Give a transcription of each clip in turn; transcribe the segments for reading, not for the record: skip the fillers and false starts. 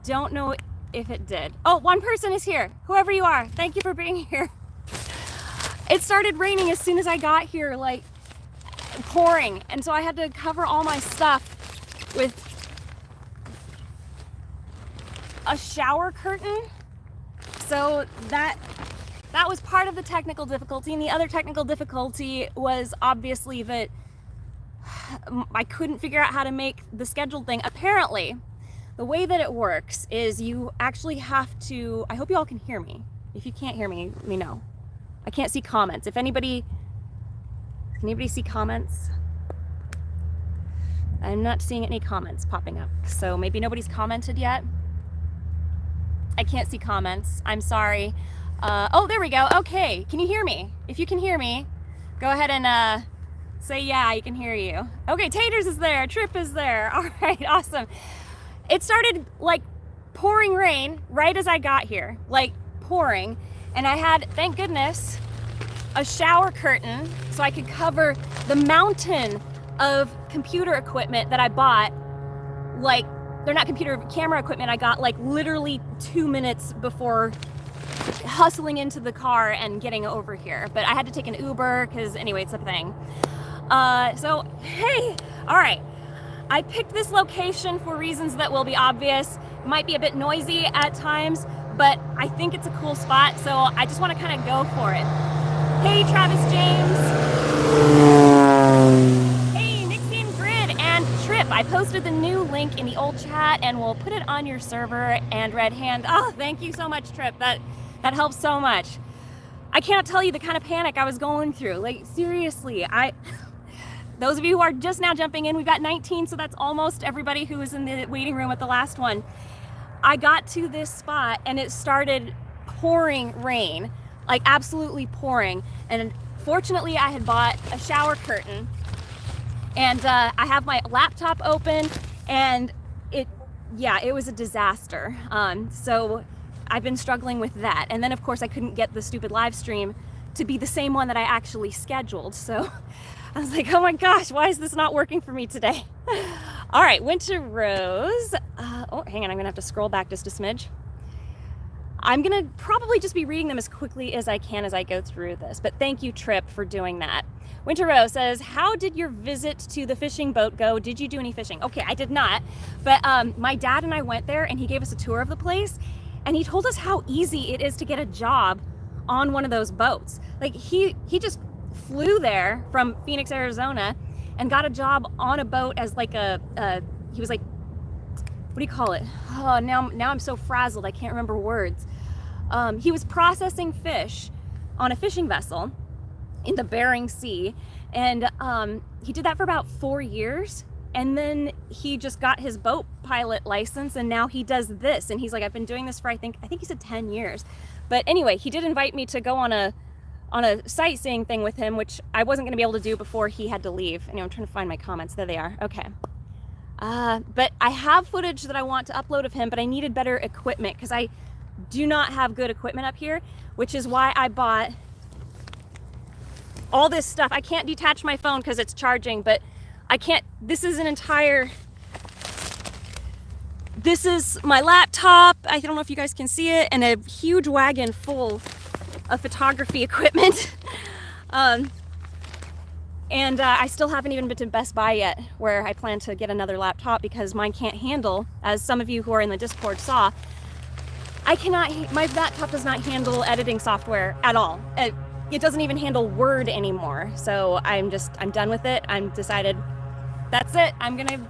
Don't know if it did. Oh, one person is here. Whoever you are, thank you for being here. It started raining as soon as I got here, like pouring. And so I had to cover all my stuff with a shower curtain. So that was part of the technical difficulty. And the other technical difficulty was obviously that I couldn't figure out how to make the scheduled thing. Apparently, the way that it works is you actually have to, I hope you all can hear me. If you can't hear me, let me know. I can't see comments. If anybody, can anybody see comments? I'm not seeing any comments popping up. So maybe nobody's commented yet. I can't see comments. I'm sorry. Oh, there we go. Okay, can you hear me? If you can hear me, go ahead and say yeah, I can hear you. Okay, Taters is there, Trip is there. All right, awesome. It started like pouring rain right as I got here, like pouring. And I had, thank goodness, a shower curtain so I could cover the mountain of computer equipment that I bought. Like, they're not camera equipment. I got like literally 2 minutes before hustling into the car and getting over here. But I had to take an Uber because anyway, it's a thing. So, hey, all right. I picked this location for reasons that will be obvious. It might be a bit noisy at times, but I think it's a cool spot, so I just want to kind of go for it. Hey, Travis James. Hey, Nixian Grid and Trip. I posted the new link in the old chat, and we'll put it on your server. And Red Hand, oh, thank you so much, Trip. That helps so much. I can't tell you the kind of panic I was going through. Like, seriously, those of you who are just now jumping in, we've got 19, so that's almost everybody who was in the waiting room at the last one. I got to this spot and it started pouring rain, like absolutely pouring. And fortunately I had bought a shower curtain, and I have my laptop open, and it was a disaster. So I've been struggling with that. And then of course I couldn't get the stupid live stream to be the same one that I actually scheduled. So I was like, oh my gosh, why is this not working for me today? All right, Winter Rose. Oh, hang on, I'm gonna have to scroll back just a smidge. I'm gonna probably just be reading them as quickly as I can as I go through this, but thank you, Trip, for doing that. Winter Rose says, how did your visit to the fishing boat go? Did you do any fishing? Okay, I did not, but my dad and I went there and he gave us a tour of the place, and he told us how easy it is to get a job on one of those boats. Like he just flew there from Phoenix, Arizona, and got a job on a boat as like he was like, what do you call it? Oh, now I'm so frazzled, I can't remember words. He was processing fish on a fishing vessel in the Bering Sea, and he did that for about 4 years, and then he just got his boat pilot license, and now he does this, and he's like, I've been doing this for I think he said 10 years. But anyway, he did invite me to go on a sightseeing thing with him, which I wasn't going to be able to do before he had to leave. Anyway, I'm trying to find my comments. There they are. Okay. But I have footage that I want to upload of him, but I needed better equipment because I do not have good equipment up here, which is why I bought all this stuff. I can't detach my phone because it's charging, but I can't, this is my laptop. I don't know if you guys can see it, and a huge wagon full of photography equipment. And I still haven't even been to Best Buy yet, where I plan to get another laptop because mine can't handle, as some of you who are in the Discord saw, my laptop does not handle editing software at all. It doesn't even handle Word anymore. So I'm done with it. I'm decided that's it. I'm gonna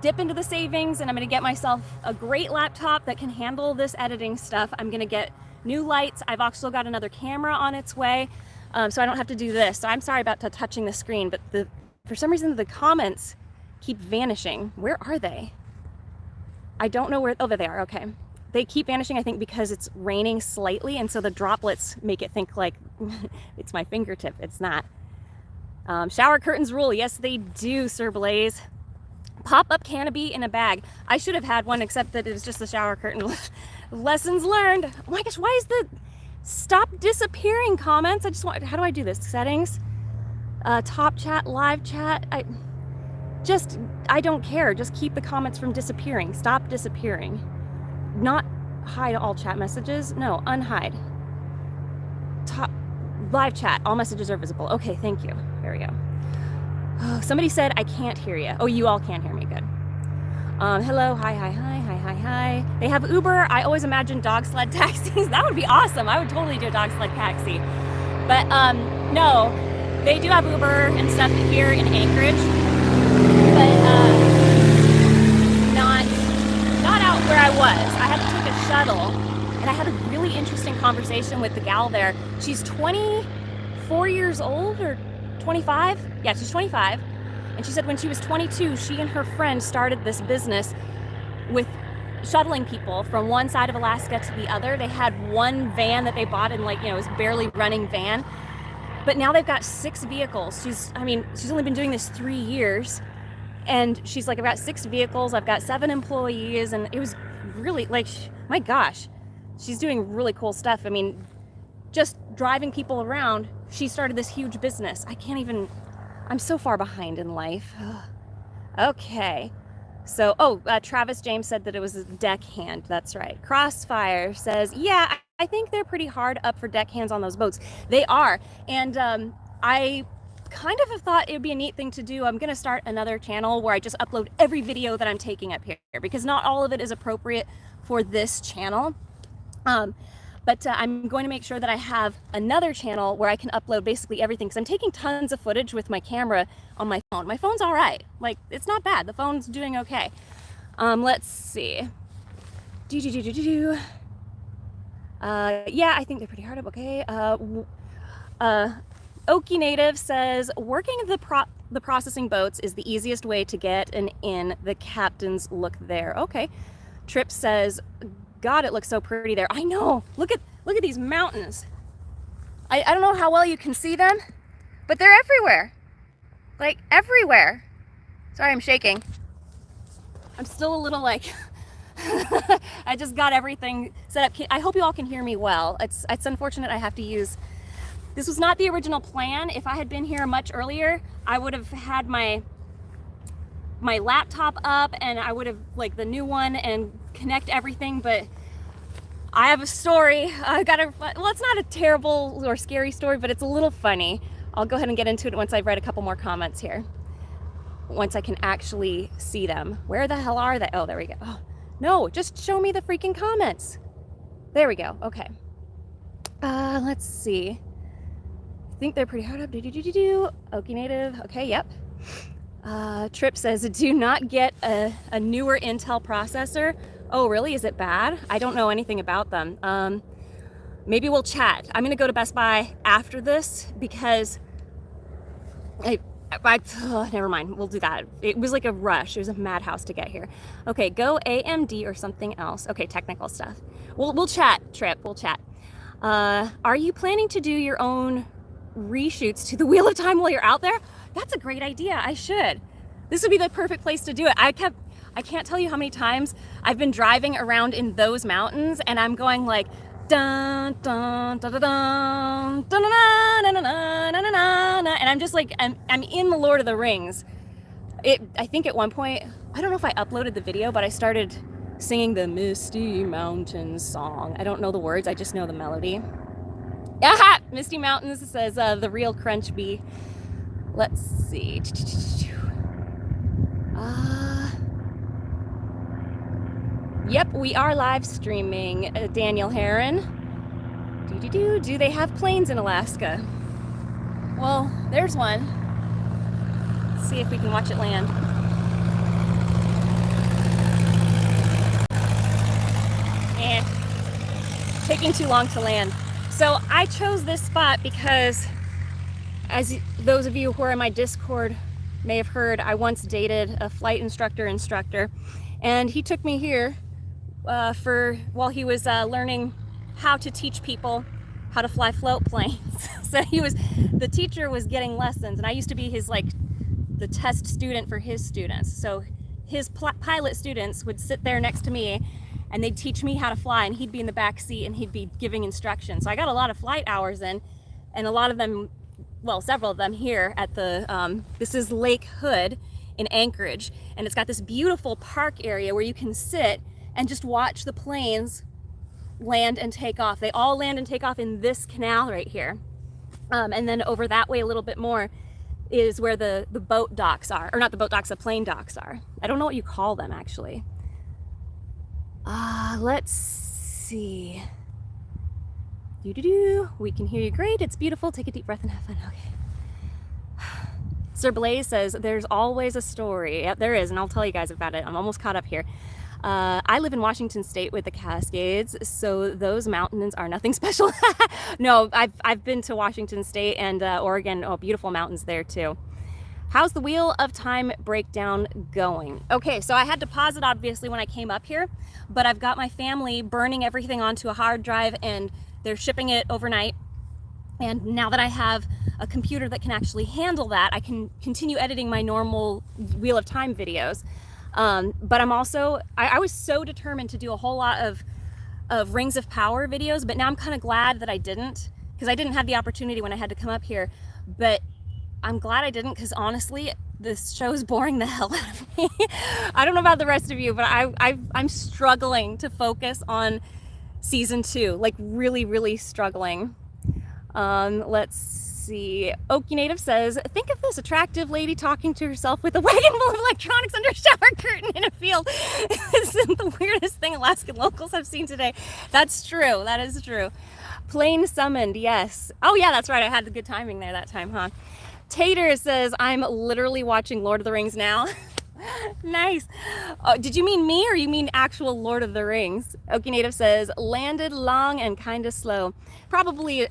dip into the savings, and I'm gonna get myself a great laptop that can handle this editing stuff. I'm gonna get new lights. I've also got another camera on its way, so I don't have to do this. So I'm sorry about touching the screen, but for some reason the comments keep vanishing. Where are they? I don't know where. Oh, there they are. Okay. They keep vanishing, I think, because it's raining slightly, and so the droplets make it think like it's my fingertip. It's not. Shower curtains rule. Yes, they do, Sir Blaze. Pop-up canopy in a bag. I should have had one, except that it was just the shower curtain. Lessons learned. Oh my gosh, why is the stop disappearing comments? How do I do this? Settings, top chat, live chat. just, I don't care. Just keep the comments from disappearing. Stop disappearing. Not hide all chat messages. No, unhide. Live chat, all messages are visible. Okay, thank you. There we go. Oh, somebody said I can't hear you. Oh, you all can hear me, good. Hello, hi. They have Uber. I always imagine dog sled taxis. That would be awesome. I would totally do a dog sled taxi. But no, they do have Uber and stuff here in Anchorage, but not out where I was. I had to take a shuttle, and I had a really interesting conversation with the gal there. She's 24 years old, or 25? Yeah, she's 25. And she said when she was 22, she and her friend started this business with shuttling people from one side of Alaska to the other. They had one van that they bought in, like, you know, it was barely running van. But now they've got 6 vehicles. She's only been doing this 3 years. And she's like, I've got 6 vehicles, I've got 7 employees. And it was really, like, my gosh, she's doing really cool stuff. I mean, just driving people around, she started this huge business. I'm so far behind in life. Okay. So, Travis James said that it was a deckhand. That's right. Crossfire says, yeah, I think they're pretty hard up for deckhands on those boats. They are. And I kind of have thought it would be a neat thing to do. I'm going to start another channel where I just upload every video that I'm taking up here, because not all of it is appropriate for this channel. But I'm going to make sure that I have another channel where I can upload basically everything, because I'm taking tons of footage with my camera on my phone. My phone's all right. Like, it's not bad. The phone's doing okay. Let's see. Yeah, I think they're pretty hard up. Okay. Okie Native says, working the processing boats is the easiest way to get an in. The captains look there. Okay. Trip says, God, it looks so pretty there. I know. Look at these mountains. I don't know how well you can see them, but they're everywhere. Like, everywhere. Sorry, I'm shaking. I'm still a little like, I just got everything set up. I hope you all can hear me well. It's unfortunate I have to use, this was not the original plan. If I had been here much earlier, I would have had my laptop up and I would have, like, the new one and connect everything, but I have a story. Well, it's not a terrible or scary story, but it's a little funny. I'll go ahead and get into it once I've read a couple more comments here. Once I can actually see them. Where the hell are they? Oh, there we go. Oh, no, just show me the freaking comments. There we go. Okay. Let's see. I think they're pretty hard up. Okie Native. Okay, yep. Trip says, do not get a newer Intel processor. Oh, really? Is it bad? I don't know anything about them. Maybe we'll chat. I'm going to go to Best Buy after this because never mind. We'll do that. It was like a rush. It was a madhouse to get here. Okay, go AMD or something else. Okay, technical stuff. We'll chat, Trip. We'll chat. Are you planning to do your own reshoots to the Wheel of Time while you're out there? That's a great idea. I should. This would be the perfect place to do it. I can't tell you how many times I've been driving around in those mountains and I'm going like dun dun dun dun dun dun dun dun dun dun dun, and I'm just like I'm in the Lord of the Rings. I think at one point, I don't know if I uploaded the video, but I started singing the Misty Mountains song. I don't know the words, I just know the melody. Aha! Misty Mountains says the real crunch bee. Let's see. Yep, we are live streaming. Daniel Heron. Do they have planes in Alaska? Well, there's one. Let's see if we can watch it land. And taking too long to land. So I chose this spot because, as those of you who are in my Discord may have heard, I once dated a flight instructor, and he took me here while he was learning how to teach people how to fly float planes. So the teacher was getting lessons, and I used to be the test student for his students. So his pilot students would sit there next to me and they'd teach me how to fly, and he'd be in the back seat and he'd be giving instructions. So I got a lot of flight hours in, and a lot of them, well, several of them here at the, this is Lake Hood in Anchorage, and it's got this beautiful park area where you can sit and just watch the planes land and take off. They all land and take off in this canal right here. And then over that way a little bit more is where the boat docks are, or not the boat docks, the plane docks are. I don't know what you call them actually. Let's see. We can hear you great. It's beautiful. Take a deep breath and have fun. Okay. Sir Blaze says, there's always a story. Yep, there is, and I'll tell you guys about it. I'm almost caught up here. I live in Washington State with the Cascades, so those mountains are nothing special. No, I've been to Washington State and Oregon. Oh, beautiful mountains there too. How's the Wheel of Time breakdown going? Okay, so I had to pause it obviously when I came up here, but I've got my family burning everything onto a hard drive and they're shipping it overnight. And now that I have a computer that can actually handle that, I can continue editing my normal Wheel of Time videos. But I'm also, I was so determined to do a whole lot of Rings of Power videos, but now I'm kind of glad that I didn't, because I didn't have the opportunity when I had to come up here. But I'm glad I didn't, because honestly, this show's boring the hell out of me. I don't know about the rest of you, but I'm struggling to focus on season 2, like really, really struggling. Let's see. Okie Native says, think of this attractive lady talking to herself with a wagon full of electronics under a shower curtain in a field. This is the weirdest thing Alaskan locals have seen today. That's true. That is true. Plane summoned, yes. Oh yeah, that's right. I had the good timing there that time, huh? Tater says, I'm literally watching Lord of the Rings now. Nice. Did you mean me or you mean actual Lord of the Rings? Okie Native says, landed long and kind of slow. Probably,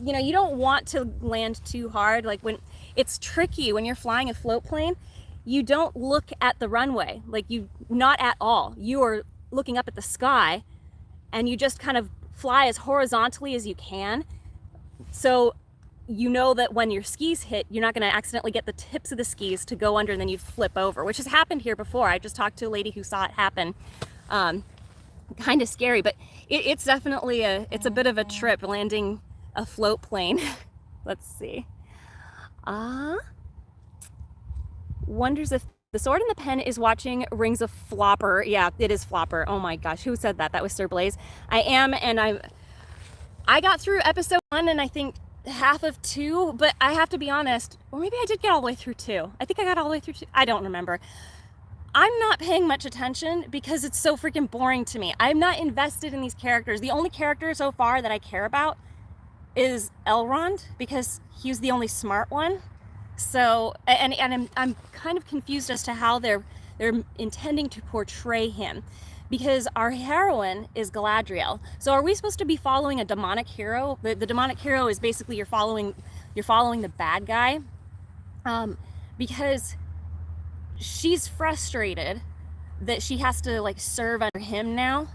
you know, you don't want to land too hard. Like when it's tricky when you're flying a float plane, you don't look at the runway, like not at all. You are looking up at the sky and you just kind of fly as horizontally as you can. So you know that when your skis hit, you're not going to accidentally get the tips of the skis to go under and then you flip over, which has happened here before. I just talked to a lady who saw it happen. Kind of scary, but it's definitely it's a bit of a trip landing a float plane. Let's see. Wonders if the Sword in the Pen is watching Rings of Flopper. Yeah, it is Flopper. Oh my gosh, who said that? That was Sir Blaze. I am, and I got through episode 1 and I think half of 2, but I have to be honest, or maybe I did get all the way through 2. I think I got all the way through 2. I don't remember. I'm not paying much attention because it's so freaking boring to me. I'm not invested in these characters. The only character so far that I care about is Elrond because he's the only smart one. So, and I'm kind of confused as to how they're intending to portray him, because our heroine is Galadriel. So are we supposed to be following a demonic hero? The demonic hero is basically you're following the bad guy, because she's frustrated that she has to like serve under him now,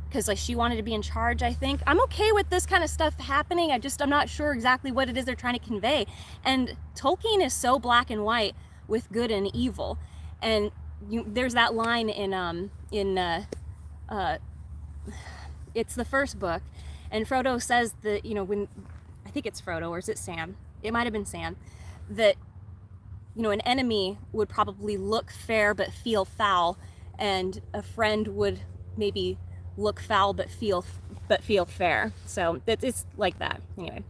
because like she wanted to be in charge. I think I'm okay with this kind of stuff happening. I'm not sure exactly what it is they're trying to convey. And Tolkien is so black and white with good and evil. And there's that line in it's the first book, and Frodo says that, you know, when I think it's Frodo, or is it Sam? It might have been Sam, that, you know, an enemy would probably look fair but feel foul, and a friend would maybe look foul but feel fair. So it's like that. Anyway,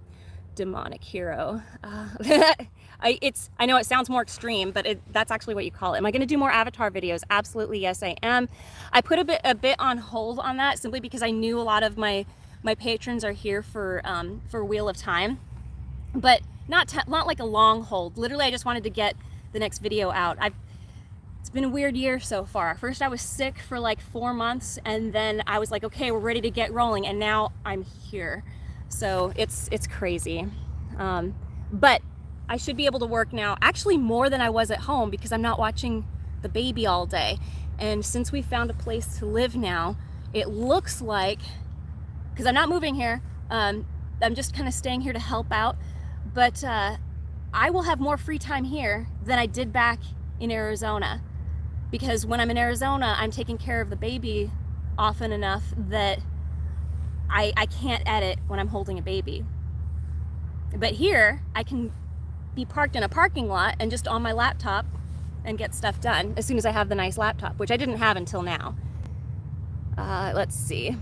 demonic hero. I know it sounds more extreme, but that's actually what you call it. Am I going to do more Avatar videos? Absolutely, yes, I am. I put a bit on hold on that simply because I knew a lot of my patrons are here for Wheel of Time, but not like a long hold. Literally, I just wanted to get the next video out. It's been a weird year so far. First, I was sick for like 4 months, and then I was like, okay, we're ready to get rolling, and now I'm here. So it's crazy, but I should be able to work now, actually more than I was at home, because I'm not watching the baby all day. And since we found a place to live now, it looks like, because I'm not moving here, I'm just kind of staying here to help out, but I will have more free time here than I did back in Arizona, because when I'm in Arizona, I'm taking care of the baby often enough that I can't edit when I'm holding a baby. But here, I can be parked in a parking lot and just on my laptop and get stuff done as soon as I have the nice laptop, which I didn't have until now. Let's see.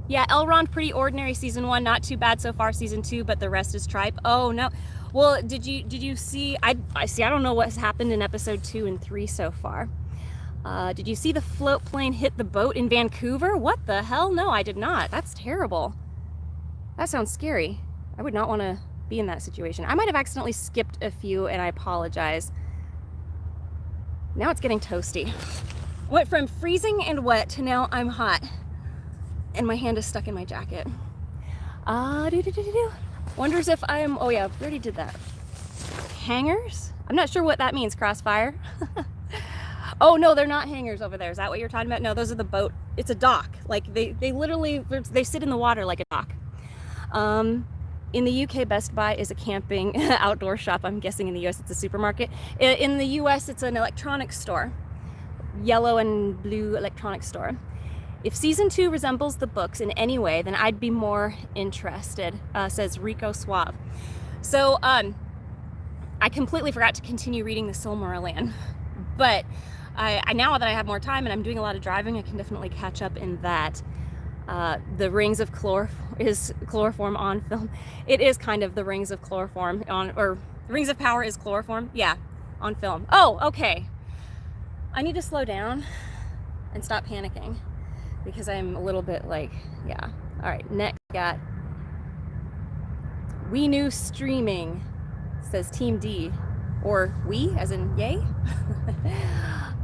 Yeah, Elrond, pretty ordinary season 1, not too bad so far season 2, but the rest is tripe. Oh no. Well, did you see, I don't know what's happened in episode 2 and 3 so far. Did you see the float plane hit the boat in Vancouver? What the hell? No, I did not. That's terrible. That sounds scary. I would not want to be in that situation. I might have accidentally skipped a few and I apologize. Now it's getting toasty. Went from freezing and wet to now I'm hot. And my hand is stuck in my jacket. Wonders if I'm, oh yeah, we already did that. Hangers? I'm not sure what that means, Crossfire. Oh no, they're not hangers over there. Is that what you're talking about? No, those are the boat. It's a dock. Like they literally, they sit in the water like a dock. In the UK, Best Buy is a camping outdoor shop. I'm guessing in the US it's a supermarket. In the US it's an electronics store. Yellow and blue electronics store. If season 2 resembles the books in any way, then I'd be more interested, says Rico Suave. So I completely forgot to continue reading the Silmarillion, but I now that I have more time and I'm doing a lot of driving, I can definitely catch up in that. The Rings of Chloroform on film. It is kind of the Rings of Chloroform on, or Rings of Power is chloroform. Yeah, on film. Oh, okay. I need to slow down and stop panicking because I'm a little bit like, yeah. All right, next got We Knew Streaming, says Team D, or we, as in yay.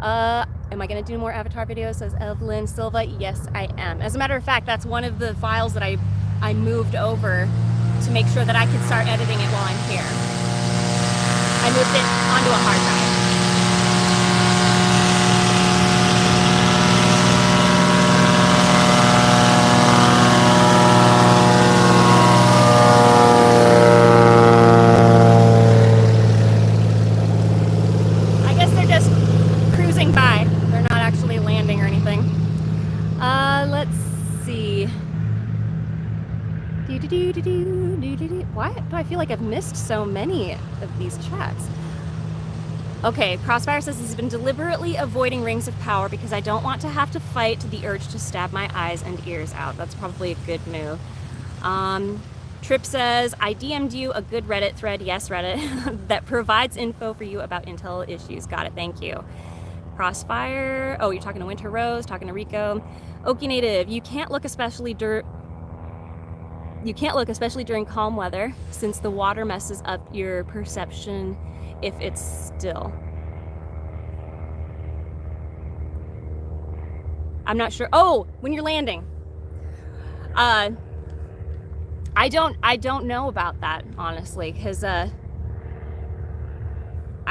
Am I gonna do more Avatar videos, says Evelyn Silva? Yes, I am. As a matter of fact, that's one of the files that I moved over to make sure that I could start editing it while I'm here. I moved it onto a hard drive. Why do I feel like I've missed so many of these chats? Okay, Crossfire says he's been deliberately avoiding Rings of Power because I don't want to have to fight the urge to stab my eyes and ears out. That's probably a good move. Trip says, I DM'd you a good Reddit thread, yes Reddit, that provides info for you about Intel issues. Got it, thank you. Crossfire, oh, you're talking to Winter Rose, talking to Rico. Okie Native, you can't look especially during calm weather since the water messes up your perception if it's still. I'm not sure. Oh, when you're landing. I don't know about that, honestly, because I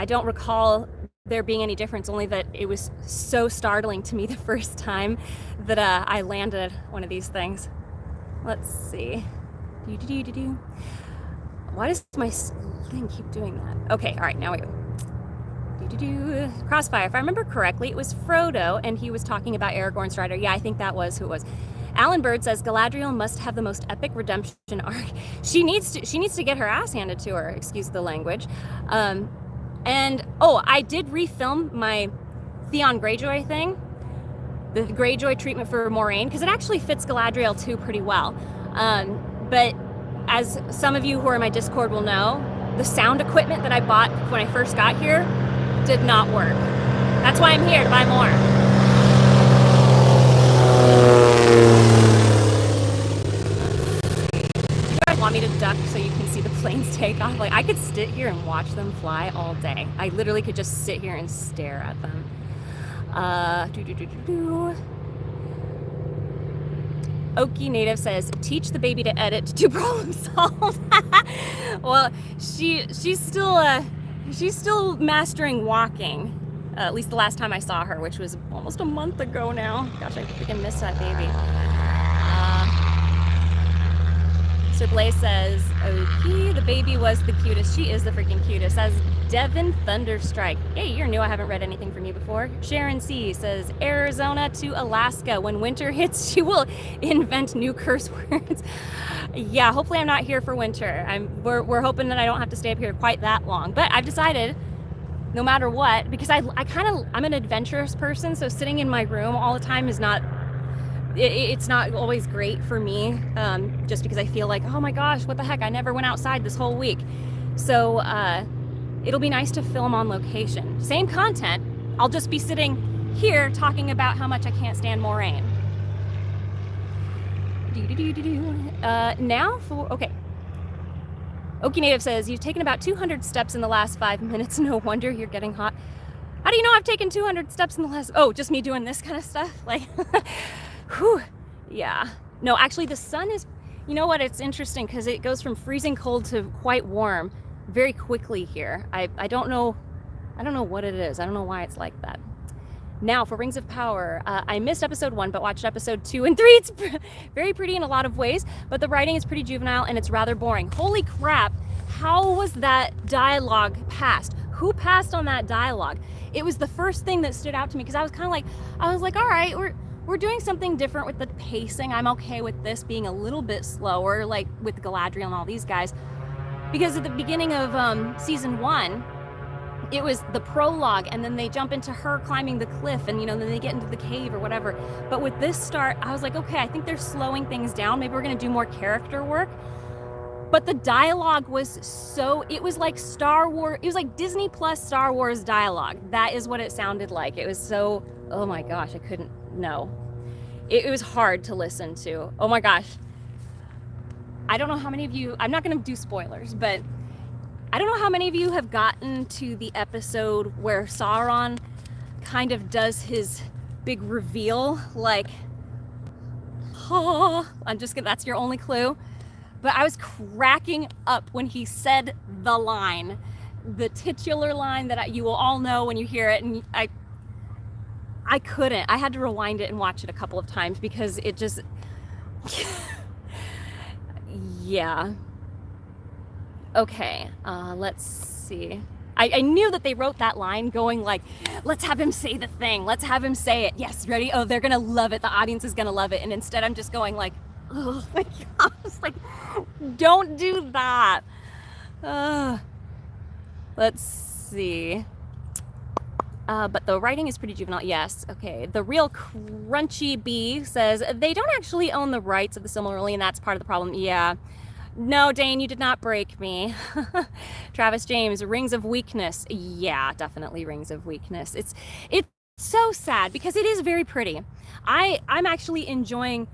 don't recall there being any difference, only that it was so startling to me the first time that I landed one of these things. Let's see. Why does my thing keep doing that? Okay, all right, now we go. Crossfire, if I remember correctly, it was Frodo, and he was talking about Aragorn's rider. Yeah, I think that was who it was. Alan Bird says Galadriel must have the most epic redemption arc. She needs to get her ass handed to her. Excuse the language. And oh, I did refilm my Theon Greyjoy thing, the Greyjoy treatment for Moraine, because it actually fits Galadriel too pretty well. But as some of you who are in my Discord will know, the sound equipment that I bought when I first got here did not work. That's why I'm here, to buy more. Do you guys want me to duck so you can see the planes take off? Like, I could sit here and watch them fly all day. I literally could just sit here and stare at them. Okie Native says, teach the baby to edit to problem solve. Well, she's still mastering walking. At least the last time I saw her, which was almost a month ago now. Gosh, I freaking miss that baby. Sir Blaze says, okay, the baby was the cutest. She is the freaking cutest. Says Devin Thunderstrike. Hey, you're new. I haven't read anything from you before. Sharon C says, Arizona to Alaska. When winter hits, she will invent new curse words. Yeah, hopefully I'm not here for winter. We're hoping that I don't have to stay up here quite that long. But I've decided no matter what, because I'm an adventurous person, so sitting in my room all the time is not, it's not always great for me, just because I feel like, oh my gosh, what the heck, I never went outside this whole week. So it'll be nice to film on location. Same content, I'll just be sitting here talking about how much I can't stand more rain. Now for, okay. Okie Native says, you've taken about 200 steps in the last 5 minutes. No wonder you're getting hot. How do you know I've taken 200 steps in the last, oh, just me doing this kind of stuff? Like, whew, yeah. No, actually the sun is, you know what, it's interesting because it goes from freezing cold to quite warm very quickly here. I don't know what it is. I don't know why it's like that. Now for Rings of Power, I missed episode 1 but watched episode 2 and 3. It's very pretty in a lot of ways, but the writing is pretty juvenile and it's rather boring. Holy crap, how was that dialogue passed? Who passed on that dialogue? It was the first thing that stood out to me because I was like, all right, we're doing something different with the pacing. I'm okay with this being a little bit slower, like with Galadriel and all these guys. Because at the beginning of season 1, it was the prologue and then they jump into her climbing the cliff and, you know, then they get into the cave or whatever. But with this start, I was like, okay, I think they're slowing things down. Maybe we're gonna do more character work. But the dialogue was so, it was like Star Wars, it was like Disney plus Star Wars dialogue. That is what it sounded like. It was so, oh my gosh, I couldn't, no. It was hard to listen to. Oh my gosh. I don't know how many of you, I'm not gonna do spoilers, but I don't know how many of you have gotten to the episode where Sauron kind of does his big reveal, like, oh, that's your only clue. But I was cracking up when he said the line, the titular line that you will all know when you hear it, and I couldn't. I had to rewind it and watch it a couple of times because it just, yeah. Okay, let's see. I knew that they wrote that line going like, let's have him say the thing. Let's have him say it. Yes, ready? Oh, they're gonna love it. The audience is gonna love it. And instead I'm just going like, oh my gosh, like, don't do that. Let's see. But the writing is pretty juvenile. Yes, okay. The real Crunchy Bee says, they don't actually own the rights of the Silmarillion, and that's part of the problem. Yeah. No, Dane, you did not break me. Travis James, Rings of Weakness. Yeah, definitely Rings of Weakness. It's so sad because it is very pretty. I'm actually enjoying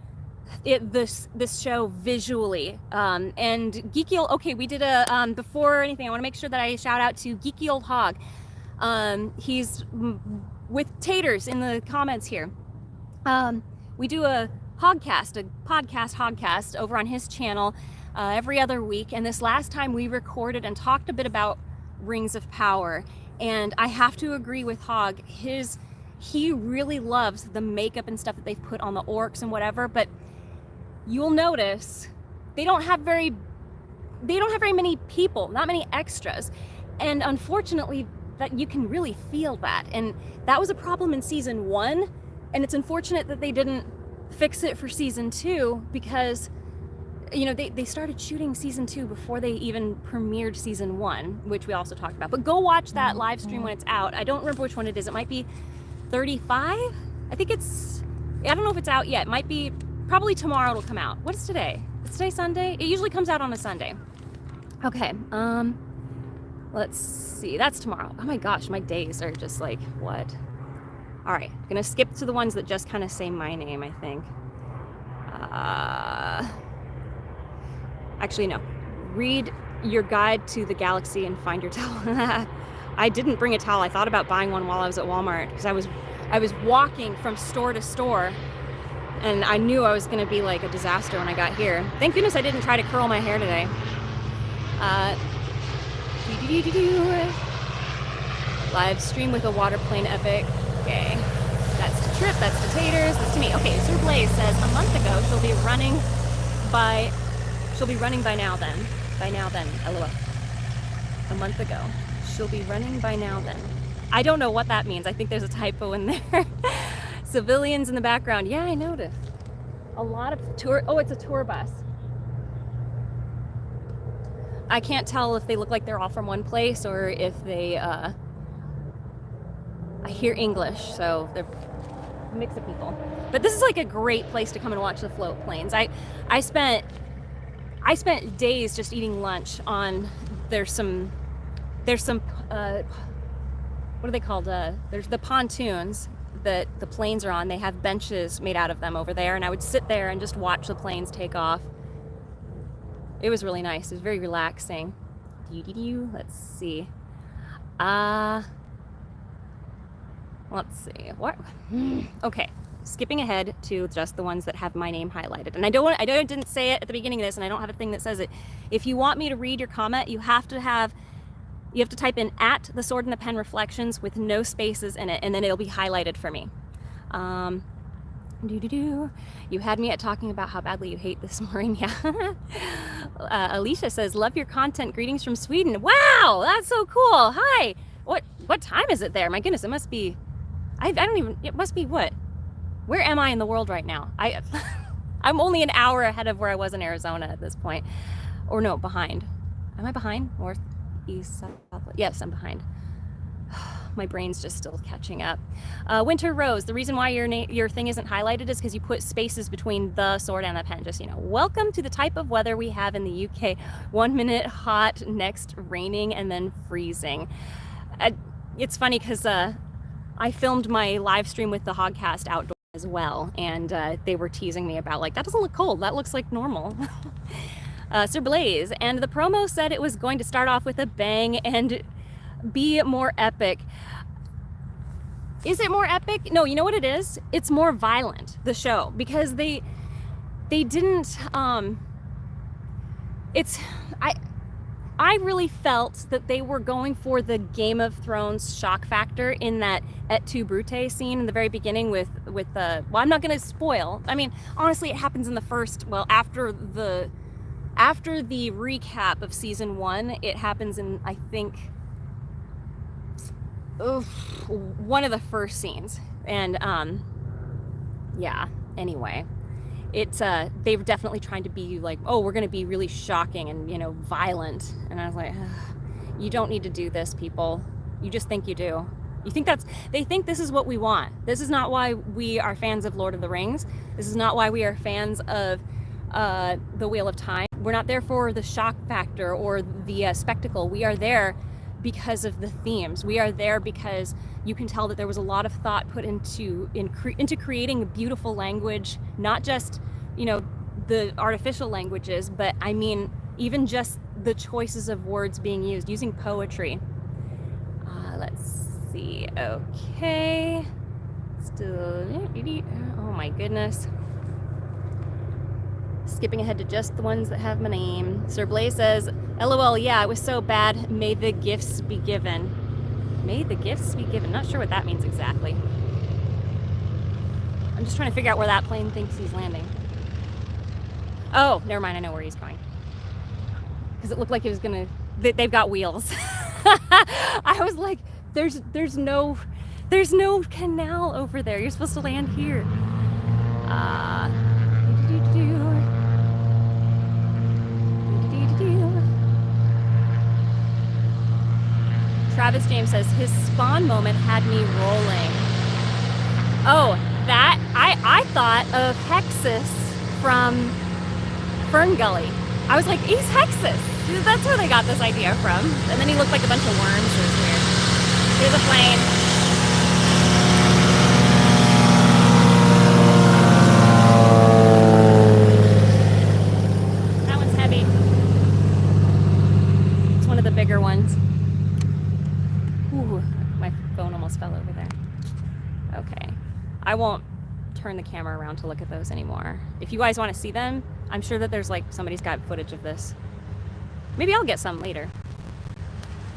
this show visually. And Geeky Old, okay, we did a, before anything, I want to make sure that I shout out to Geeky Old Hog. He's with Taters in the comments here. We do a podcast Hogcast over on his channel every other week, and this last time we recorded and talked a bit about Rings of Power, and I have to agree with Hog. He really loves the makeup and stuff that they've put on the orcs and whatever, but you'll notice they don't have very many people, not many extras, and unfortunately that you can really feel that, and that was a problem in season 1, and it's unfortunate that they didn't fix it for season 2 because, you know, they started shooting season 2 before they even premiered season 1, which we also talked about. But go watch that live stream when it's out. I don't remember which one it is. It might be 35. I think it's, I don't know if it's out yet. It might be, probably tomorrow it'll come out. What is today? Is today Sunday? It usually comes out on a Sunday. Okay, let's see. That's tomorrow. Oh my gosh, my days are just like, what? All right, I'm gonna skip to the ones that just kind of say my name, I think. Actually, no. Read your guide to the galaxy and find your towel. I didn't bring a towel. I thought about buying one while I was at Walmart because I was walking from store to store, and I knew I was going to be like a disaster when I got here. Thank goodness I didn't try to curl my hair today. Live stream with a water plane epic. Okay. That's to Trip, that's to Taters, that's to me. Okay, Sir Blaze says a month ago she'll be running by now then. By now then, LOL. A month ago. She'll be running by now then. I don't know what that means. I think there's a typo in there. Civilians in the background. Yeah, I noticed. A lot of oh, it's a tour bus. I can't tell if they look like they're all from one place or if they I hear English, so they're a mix of people. But this is like a great place to come and watch the float planes. I spent days just eating lunch on, there's some what are they called? There's the pontoons that the planes are on. They have benches made out of them over there, and I would sit there and just watch the planes take off. It was really nice. It was very relaxing. Let's see. Let's see. What? Okay. Skipping ahead to just the ones that have my name highlighted. And I didn't say it at the beginning of this, and I don't have a thing that says it. If you want me to read your comment, you have to type in @the_sword_and_the_pen reflections with no spaces in it, and then it'll be highlighted for me. You had me at talking about how badly you hate this, Maureen. Yeah. Alicia says, love your content. Greetings from Sweden. Wow, that's so cool. Hi. What time is it there? My goodness, it must be, it must be what? Where am I in the world right now? I'm only an hour ahead of where I was in Arizona at this point. Or no, behind. Am I behind? North, east, south? Yes, I'm behind. My brain's just still catching up. Winter Rose, the reason why your thing isn't highlighted is because you put spaces between the sword and the pen. Just, welcome to the type of weather we have in the UK. 1 minute hot, next raining, and then freezing. It's funny because I filmed my live stream with the Hogcast outdoors as well, and they were teasing me about, like, that doesn't look cold, that looks like normal. Sir Blaze, and the promo said it was going to start off with a bang and be more epic. Is it more epic? No, you know what it is? It's more violent, the show, because they didn't, I really felt that they were going for the Game of Thrones shock factor in that Et tu, Brute scene in the very beginning with the, well, I'm not going to spoil. I mean, honestly, it happens in the first, well, after the recap of season 1, it happens in, I think, one of the first scenes. And, yeah, anyway. They were definitely trying to be like, oh, we're going to be really shocking and, violent. And I was like, you don't need to do this, people. You just think you do. They think this is what we want. This is not why we are fans of Lord of the Rings. This is not why we are fans of The Wheel of Time. We're not there for the shock factor or the spectacle. We are there because of the themes. We are there because you can tell that there was a lot of thought put into creating beautiful language, not just, the artificial languages, but I mean, even just the choices of words being used, using poetry. Let's see, okay. Still, oh my goodness. Skipping ahead to just the ones that have my name. Sir Blaze says, LOL, yeah, it was so bad. May the gifts be given. May the gifts be given. Not sure what that means exactly. I'm just trying to figure out where that plane thinks he's landing. Oh, never mind. I know where he's going. Because it looked like he was gonna. They've got wheels. I was like, there's no canal over there. You're supposed to land here. Travis James says, his spawn moment had me rolling. Oh, that, I thought of Hexus from Fern Gully. I was like, he's Hexus. That's where they got this idea from. And then he looked like a bunch of worms. It was weird. Here's a plane. That one's heavy. It's one of the bigger ones. Ooh, my phone almost fell over there. Okay. I won't turn the camera around to look at those anymore. If you guys want to see them, I'm sure that there's like somebody's got footage of this. Maybe I'll get some later.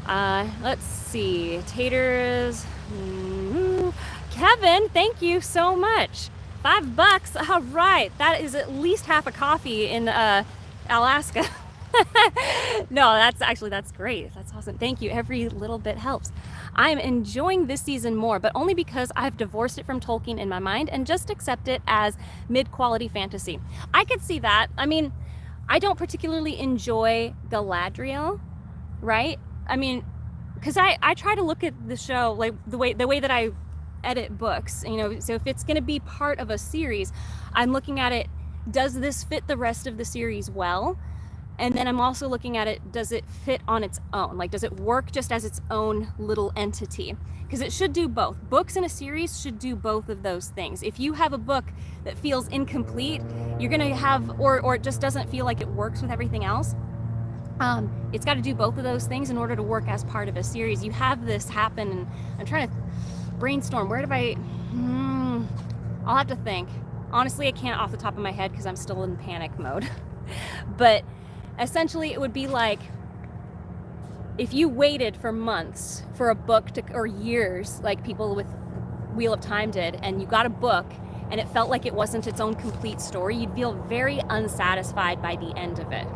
Let's see. Taters. Kevin, thank you so much. $5. All right. That is at least half a coffee in Alaska. No, that's great. That's awesome. Thank you. Every little bit helps. I'm enjoying this season more, but only because I've divorced it from Tolkien in my mind and just accept it as mid-quality fantasy. I could see that. I mean, I don't particularly enjoy Galadriel, right? I mean, because I try to look at the show like the way that I edit books, you know, so if it's going to be part of a series, I'm looking at it, does this fit the rest of the series well? And then I'm also looking at it, does it fit on its own? Like, does it work just as its own little entity? Because it should do both. Books in a series should do both of those things. If you have a book that feels incomplete, you're gonna have, or it just doesn't feel like it works with everything else, it's got to do both of those things in order to work as part of a series. You have this happen, and I'm trying to brainstorm. Where did I'll have to think. Honestly, I can't off the top of my head because I'm still in panic mode. But essentially, it would be like if you waited for months for a book to, or years, like people with Wheel of Time did, and you got a book and it felt like it wasn't its own complete story, you'd feel very unsatisfied by the end of it.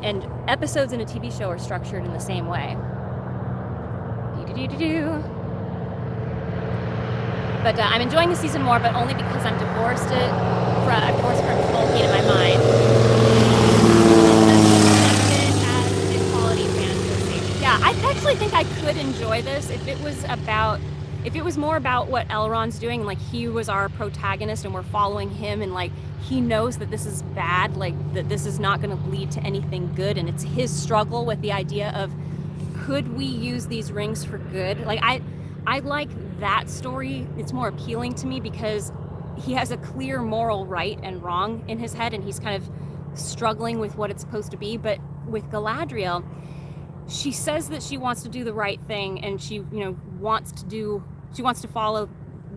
And episodes in a TV show are structured in the same way. But I'm enjoying the season more, but only because I'm divorced from Tolkien in my mind. As quality fantasy. Yeah, I actually think I could enjoy this if it was more about what Elrond's doing, and like he was our protagonist and we're following him, and like he knows that this is bad, like that this is not going to lead to anything good, and it's his struggle with the idea of, could we use these rings for good? Like I like that story. It's more appealing to me because he has a clear moral right and wrong in his head, and he's kind of struggling with what it's supposed to be. But with Galadriel, she says that she wants to do the right thing, and she wants to follow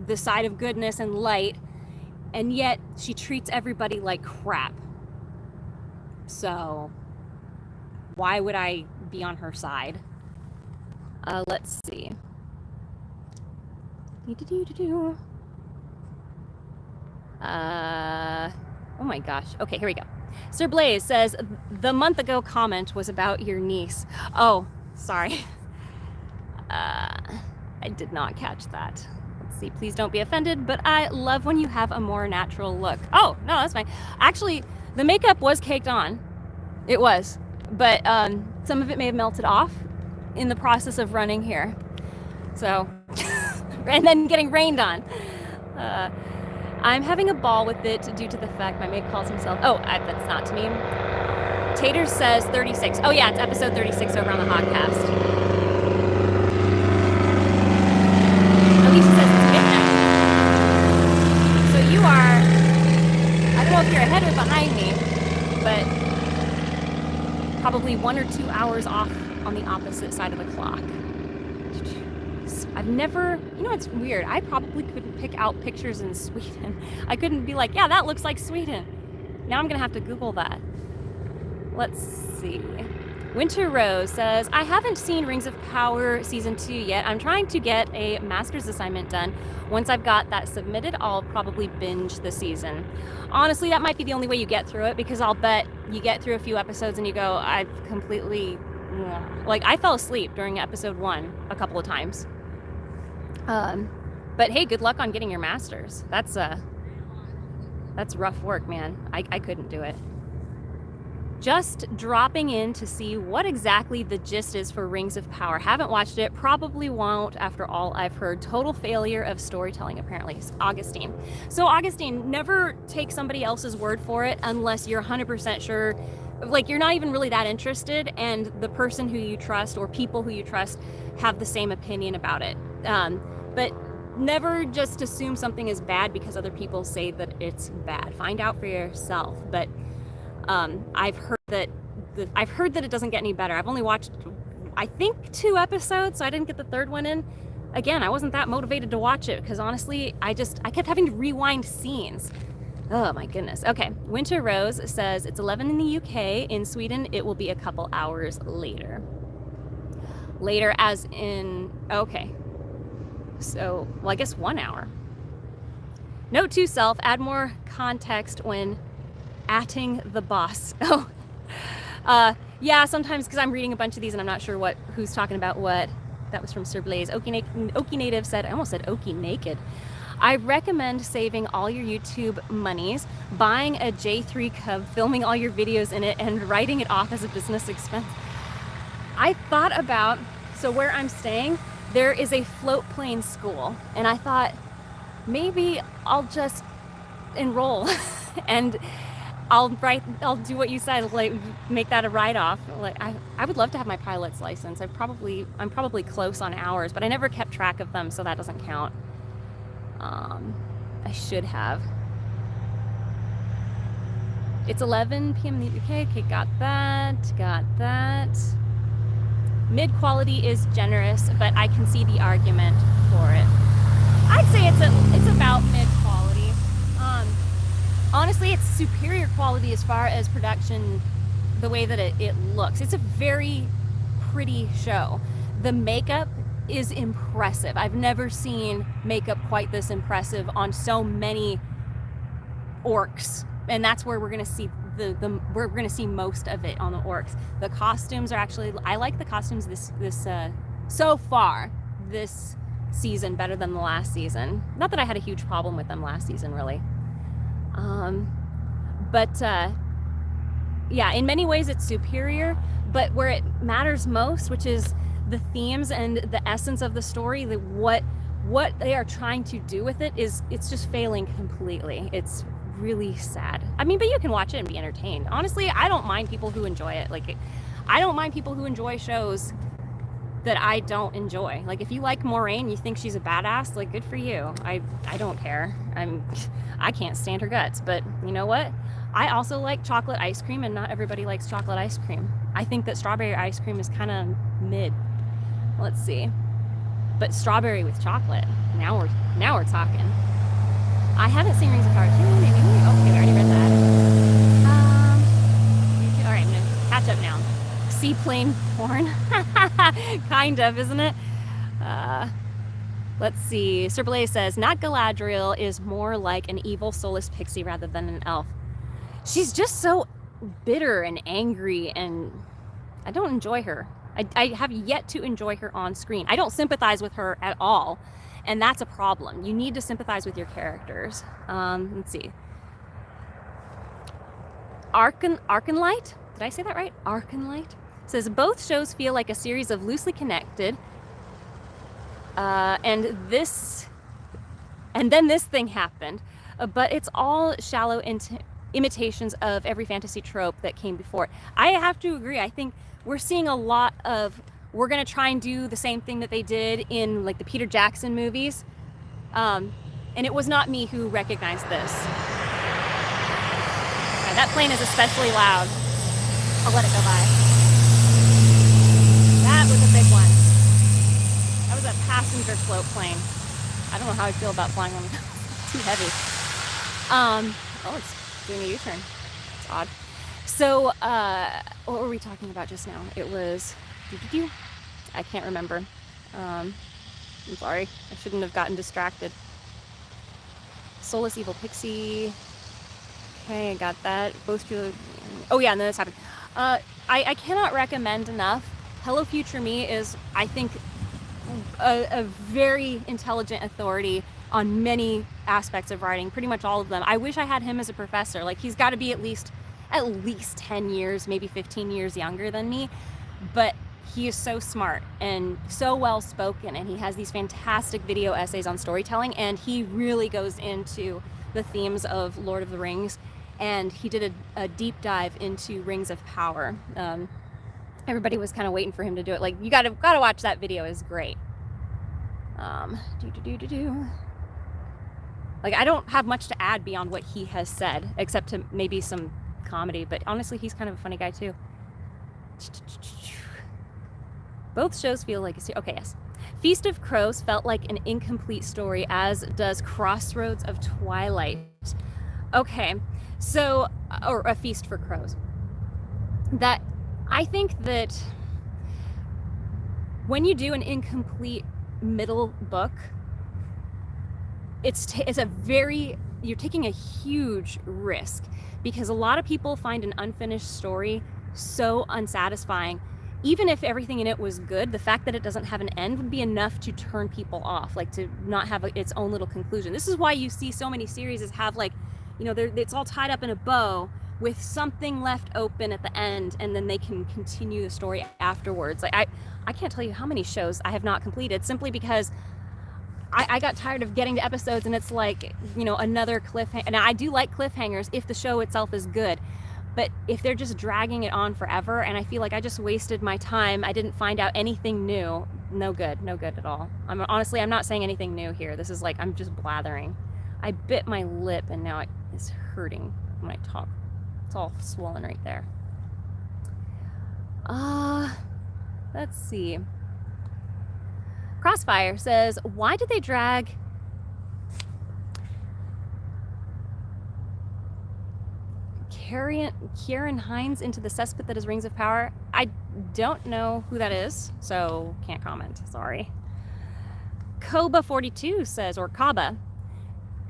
the side of goodness and light, and yet she treats everybody like crap. So why would I be on her side? Let's see. Oh my gosh. Okay, here we go. Sir Blaze says, the month ago comment was about your niece. Oh, sorry. I did not catch that. Let's see, please don't be offended, but I love when you have a more natural look. Oh, no, that's fine. Actually, the makeup was caked on. It was. But some of it may have melted off in the process of running here. So, and then getting rained on. I'm having a ball with it due to the fact my mate calls himself, that's not to me. Tater says 36. Oh yeah, it's episode 36 over on the Hogcast. Alicia says it's midnight. So you are, I don't know if you're ahead or behind me, but probably 1 or 2 hours off on the opposite side of the clock. I've never, it's weird. I probably couldn't pick out pictures in Sweden. I couldn't be like, yeah, that looks like Sweden. Now I'm gonna have to Google that. Let's see. Winter Rose says, I haven't seen Rings of Power Season 2 yet. I'm trying to get a master's assignment done. Once I've got that submitted, I'll probably binge the season. Honestly, that might be the only way you get through it, because I'll bet you get through a few episodes and you go, I've completely, like I fell asleep during episode 1 a couple of times. But hey, good luck on getting your master's. That's rough work, man. I couldn't do it. Just dropping in to see what exactly the gist is for Rings of Power. Haven't watched it, probably won't after all I've heard. Total failure of storytelling, apparently. Augustine. So Augustine, never take somebody else's word for it unless you're 100% sure, like you're not even really that interested and the person who you trust or people who you trust have the same opinion about it. But never just assume something is bad because other people say that it's bad. Find out for yourself. But I've heard that it doesn't get any better. I've only watched, I think, 2 episodes, so I didn't get the 3rd one in. Again, I wasn't that motivated to watch it because honestly, I kept having to rewind scenes. Oh my goodness. Okay, Winter Rose says it's 11 in the UK. In Sweden, it will be a couple hours later. Later as in, okay. So, well, I guess 1 hour. Note to self, add more context when atting the boss. Yeah, sometimes because I'm reading a bunch of these and I'm not sure who's talking about what. That was from Sir Blaze. Okie Native said, I almost said Okie Naked. I recommend saving all your YouTube monies, buying a J3 Cub, filming all your videos in it, and writing it off as a business expense. I thought about So where I'm staying, there is a float plane school, and I thought maybe I'll just enroll and I'll do what you said, like make that a write-off. Like I would love to have my pilot's license. I'm probably close on hours, but I never kept track of them, so that doesn't count. I should have. It's 11 p.m. in the UK. Okay, got that. Mid-quality is generous, but I can see the argument for it. I'd say it's about mid-quality. Honestly, it's superior quality as far as production, the way that it looks. It's a very pretty show. The makeup is impressive. I've never seen makeup quite this impressive on so many orcs, and that's where we're gonna see we're gonna see most of it on the orcs. The costumes are actually, I like the costumes this so far this season better than the last season. Not that I had a huge problem with them last season, really. Yeah, in many ways it's superior, but where it matters most, which is the themes and the essence of the story, what they are trying to do with it, it's just failing completely. It's really sad. I mean, but you can watch it and be entertained. Honestly, I don't mind people who enjoy it. Like, I don't mind people who enjoy shows that I don't enjoy. Like, if you like Moraine, you think she's a badass, like, good for you. I don't care. I can't stand her guts, but you know what? I also like chocolate ice cream, and not everybody likes chocolate ice cream. I think that strawberry ice cream is kind of mid. Let's see. But strawberry with chocolate, now we're talking. I haven't seen Rings of Power 2, maybe. Okay, we already read that. All right, I'm gonna catch up now. Seaplane porn, kind of, isn't it? Let's see. Sir Blaze says, Not Galadriel is more like an evil, soulless pixie rather than an elf. She's just so bitter and angry, and I don't enjoy her. I have yet to enjoy her on screen. I don't sympathize with her at all, and that's a problem. You need to sympathize with your characters. Let's see. Arcanlight? Did I say that right? Arcanlight? Says, both shows feel like a series of loosely connected, and then this thing happened. But it's all shallow imitations of every fantasy trope that came before it. I have to agree. I think we're seeing a lot of, we're going to try and do the same thing that they did in like the Peter Jackson movies. And it was not me who recognized this. Okay, that plane is especially loud. I'll let it go by. That was a big one. That was a passenger float plane. I don't know how I feel about flying one. Too heavy. Oh, it's doing a U-turn. It's odd. So, what were we talking about just now? It was, I can't remember. I'm sorry. I shouldn't have gotten distracted. Soulless Evil Pixie. Okay, I got that. Both. Oh yeah, and then this happened. I cannot recommend enough. Hello Future Me is, I think, a very intelligent authority on many aspects of writing, pretty much all of them. I wish I had him as a professor. Like, he's got to be at least 10 years, maybe 15 years younger than me, but he is so smart and so well spoken, and he has these fantastic video essays on storytelling, and he really goes into the themes of Lord of the Rings, and he did a deep dive into Rings of Power. Everybody was kind of waiting for him to do it. Like, you gotta watch that video. It's great. Like, I don't have much to add beyond what he has said, except to maybe some comedy, but honestly, he's kind of a funny guy too. Both shows feel like okay, yes. Feast of Crows felt like an incomplete story, as does Crossroads of Twilight. Okay, so, or A Feast for Crows. That, I think that when you do an incomplete middle book, it's a very, you're taking a huge risk, because a lot of people find an unfinished story so unsatisfying. Even if everything in it was good, the fact that it doesn't have an end would be enough to turn people off, like to not have its own little conclusion. This is why you see so many series have, like, you know, it's all tied up in a bow, with something left open at the end, and then they can continue the story afterwards. Like I can't tell you how many shows I have not completed simply because I got tired of getting to episodes and it's like, you know, another cliffhanger. And I do like cliffhangers if the show itself is good, but if they're just dragging it on forever and I feel like I just wasted my time, I didn't find out anything new, no good at all. Honestly, I'm not saying anything new here. This is like, I'm just blathering. I bit my lip and now it is hurting when I talk. It's all swollen right there. Let's see. Crossfire says, why did they drag Kieran Hines into the cesspit that is Rings of Power? I don't know who that is, so can't comment, sorry. Koba42 says, or Kaba,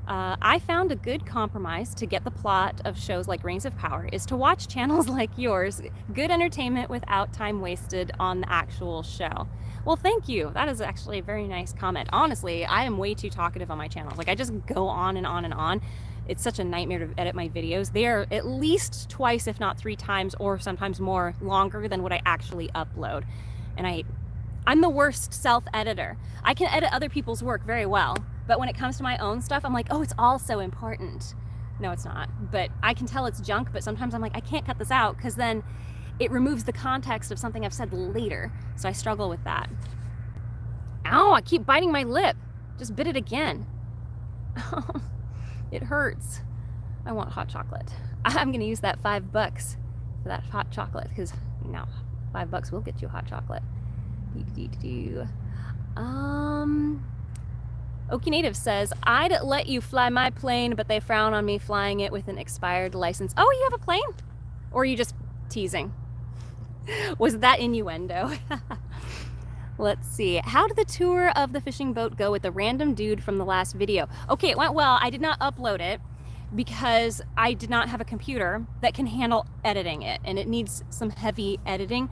I found a good compromise to get the plot of shows like Rings of Power is to watch channels like yours. Good entertainment without time wasted on the actual show. Well, thank you. That is actually a very nice comment. Honestly, I am way too talkative on my channel. Like, I just go on and on and on. It's such a nightmare to edit my videos. They are at least twice, if not 3 times, or sometimes more, longer than what I actually upload. And I'm the worst self-editor. I can edit other people's work very well, but when it comes to my own stuff, I'm like, oh, it's all so important. No, it's not. But I can tell it's junk, but sometimes I'm like, I can't cut this out because then it removes the context of something I've said later. So I struggle with that. Ow, I keep biting my lip. Just bit it again. It hurts. I want hot chocolate. I'm gonna use that $5 for that hot chocolate because now $5 will get you hot chocolate. Okie Native says, I'd let you fly my plane, but they frown on me flying it with an expired license. Oh, you have a plane? Or are you just teasing? Was that innuendo? Let's see. How did the tour of the fishing boat go with the random dude from the last video? Okay, it went well. I did not upload it because I did not have a computer that can handle editing it, and it needs some heavy editing.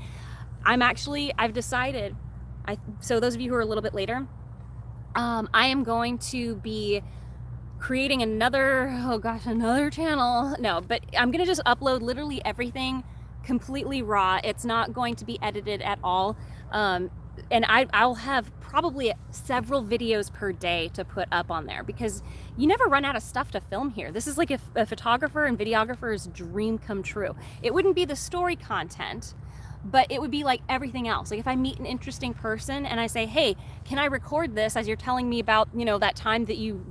I've decided, so those of you who are a little bit later, I am going to be creating another channel. No, but I'm gonna just upload literally everything completely raw. It's not going to be edited at all. And I'll have probably several videos per day to put up on there because you never run out of stuff to film here. This is like a photographer and videographer's dream come true. It wouldn't be the story content, but it would be like everything else. Like if I meet an interesting person and I say, hey, can I record this as you're telling me about, you know, that time that you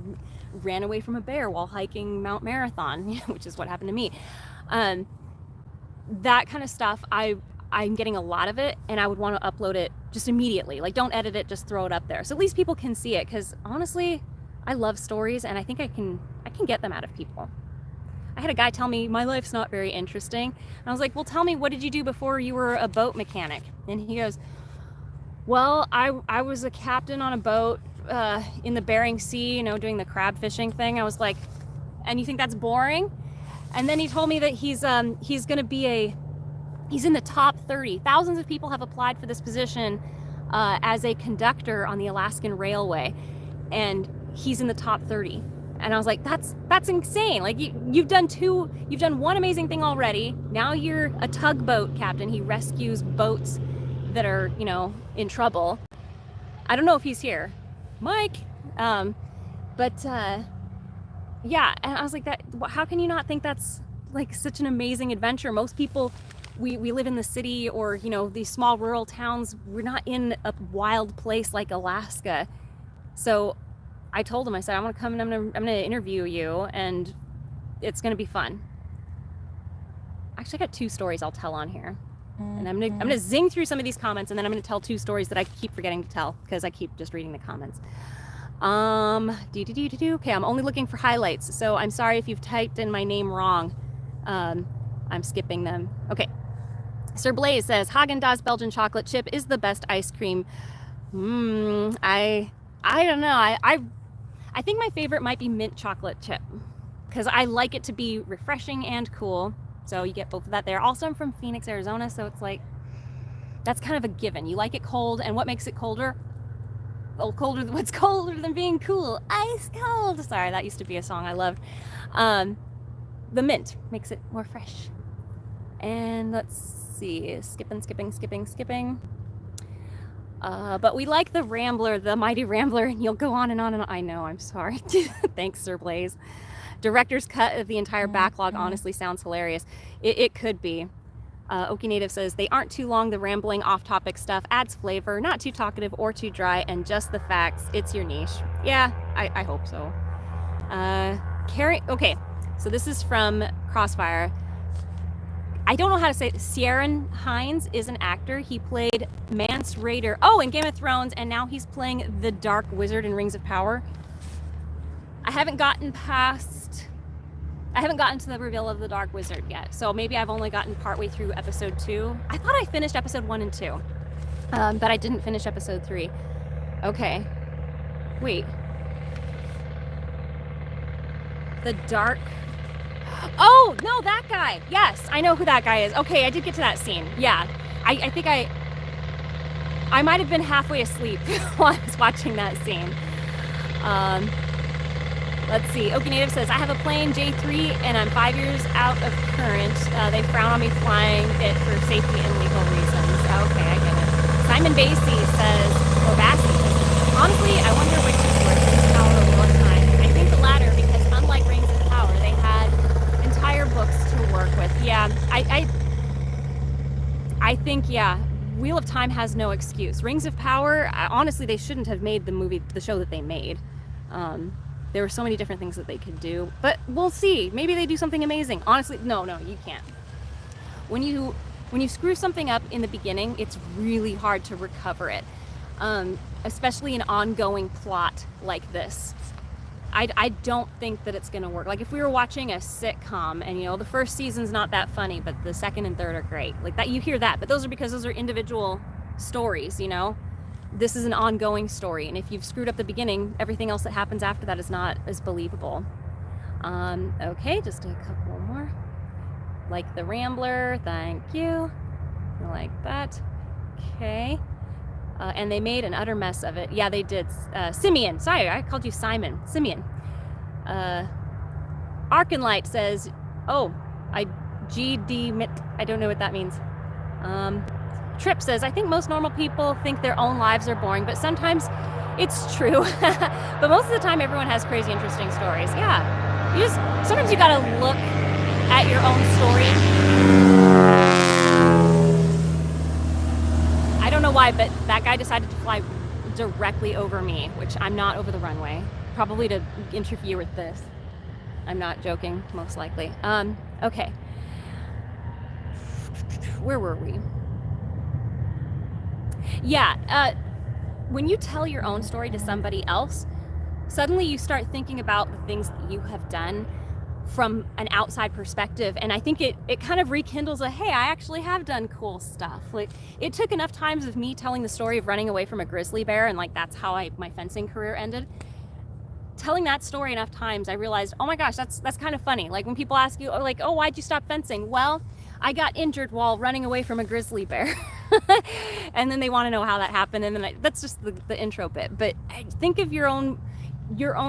ran away from a bear while hiking Mount Marathon, which is what happened to me. That kind of stuff, I'm getting a lot of it, and I would want to upload it just immediately. Like, don't edit it, just throw it up there. So at least people can see it, because honestly, I love stories, and I think I can get them out of people. I had a guy tell me, my life's not very interesting. And I was like, well, tell me, what did you do before you were a boat mechanic? And he goes, well, I was a captain on a boat in the Bering Sea, you know, doing the crab fishing thing. I was like, and you think that's boring? And then he told me that he's in the top 30. Thousands of people have applied for this position as a conductor on the Alaskan Railway, and he's in the top 30. And I was like, that's insane. Like you've done one amazing thing already. Now you're a tugboat captain. He rescues boats that are, you know, in trouble. I don't know if he's here, Mike. Yeah, and I was like, how can you not think that's like such an amazing adventure? Most people, we live in the city or, you know, these small rural towns. We're not in a wild place like Alaska. So I told him, I said, I want to come and I'm gonna interview you, and it's gonna be fun. Actually, I got 2 stories I'll tell on here. And I'm gonna zing through some of these comments, and then I'm gonna tell 2 stories that I keep forgetting to tell because I keep just reading the comments. Okay, I'm only looking for highlights, so I'm sorry if you've typed in my name wrong. I'm skipping them. Okay. Sir Blaze says, Häagen-Dazs Belgian chocolate chip is the best ice cream. I don't know. I think my favorite might be mint chocolate chip because I like it to be refreshing and cool. So you get both of that there. Also, I'm from Phoenix, Arizona, so it's like, that's kind of a given. You like it cold, and what makes it colder? Well, what's colder than being cool? Ice cold. Sorry, that used to be a song I loved. the mint makes it more fresh. And let's see, skipping. But we like the Rambler, the Mighty Rambler, and you'll go on and on and on. I know, I'm sorry. Thanks, Sir Blaze. Director's cut of the entire backlog honestly sounds hilarious. It could be. Okie Native says, they aren't too long, the rambling off-topic stuff adds flavor, not too talkative or too dry, and just the facts. It's your niche. Yeah, I hope so. Okay, so this is from Crossfire. I don't know how to say it. Ciaran Hinds is an actor. He played Mance Rayder, in Game of Thrones, and now he's playing the Dark Wizard in Rings of Power. I haven't gotten to the reveal of the Dark Wizard yet, so maybe I've only gotten partway through episode 2. I thought I finished episode 1 and 2, but I didn't finish episode 3. Okay, wait. The Dark... Oh, no, that guy. Yes, I know who that guy is. Okay, I did get to that scene. Yeah, I think I might have been halfway asleep while I was watching that scene. Let's see. Okie Native says, I have a plane J3 and I'm 5 years out of current. They frown on me flying it for safety and legal reasons. Okay, I get it. Simon Bassey says, honestly, I wonder which is worse, Rings of Power or War Time. I think the latter, because unlike Rings of Power, they had entire books to work with. Yeah, I think, yeah, Wheel of Time has no excuse. Rings of Power, honestly, they shouldn't have made the show that they made. There were so many different things that they could do, but we'll see. Maybe they do something amazing. Honestly, no, you can't. When you screw something up in the beginning, it's really hard to recover it, especially an ongoing plot like this. I don't think that it's gonna work. Like if we were watching a sitcom and the first season's not that funny, but the second and third are great. Like that, you hear that, but those are because those are individual stories, This is an ongoing story, and if you've screwed up the beginning, everything else that happens after that is not as believable. Okay, just a couple more. Like the Rambler, thank you. Like that. Okay. And they made an utter mess of it. Yeah, they did. Simeon, sorry, I called you Simon. Simeon. Arkenlight says, I don't know what that means. Trip says, I think most normal people think their own lives are boring, but sometimes it's true. But most of the time, everyone has crazy, interesting stories. Yeah. Sometimes you gotta look at your own story. I don't know why, but that guy decided to fly directly over me, which I'm not over the runway. Probably to interfere with this. I'm not joking, most likely. Okay. Where were we? Yeah, when you tell your own story to somebody else, suddenly you start thinking about the things that you have done from an outside perspective, and I think it kind of rekindles hey, I actually have done cool stuff. Like, it took enough times of me telling the story of running away from a grizzly bear, and that's how my fencing career ended. Telling that story enough times, I realized, oh my gosh, that's kind of funny. Like when people ask you, oh, why'd you stop fencing? Well, I got injured while running away from a grizzly bear. And then they want to know how that happened, and then that's just the intro bit. But think of your own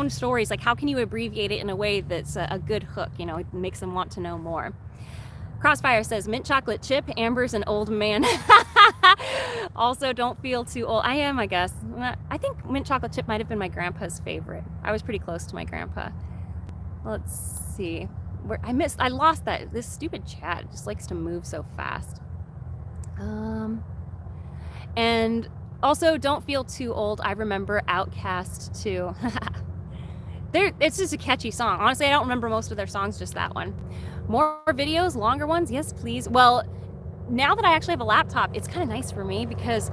stories. Like, how can you abbreviate it in a way that's a good hook? It makes them want to know more. Crossfire says, mint chocolate chip, Amber's an old man. Also, don't feel too old. I am, I guess. I think mint chocolate chip might have been my grandpa's favorite. I was pretty close to my grandpa. Let's see. I lost that. This stupid chat just likes to move so fast. And also, don't feel too old. I remember Outcast too. It's just a catchy song. Honestly, I don't remember most of their songs, just that one. More videos, longer ones? Yes, please. Well, now that I actually have a laptop, it's kind of nice for me because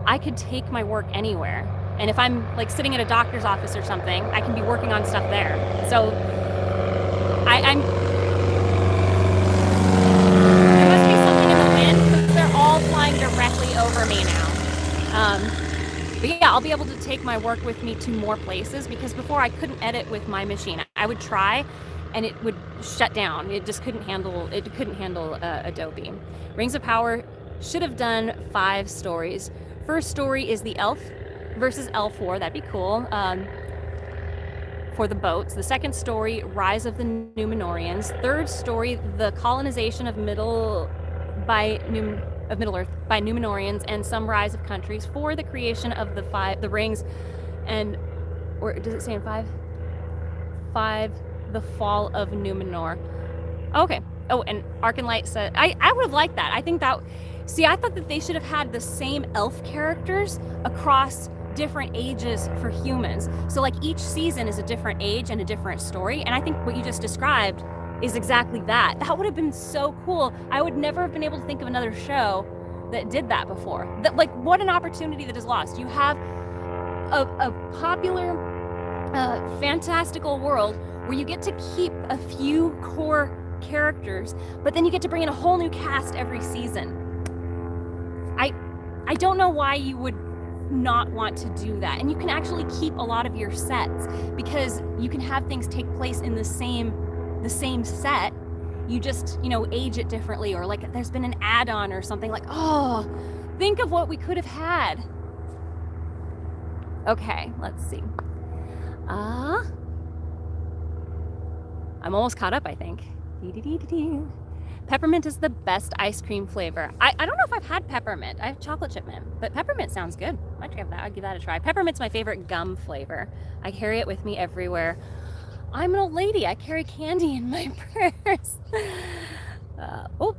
I could take my work anywhere. And if I'm sitting at a doctor's office or something, I can be working on stuff there. So I'm there must be something in the wind because they're all flying directly over me now. But yeah, I'll be able to take my work with me to more places because before I couldn't edit with my machine. I would try and it would shut down. It just couldn't handle Adobe. Rings of Power should have done 5 stories. First story is the elf versus elf war. That'd be cool. for the boats. The second story, Rise of the Numenorians. Third story, the colonization of Middle Earth by Numenorians and some rise of countries. 4, the creation of the rings, and or does it say in 5? 5, the fall of Numenor. Okay. Oh, and Arcanlight said, I would have liked that. I think that, see, I thought that they should have had the same elf characters across different ages for humans. So like each season is a different age and a different story. And I think what you just described is exactly that. That would have been so cool. I would never have been able to think of another show that did that before. That, like, what an opportunity that is lost. You have a popular, fantastical world where you get to keep a few core characters, but then you get to bring in a whole new cast every season. I don't know why you would not want to do that. And you can actually keep a lot of your sets because you can have things take place in the same set. You just, age it differently, or like there's been an add-on or something. Like, oh, think of what we could have had. Okay, let's see. I'm almost caught up, I think. Peppermint is the best ice cream flavor. I don't know if I've had peppermint. I have chocolate chip mint, but peppermint sounds good. I'd give that a try. Peppermint's my favorite gum flavor. I carry it with me everywhere. I'm an old lady. I carry candy in my purse. Oh,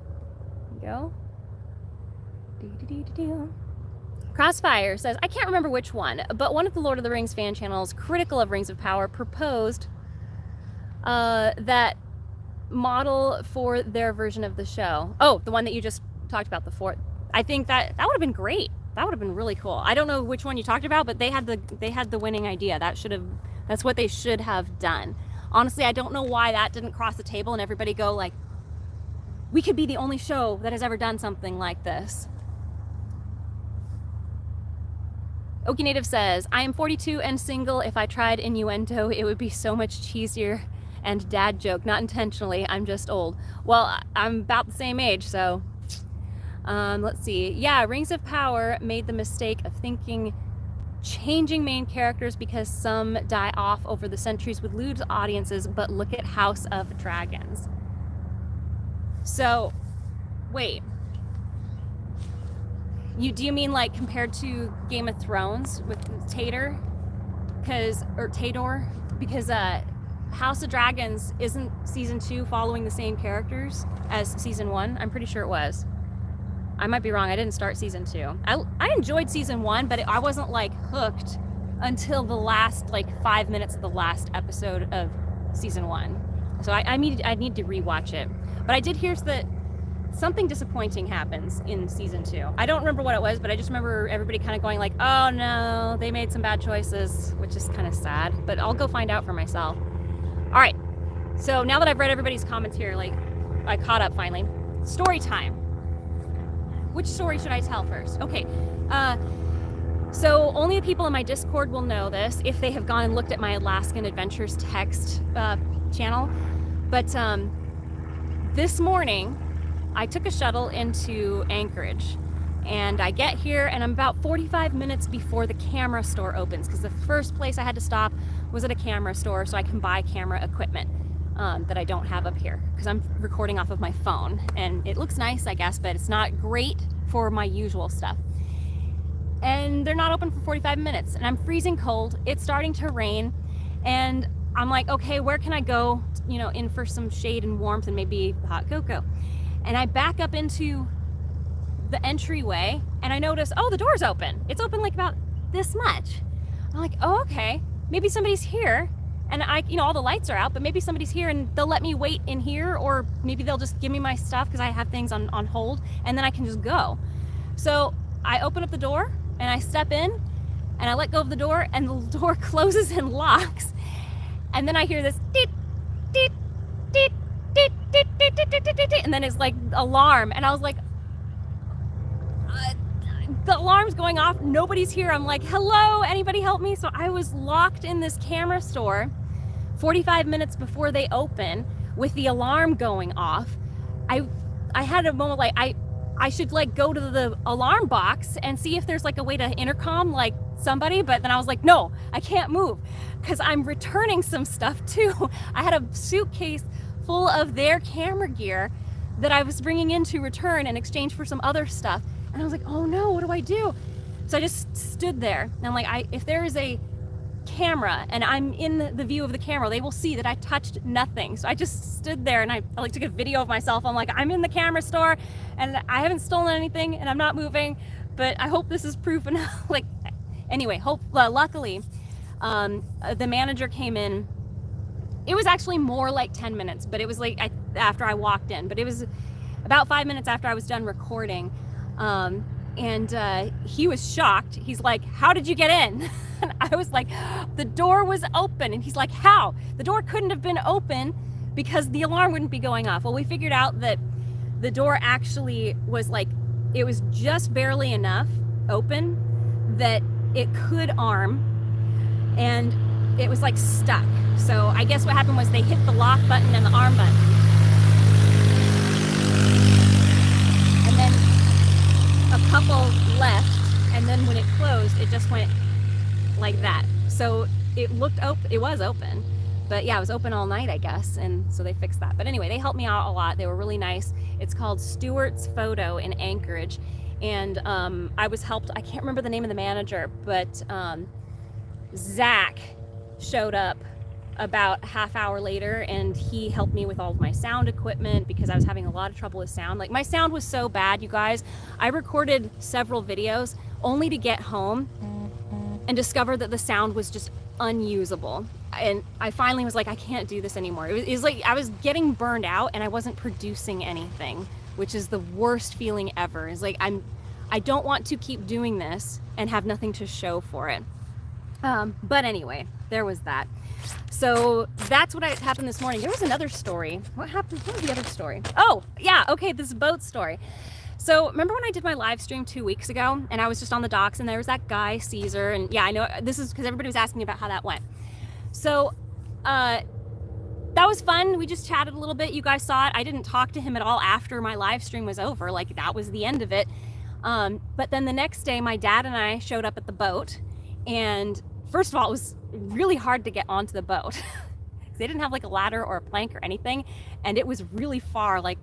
go. Crossfire says, I can't remember which one, but one of the Lord of the Rings fan channels critical of Rings of Power proposed that model for their version of the show. Oh, the one that you just talked about, the fourth. I think that would have been great. That would have been really cool. I don't know which one you talked about, but they had the winning idea. That's what they should have done. Honestly, I don't know why that didn't cross the table and everybody go like, we could be the only show that has ever done something like this. Okie Native says, I am 42 and single. If I tried innuendo, it would be so much cheesier and dad joke. Not intentionally, I'm just old. Well, I'm about the same age, so let's see. Yeah, Rings of Power made the mistake of changing main characters because some die off over the centuries would lose audiences, but look at House of Dragons. So, wait. Do you mean like compared to Game of Thrones with Tador? Because House of Dragons isn't season 2 following the same characters as season 1? I'm pretty sure it was. I might be wrong. I didn't start season 2. I enjoyed season 1, but I wasn't like hooked until the last 5 minutes of the last episode of season 1. So I need to rewatch it. But I did hear that something disappointing happens in season 2. I don't remember what it was, but I just remember everybody kind of going like, oh no, they made some bad choices, which is kind of sad. But I'll go find out for myself. All right, so now that I've read everybody's comments here, I caught up finally. Story time. Which story should I tell first? Okay, so only the people in my Discord will know this if they have gone and looked at my Alaskan Adventures text channel. But this morning, I took a shuttle into Anchorage. And I get here and I'm about 45 minutes before the camera store opens, because the first place I had to stop was at a camera store so I can buy camera equipment that I don't have up here, because I'm recording off of my phone. And it looks nice, I guess, but it's not great for my usual stuff. And they're not open for 45 minutes and I'm freezing cold. It's starting to rain and I'm like, okay, where can I go, in for some shade and warmth and maybe hot cocoa? And I back up into the entryway and I notice, oh, the door's open. It's open like about this much. I'm like, oh, okay, maybe somebody's here. And all the lights are out, but maybe somebody's here and they'll let me wait in here, or maybe they'll just give me my stuff because I have things on hold and then I can just go. So I open up the door and I step in and I let go of the door and the door closes and locks. And then I hear this deet, deet, deet, deet, deet, deet, deet, deet, deet, deet, and then it's like alarm. And I was like, the alarm's going off, nobody's here. I'm like, hello, anybody help me? So I was locked in this camera store 45 minutes before they open with the alarm going off. I had a moment like I should go to the alarm box and see if there's a way to intercom, somebody, but then I was like, no, I can't move because I'm returning some stuff too. I had a suitcase full of their camera gear that I was bringing in to return in exchange for some other stuff. And I was like, oh no, what do I do? So I just stood there and I'm like, if there is a camera and I'm in the view of the camera, they will see that I touched nothing. So I just stood there and I like took a video of myself. I'm like, I'm in the camera store and I haven't stolen anything and I'm not moving, but I hope this is proof enough. Like, anyway, luckily, the manager came in. It was actually more like 10 minutes, but it was like after I walked in, but it was about 5 minutes after I was done recording. And he was shocked. He's like, how did you get in? And I was like, the door was open. And he's like, how? The door couldn't have been open because the alarm wouldn't be going off. Well, we figured out that the door actually was like, it was just barely enough open that it could arm, and it was like stuck. So I guess what happened was they hit the lock button and the arm button. And then a couple left, and then when it closed, it just went like that. So it looked open, it was open, but yeah, it was open all night, I guess, and so they fixed that. But anyway, they helped me out a lot. They were really nice. It's called Stewart's Photo in Anchorage, and I was helped, I can't remember the name of the manager, but Zach showed up about a half hour later and he helped me with all of my sound equipment because I was having a lot of trouble with sound. Like, my sound was so bad, you guys. I recorded several videos only to get home and discover that the sound was just unusable. And I finally was like, I can't do this anymore. It was like I was getting burned out and I wasn't producing anything, which is the worst feeling ever. It's like I don't want to keep doing this and have nothing to show for it. But anyway, there was that. So that's what happened this morning. There was another story. What happened? What was the other story? Oh, yeah. Okay, this boat story. So remember when I did my live stream 2 weeks ago and I was just on the docks and there was that guy, Caesar, and yeah, I know this is because everybody was asking me about how that went. So that was fun. We just chatted a little bit. You guys saw it. I didn't talk to him at all after my live stream was over. Like, that was the end of it. But then the next day, my dad and I showed up at the boat, and first of all, it was really hard to get onto the boat. They didn't have like a ladder or a plank or anything, and it was really far, like,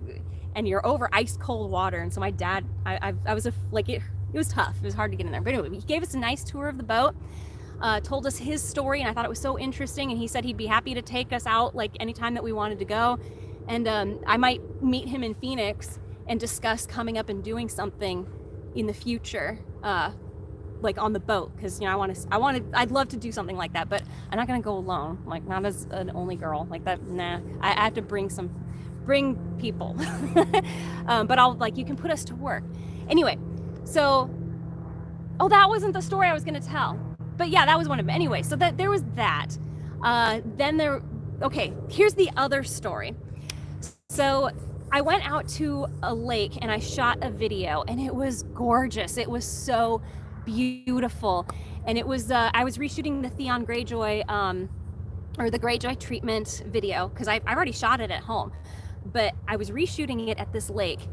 and you're over ice cold water. And so my dad, I was like, it was tough. It was hard to get in there. But anyway, he gave us a nice tour of the boat, told us his story, and I thought it was so interesting. And he said he'd be happy to take us out like anytime that we wanted to go. And I might meet him in Phoenix and discuss coming up and doing something in the future, like on the boat, because, you know, I'd love to do something like that, but I'm not gonna go alone, like not as an only girl like that. Nah, I have to bring people. But I'll, like, you can put us to work anyway. So, oh, that wasn't the story I was gonna tell, but yeah, that was one of them. Anyway, so that there was that. Okay, here's the other story. So I went out to a lake and I shot a video, and it was gorgeous. It was so beautiful. And it was, I was reshooting the Theon Greyjoy, or the Greyjoy treatment video, because I already shot it at home, but I was reshooting it at this lake.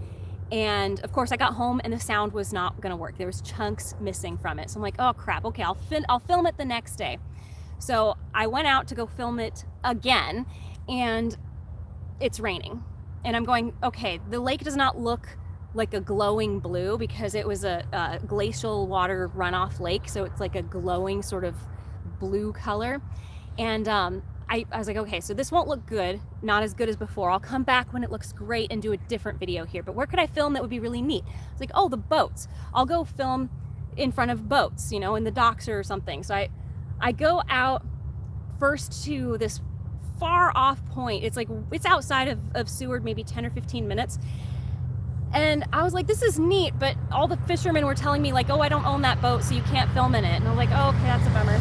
And of course I got home and the sound was not gonna work. There was chunks missing from it. So I'm like, oh crap, okay, I'll film it the next day. So I went out to go film it again, and it's raining. And I'm going, okay, the lake does not look like a glowing blue because it was a glacial water runoff lake. So it's like a glowing sort of blue color. And I was like, okay, so this won't look good, not as good as before. I'll come back when it looks great and do a different video here. But where could I film that would be really neat? It's like, oh, the boats. I'll go film in front of boats, you know, in the docks or something. So I go out first to this far off point. It's like, it's outside of Seward, maybe 10 or 15 minutes. And I was like, this is neat, but all the fishermen were telling me like, oh, I don't own that boat, so you can't film in it. And I'm like, oh, okay, that's a bummer.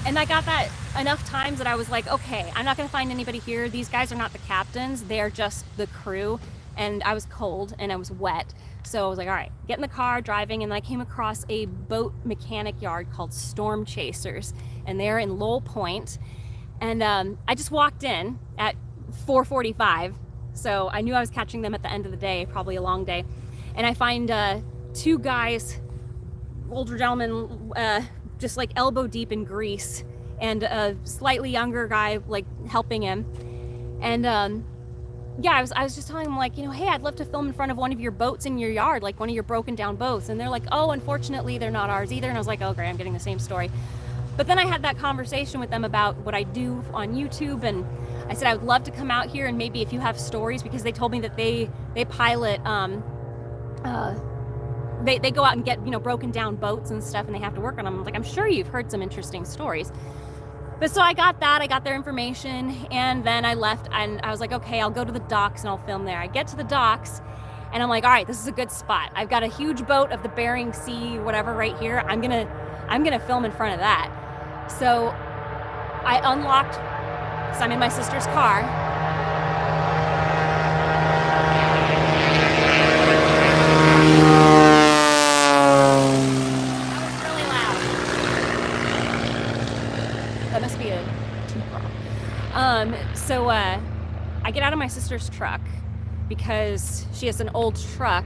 And I got that enough times that I was like, okay, I'm not gonna find anybody here. These guys are not the captains, they're just the crew. And I was cold and I was wet. So I was like, all right, get in the car, driving, and I came across a boat mechanic yard called Storm Chasers, and they're in Lowell Point. And I just walked in at 4:45, so I knew I was catching them at the end of the day, probably a long day. and I find two guys, older gentlemen, just like elbow deep in grease, and a slightly younger guy like helping him. And yeah, I was just telling them, like, hey, I'd love to film in front of one of your boats in your yard, like one of your broken down boats. And they're like, oh, unfortunately they're not ours either. And I was like, oh great, I'm getting the same story. But then I had that conversation with them about what I do on YouTube, and I said I would love to come out here and maybe if you have stories, because they told me that they pilot they go out and get broken down boats and stuff, and they have to work on them. Like, I'm sure you've heard some interesting stories. But so I got their information, and then I left, and I was like, okay, I'll go to the docks and I'll film there. I get to the docks, and I'm like, all right, this is a good spot. I've got a huge boat of the Bering Sea, whatever, right here. I'm gonna film in front of that. So I unlocked, so I'm in my sister's car. So I get out of my sister's truck because she has an old truck.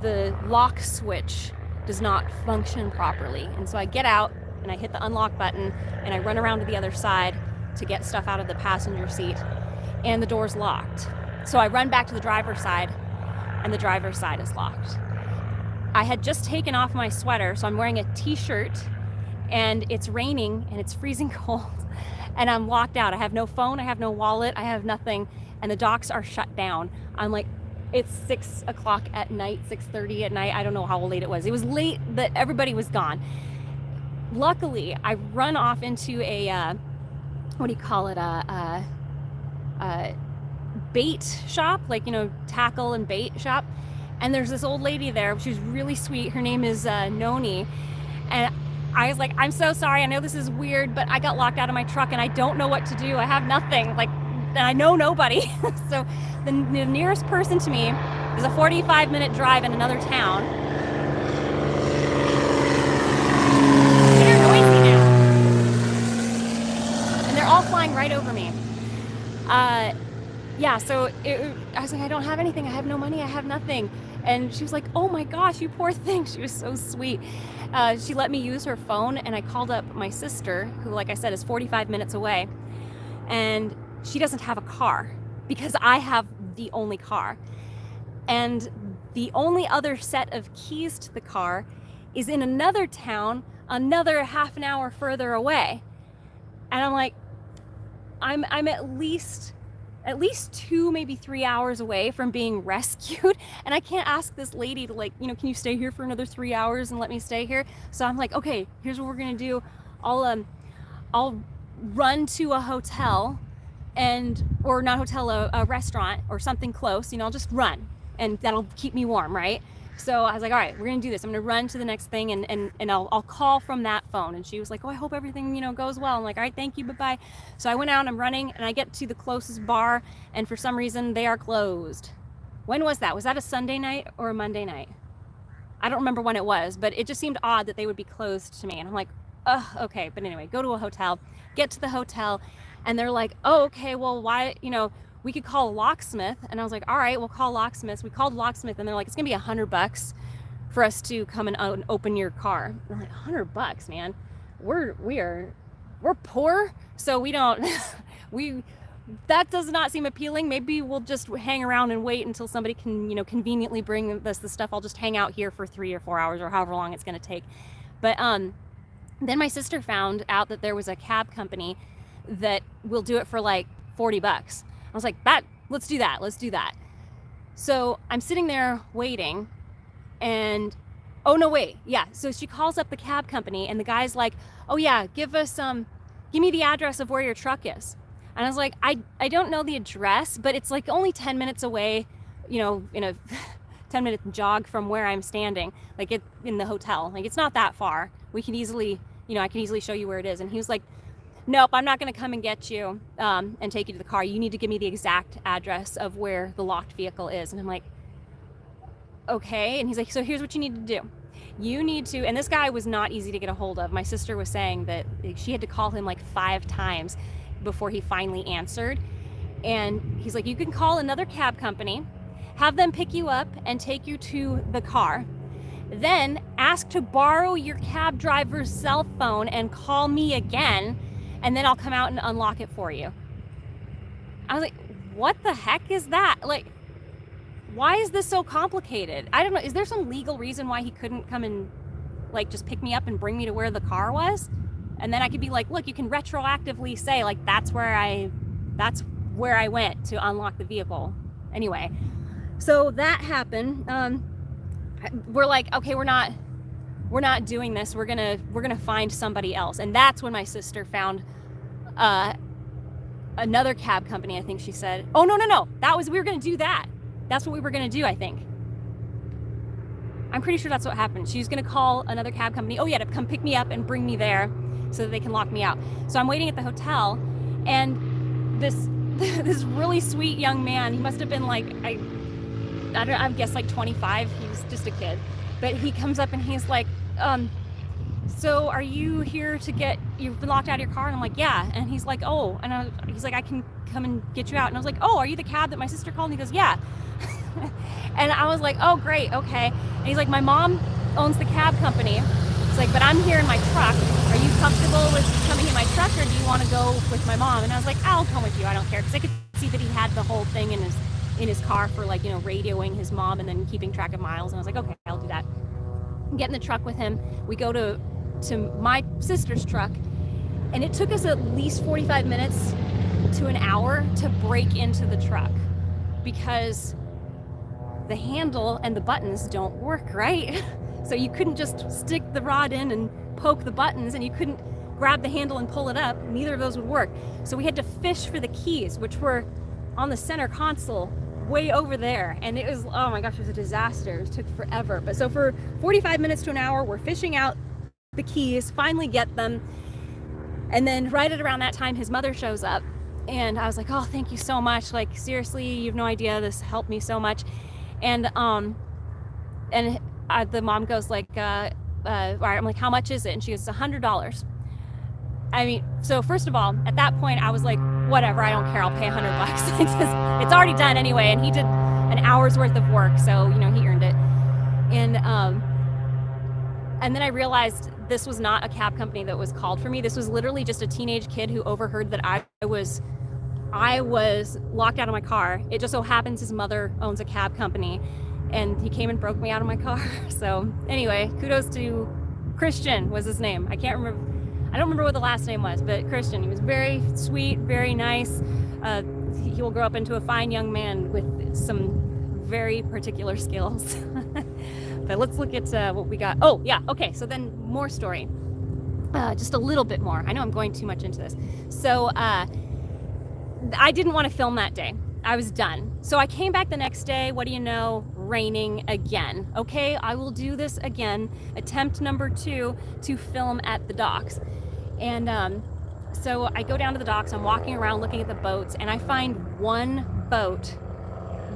The lock switch does not function properly. And so I get out and I hit the unlock button and I run around to the other side to get stuff out of the passenger seat, and the door's locked. So I run back to the driver's side, and the driver's side is locked. I had just taken off my sweater, so I'm wearing a t-shirt, and it's raining and it's freezing cold. And I'm locked out. I have no phone, I have no wallet, I have nothing, and the docks are shut down. I'm like, it's 6 o'clock at night, 6:30 at night. I don't know how late it was. It was late that everybody was gone. Luckily, I run off into a, what do you call it? A bait shop, like, tackle and bait shop. And there's this old lady there. She's really sweet. Her name is Noni. And I was like, I'm so sorry. I know this is weird, but I got locked out of my truck and I don't know what to do. I have nothing, like, and I know nobody. So the nearest person to me is a 45-minute drive in another town. They're noisy now. And they're all flying right over me. Yeah, so I was like, I don't have anything. I have no money. I have nothing. And she was like, oh my gosh, you poor thing. She was so sweet. She let me use her phone, and I called up my sister, who, like I said, is 45 minutes away. And she doesn't have a car because I have the only car. And the only other set of keys to the car is in another town, another half an hour further away. And I'm like, I'm at least 2, maybe 3 hours away from being rescued, and I can't ask this lady to, like, can you stay here for another 3 hours and let me stay here? So I'm like, okay, here's what we're gonna do. I'll run to a hotel, or not hotel, a restaurant or something close. I'll just run, and that'll keep me warm, right? So I was like, all right, we're gonna do this. I'm gonna run to the next thing, and I'll call from that phone. And she was like, oh, I hope everything goes well. I'm like, all right, thank you, bye-bye. So I went out, I'm running, and I get to the closest bar, and for some reason they are closed. When was that? Was that a Sunday night or a Monday night? I don't remember when it was, but it just seemed odd that they would be closed to me. And I'm like, ugh, okay. But anyway, go to a hotel, get to the hotel, and they're like, oh, okay, well, why, we could call a locksmith. And I was like, all right, we'll call locksmiths. We called locksmith, and they're like, it's gonna be $100 for us to come and open your car. And I'm like, $100, man. We're poor, so we don't that does not seem appealing. Maybe we'll just hang around and wait until somebody can conveniently bring us the stuff. I'll just hang out here for 3 or 4 hours or however long it's gonna take. But then my sister found out that there was a cab company that will do it for like $40. I was like, let's do that. So I'm sitting there waiting, and oh no, wait, yeah. So she calls up the cab company, and the guy's like, oh yeah, give me the address of where your truck is. And I was like, I don't know the address, but it's like only 10 minutes away, in a 10-minute jog from where I'm standing, like in the hotel. Like, it's not that far. We can easily, I can easily show you where it is. And he was like, nope, I'm not gonna come and get you and take you to the car. You need to give me the exact address of where the locked vehicle is. And I'm like, okay. And he's like, so here's what you need to do. You need to, and this guy was not easy to get a hold of. My sister was saying that she had to call him like 5 times before he finally answered. And he's like, you can call another cab company, have them pick you up and take you to the car. Then ask to borrow your cab driver's cell phone and call me again, and then I'll come out and unlock it for you. I was like, what the heck is that? Like, why is this so complicated? I don't know. Is there some legal reason why he couldn't come and like just pick me up and bring me to where the car was? And then I could be like, look, you can retroactively say like that's where I went to unlock the vehicle. Anyway, so that happened. We're like, okay, we're not doing this. We're gonna find somebody else. And that's when my sister found another cab company. I think she said, oh no, we were gonna do that. That's what we were gonna do, I think. I'm pretty sure that's what happened. She was gonna call another cab company, oh yeah, to come pick me up and bring me there so that they can lock me out. So I'm waiting at the hotel, and this really sweet young man, he must have been like, I guess like 25, he was just a kid. But he comes up and he's like, so are you here you've been locked out of your car? And I'm like, yeah. And he's like, oh, and he's like, I can come and get you out. And I was like, oh, are you the cab that my sister called? And he goes, yeah. And I was like, oh, great, okay. And he's like, my mom owns the cab company. It's like, but I'm here in my truck. Are you comfortable with coming in my truck, or do you want to go with my mom? And I was like, I'll come with you, I don't care. Because I could see that he had the whole thing in his car for like, radioing his mom and then keeping track of miles. And I was like, okay, I'll do that. Get in the truck with him. We go to my sister's truck, and it took us at least 45 minutes to an hour to break into the truck because the handle and the buttons don't work, right? So you couldn't just stick the rod in and poke the buttons, and you couldn't grab the handle and pull it up. Neither of those would work. So we had to fish for the keys, which were on the center console way over there. And it was, oh my gosh, it was a disaster. It took forever. But so for 45 minutes to an hour, we're fishing out the keys, finally get them. And then right at around that time, his mother shows up, and I was like, oh, thank you so much. Like, seriously, you have no idea. This helped me so much. And the mom goes like, all right, I'm like, how much is it? And she goes, $100. I mean, so first of all, at that point, I was like, whatever, I don't care, I'll pay $100. It's already done anyway, and he did an hour's worth of work, so, he earned it. And then I realized this was not a cab company that was called for me. This was literally just a teenage kid who overheard that I was locked out of my car. It just so happens his mother owns a cab company, and he came and broke me out of my car. So anyway, kudos to Christian was his name. I don't remember what the last name was, but Christian. He was very sweet, very nice. He will grow up into a fine young man with some very particular skills. But let's look at what we got. Oh yeah, okay, so then more story. Just a little bit more. I know I'm going too much into this. So I didn't want to film that day. I was done. So I came back the next day. What do you know? Raining again. Okay, I will do this again. Attempt number 2 to film at the docks. And so I go down to the docks. I'm walking around looking at the boats, and I find one boat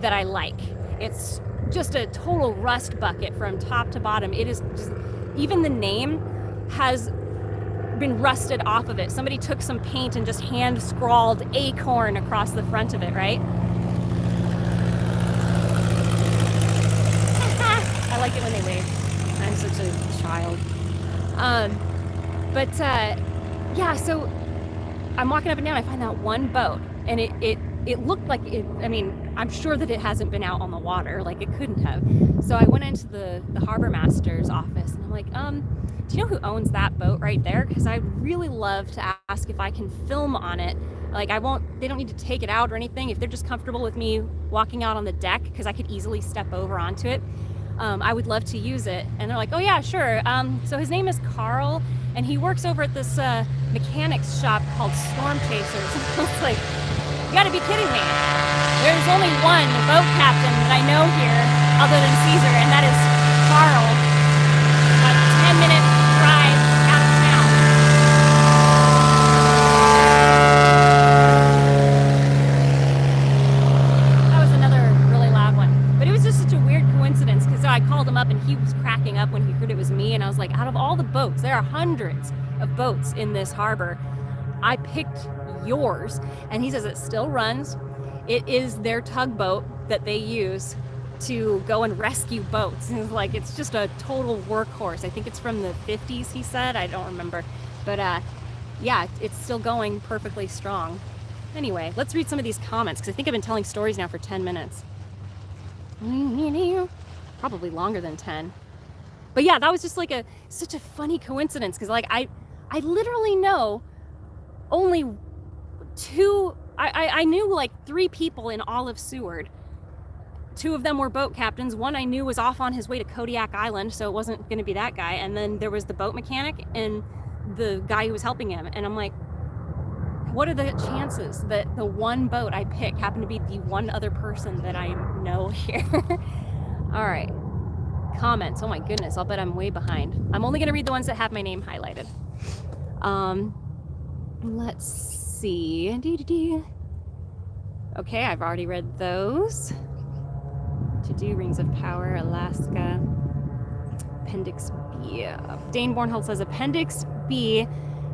that I like. It's just a total rust bucket from top to bottom. It is just, even the name has been rusted off of it. Somebody took some paint and just hand scrawled Acorn across the front of it, right? I like it when they wave. I'm such a child. Yeah, so I'm walking up and down, I find that one boat, and it looked like it, I mean, I'm sure that it hasn't been out on the water, like it couldn't have. So I went into the harbor master's office, and I'm like, do you know who owns that boat right there? Because I'd really love to ask if I can film on it. Like, they don't need to take it out or anything. If they're just comfortable with me walking out on the deck, because I could easily step over onto it, I would love to use it. And they're like, oh yeah, sure. So his name is Carl, and he works over at this mechanics shop called Storm Chasers. I was like, you gotta be kidding me. There's only one boat captain that I know here other than Caesar, and that is Carl. A 10-minute drive out of town. That was another really loud one. But it was just such a weird coincidence, because I called him up and he was cracking up when he heard it was me, and I was like, out of all the boats, there are hundreds of boats in this harbor, I picked yours. And he says it still runs. It is their tugboat that they use to go and rescue boats. Like, it's just a total workhorse. I think it's from the 50s, he said. I don't remember. But yeah, it's still going perfectly strong. Anyway, let's read some of these comments, because I think I've been telling stories now for 10 minutes. Probably longer than 10. But yeah, that was just like such a funny coincidence, because like I literally know only two, I knew like 3 people in all of Seward. 2 of them were boat captains. One I knew was off on his way to Kodiak Island, so it wasn't going to be that guy. And then there was the boat mechanic and the guy who was helping him. And I'm like, what are the chances that the one boat I pick happened to be the one other person that I know here? All right. Comments. Oh my goodness, I'll bet I'm way behind. I'm only going to read the ones that have my name highlighted. Let's see. Okay, I've already read those. To do Rings of Power, Alaska. Appendix B. Dane Bornhold says Appendix B,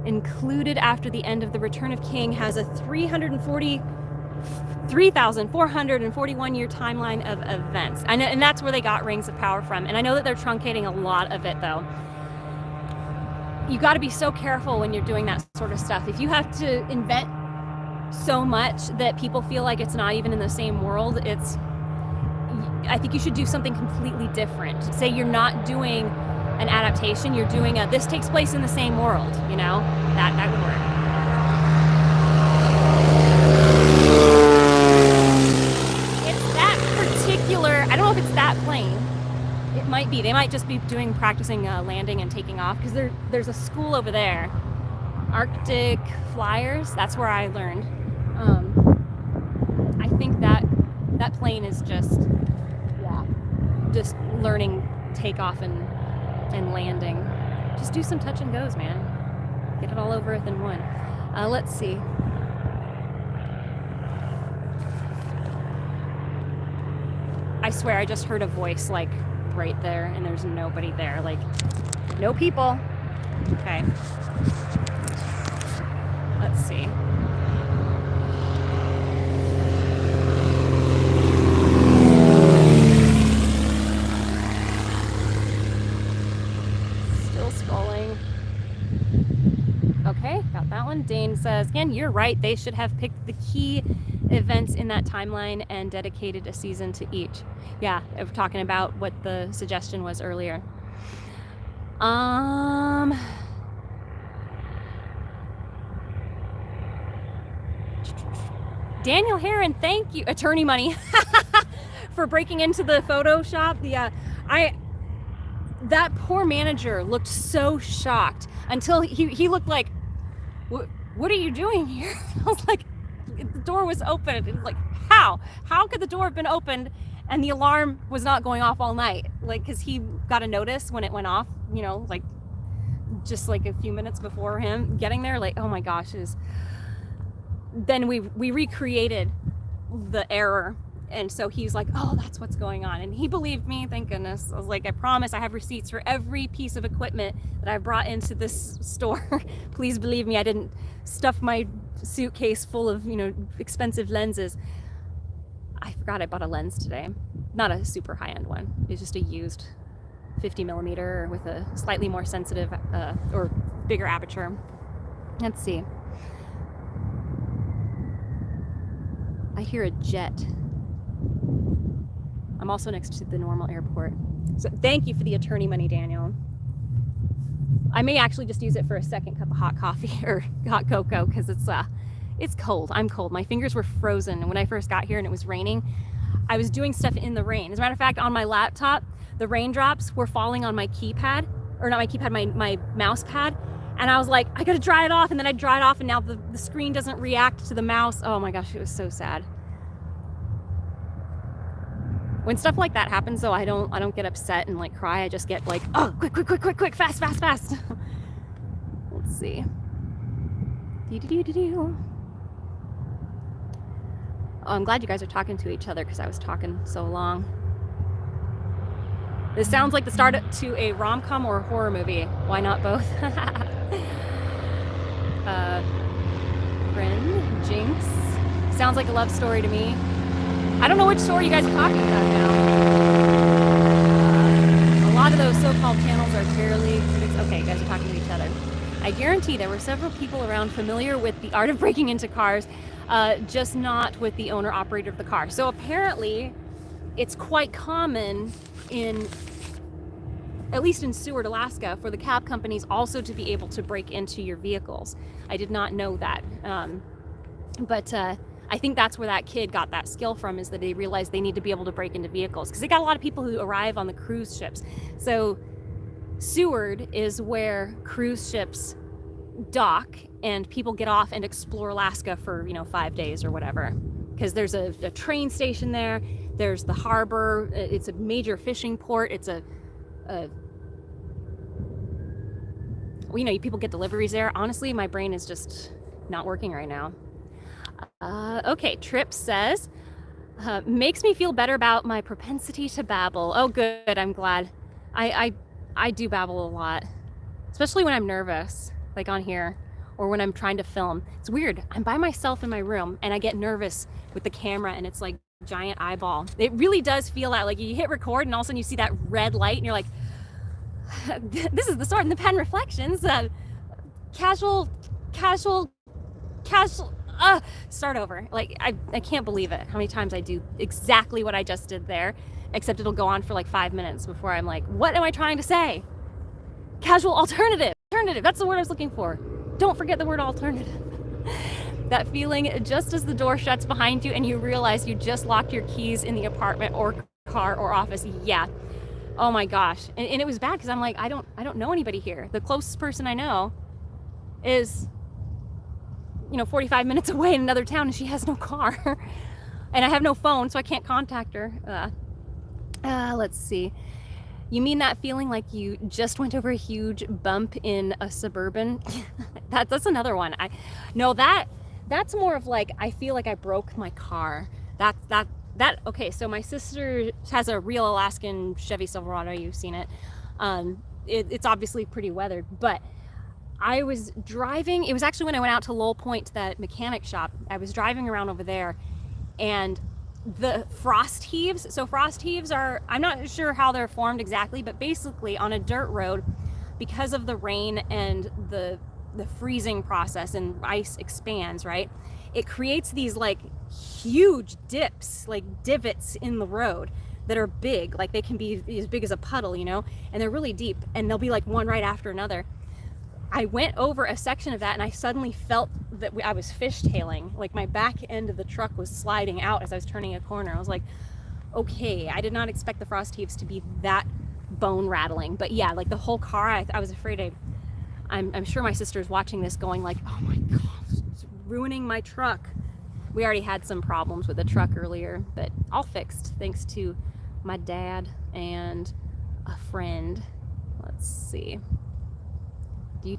included after the end of The Return of King, has a 3,441 year timeline of events. And that's where they got Rings of Power from. And I know that they're truncating a lot of it, though. You got to be so careful when you're doing that sort of stuff. If you have to invent so much that people feel like it's not even in the same world, I think you should do something completely different. Say you're not doing an adaptation, you're doing this takes place in the same world, you know? That would work. It's that particular, I don't know if it's that plane. It might be. They might just be practicing landing and taking off, because there's a school over there. Arctic Flyers, that's where I learned. I think that plane is just learning takeoff and landing. Just do some touch and goes, man. Get it all over within one. Let's see. I swear I just heard a voice like right there, and there's nobody there. Like, no people. Okay. Let's see. Okay, got that one. Dane says, again, you're right. They should have picked the key events in that timeline and dedicated a season to each. Yeah, we're talking about what the suggestion was earlier. Daniel Heron, thank you. Attorney money for breaking into the Photoshop. That poor manager looked so shocked until he looked like, what are you doing here? I was like, the door was open. It was like, how could the door have been opened and the alarm was not going off all night? Like, because he got a notice when it went off, you know, like just like a few minutes before him getting there. Like, oh my gosh. Then we recreated the error. And so he's like, oh, that's what's going on. And he believed me, thank goodness. I was like, I promise I have receipts for every piece of equipment that I brought into this store. Please believe me, I didn't stuff my suitcase full of, you know, expensive lenses. I forgot I bought a lens today. Not a super high-end one. It's just a used 50 millimeter with a slightly more sensitive or bigger aperture. Let's see. I hear a jet. I'm also next to the normal airport. So thank you for the attorney money, Daniel. I may actually just use it for a second cup of hot coffee or hot cocoa, because it's cold. I'm cold. My fingers were frozen when I first got here and it was raining. I was doing stuff in the rain. As a matter of fact, on my laptop, the raindrops were falling on my keypad, or not my keypad, my mouse pad. And I was like, I gotta dry it off. And then I dry it off and now the screen doesn't react to the mouse. Oh my gosh, it was so sad. When stuff like that happens, though, I don't get upset and like cry. I just get like, oh, quick, fast. Let's see. Oh, I'm glad you guys are talking to each other, because I was talking so long. This sounds like the start to a rom-com or a horror movie. Why not both? Friend, Jinx. Sounds like a love story to me. I don't know which shore you guys are talking about now. A lot of those so-called channels are fairly... Okay, you guys are talking to each other. I guarantee there were several people around familiar with the art of breaking into cars, just not with the owner-operator of the car. So apparently, it's quite common in, at least in Seward, Alaska, for the cab companies also to be able to break into your vehicles. I did not know that. But I think that's where that kid got that skill from, is that they realized they need to be able to break into vehicles. Because they got a lot of people who arrive on the cruise ships. So Seward is where cruise ships dock and people get off and explore Alaska for, 5 days or whatever. Because there's a train station there, there's the harbor, it's a major fishing port, it's people get deliveries there. Honestly, my brain is just not working right now. Okay, Trip says, makes me feel better about my propensity to babble. Oh, good, I'm glad. I do babble a lot, especially when I'm nervous, like on here, or when I'm trying to film. It's weird. I'm by myself in my room and I get nervous with the camera and it's like giant eyeball. It really does feel that, like you hit record and all of a sudden you see that red light and you're like, this is the Sword and the Pen Reflections. Casual, start over. Like, I can't believe it, how many times I do exactly what I just did there, except it'll go on for like 5 minutes before I'm like, what am I trying to say? Casual alternative. Alternative, that's the word I was looking for. Don't forget the word alternative. That feeling just as the door shuts behind you and you realize you just locked your keys in the apartment or car or office. Yeah. Oh my gosh. And it was bad because I'm like, I don't know anybody here. The closest person I know is 45 minutes away in another town and she has no car. And I have no phone, so I can't contact her. Let's see. You mean that feeling like you just went over a huge bump in a Suburban? That's another one. That's more of like, I feel like I broke my car. Okay, so my sister has a real Alaskan Chevy Silverado. You've seen it. It's obviously pretty weathered, but I was driving. It was actually when I went out to Lowell Point to that mechanic shop. I was driving around over there and the frost heaves. So frost heaves are, I'm not sure how they're formed exactly, but basically on a dirt road, because of the rain and the freezing process and ice expands, right? It creates these like huge dips, like divots in the road that are big, like they can be as big as a puddle, and they're really deep and they'll be like one right after another. I went over a section of that and I suddenly felt that I was fishtailing, like my back end of the truck was sliding out as I was turning a corner. I was like, okay, I did not expect the frost heaves to be that bone rattling. But yeah, like the whole car, I was afraid I'm sure my sister's watching this going like, oh my God, it's ruining my truck. We already had some problems with the truck earlier, but all fixed thanks to my dad and a friend. Let's see. Okay,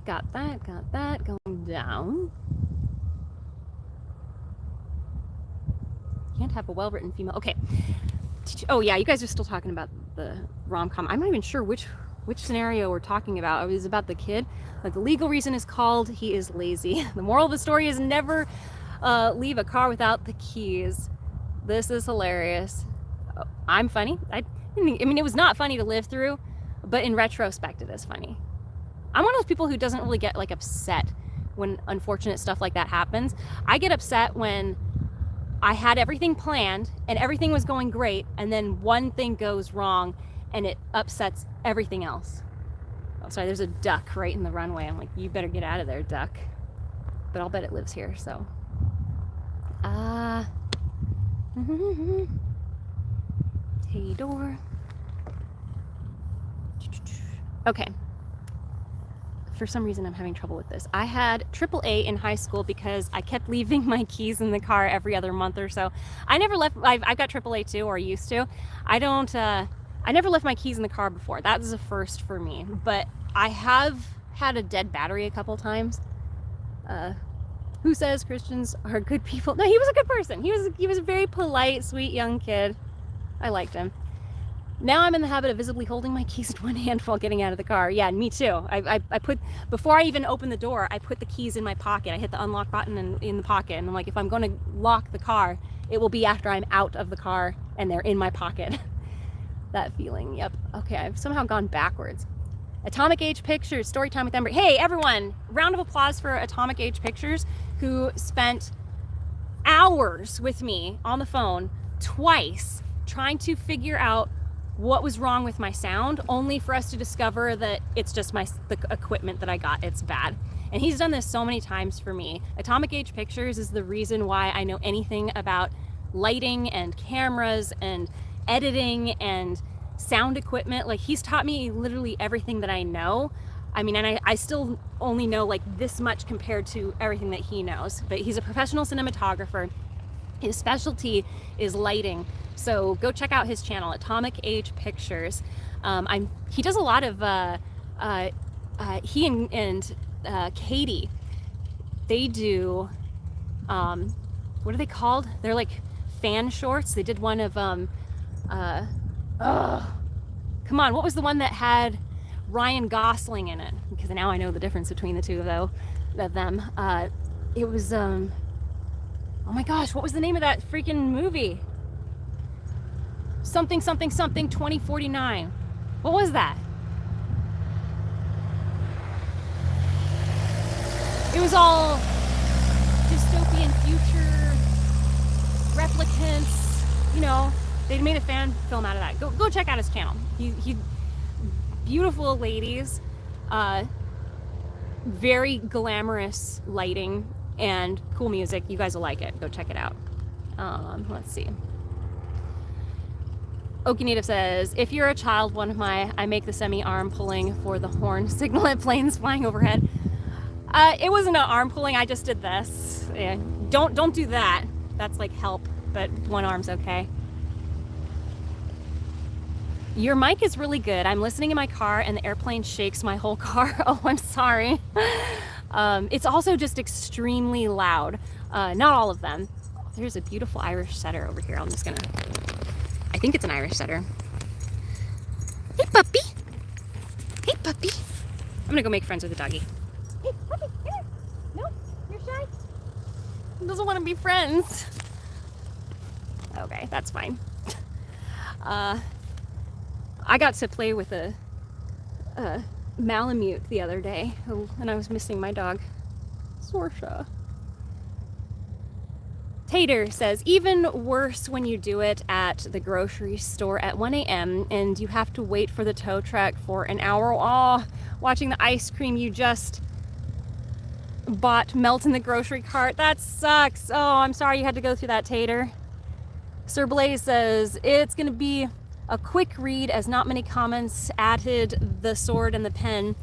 got that, going down. Can't have a well-written female. Okay. Oh yeah, you guys are still talking about the rom-com. I'm not even sure which scenario we're talking about. It was about the kid. Like, the legal reason is called he is lazy. The moral of the story is never leave a car without the keys. This is hilarious. Oh, I'm funny. I mean, it was not funny to live through, but in retrospect, it is funny. I'm one of those people who doesn't really get like upset when unfortunate stuff like that happens. I get upset when I had everything planned and everything was going great, and then one thing goes wrong and it upsets everything else. Oh, sorry, there's a duck right in the runway. I'm like, you better get out of there, duck. But I'll bet it lives here, so. Hey, door. Okay. For some reason, I'm having trouble with this. I had AAA in high school because I kept leaving my keys in the car every other month or so. I never left, I've got AAA too, or used to. I never left my keys in the car before. That was a first for me. But I have had a dead battery a couple times. Who says Christians are good people? No, he was a good person. He was a very polite, sweet young kid. I liked him. Now I'm in the habit of visibly holding my keys in one hand while getting out of the car. Yeah, me too. I put, before I even open the door, I put the keys in my pocket. I hit the unlock button in the pocket. And I'm like, if I'm going to lock the car, it will be after I'm out of the car and they're in my pocket. That feeling, yep. Okay, I've somehow gone backwards. Atomic Age Pictures, story time with Ember. Hey, everyone, round of applause for Atomic Age Pictures, who spent hours with me on the phone twice trying to figure out what was wrong with my sound, only for us to discover that it's just the equipment that I got, it's bad. And he's done this so many times for me. Atomic Age Pictures is the reason why I know anything about lighting and cameras and editing and sound equipment. Like, he's taught me literally everything that I know. I mean, and I still only know like this much compared to everything that he knows, but he's a professional cinematographer. His specialty is lighting. So go check out his channel, Atomic Age Pictures. He does a lot of, he and Katie, they do, what are they called? They're like fan shorts. They did one of, come on, what was the one that had Ryan Gosling in it? Because now I know the difference between the two of them. It was, oh my gosh, what was the name of that freaking movie? Something 2049. What was that? It was all dystopian future, replicants, you know, they made a fan film out of that. Go check out his channel. He beautiful ladies, very glamorous lighting and cool music. You guys will like it. Go check it out. Let's see. Okie Native says, if you're a child, I make the semi-arm pulling for the horn signal at planes flying overhead. It wasn't an arm pulling, I just did this. Yeah. Don't do that. That's like help, but one arm's okay. Your mic is really good. I'm listening in my car and the airplane shakes my whole car. Oh, I'm sorry. It's also just extremely loud. Not all of them. There's a beautiful Irish setter over here. I think it's an Irish setter. Hey, puppy. Hey, puppy. I'm gonna go make friends with the doggy. Hey, puppy, come here. No, you're shy. He doesn't want to be friends. Okay, that's fine. I got to play with a Malamute the other day, and I was missing my dog, Sorsha. Tater says, even worse when you do it at the grocery store at 1 a.m. and you have to wait for the tow truck for an hour. Oh, watching the ice cream you just bought melt in the grocery cart. That sucks. Oh, I'm sorry you had to go through that, Tater. Sir Blaze says, it's going to be a quick read as not many comments added the sword and the pen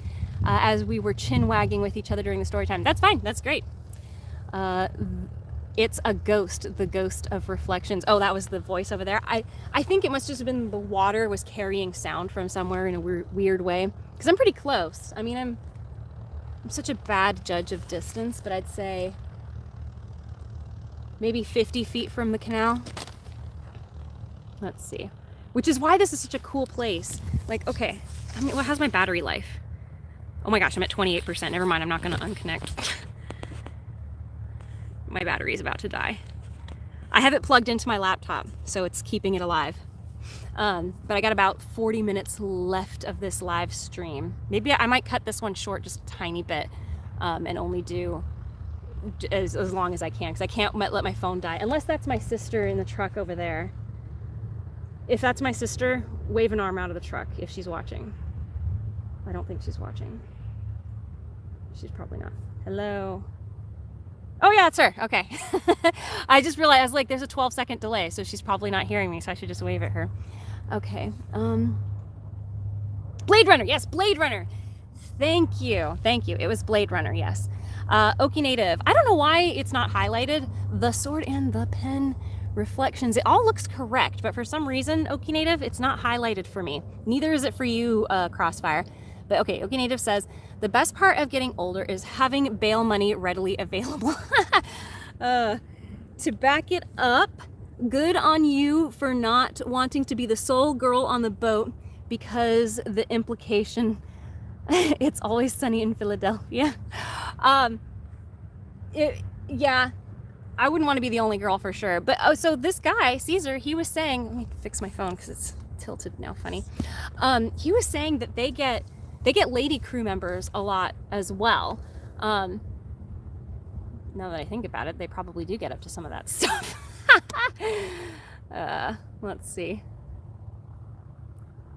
as we were chin wagging with each other during the story time. That's fine. That's great. It's a ghost, the ghost of reflections. Oh, that was the voice over there. I think it must just have been the water was carrying sound from somewhere in a weird way. Because I'm pretty close. I mean, I'm such a bad judge of distance, but I'd say maybe 50 feet from the canal. Let's see. Which is why this is such a cool place. Like, okay, I mean, how's my battery life? Oh my gosh, I'm at 28%. Never mind, I'm not gonna unconnect. My battery is about to die. I have it plugged into my laptop, so it's keeping it alive. But I got about 40 minutes left of this live stream. Maybe I might cut this one short just a tiny bit and only do as long as I can, because I can't let my phone die. Unless that's my sister in the truck over there. If that's my sister, wave an arm out of the truck if she's watching. I don't think she's watching. She's probably not. Hello. Oh yeah, it's her. Okay. I just realized, I was like, there's a 12-second delay, so she's probably not hearing me, so I should just wave at her. Okay. Blade Runner. Yes, Blade Runner. Thank you. Thank you. It was Blade Runner, yes. Okie Native. I don't know why it's not highlighted. The sword and the pen reflections. It all looks correct, but for some reason, Okie Native, it's not highlighted for me. Neither is it for you, Crossfire. But okay, Okie Native says, the best part of getting older is having bail money readily available. To back it up, Good on you for not wanting to be the sole girl on the boat, because the implication, it's always sunny in Philadelphia. Yeah, I wouldn't want to be the only girl for sure. But so this guy, Caesar, he was saying, let me fix my phone because it's tilted now, funny. He was saying that they get lady crew members a lot as well. Now that I think about it, they probably do get up to some of that stuff. Let's see.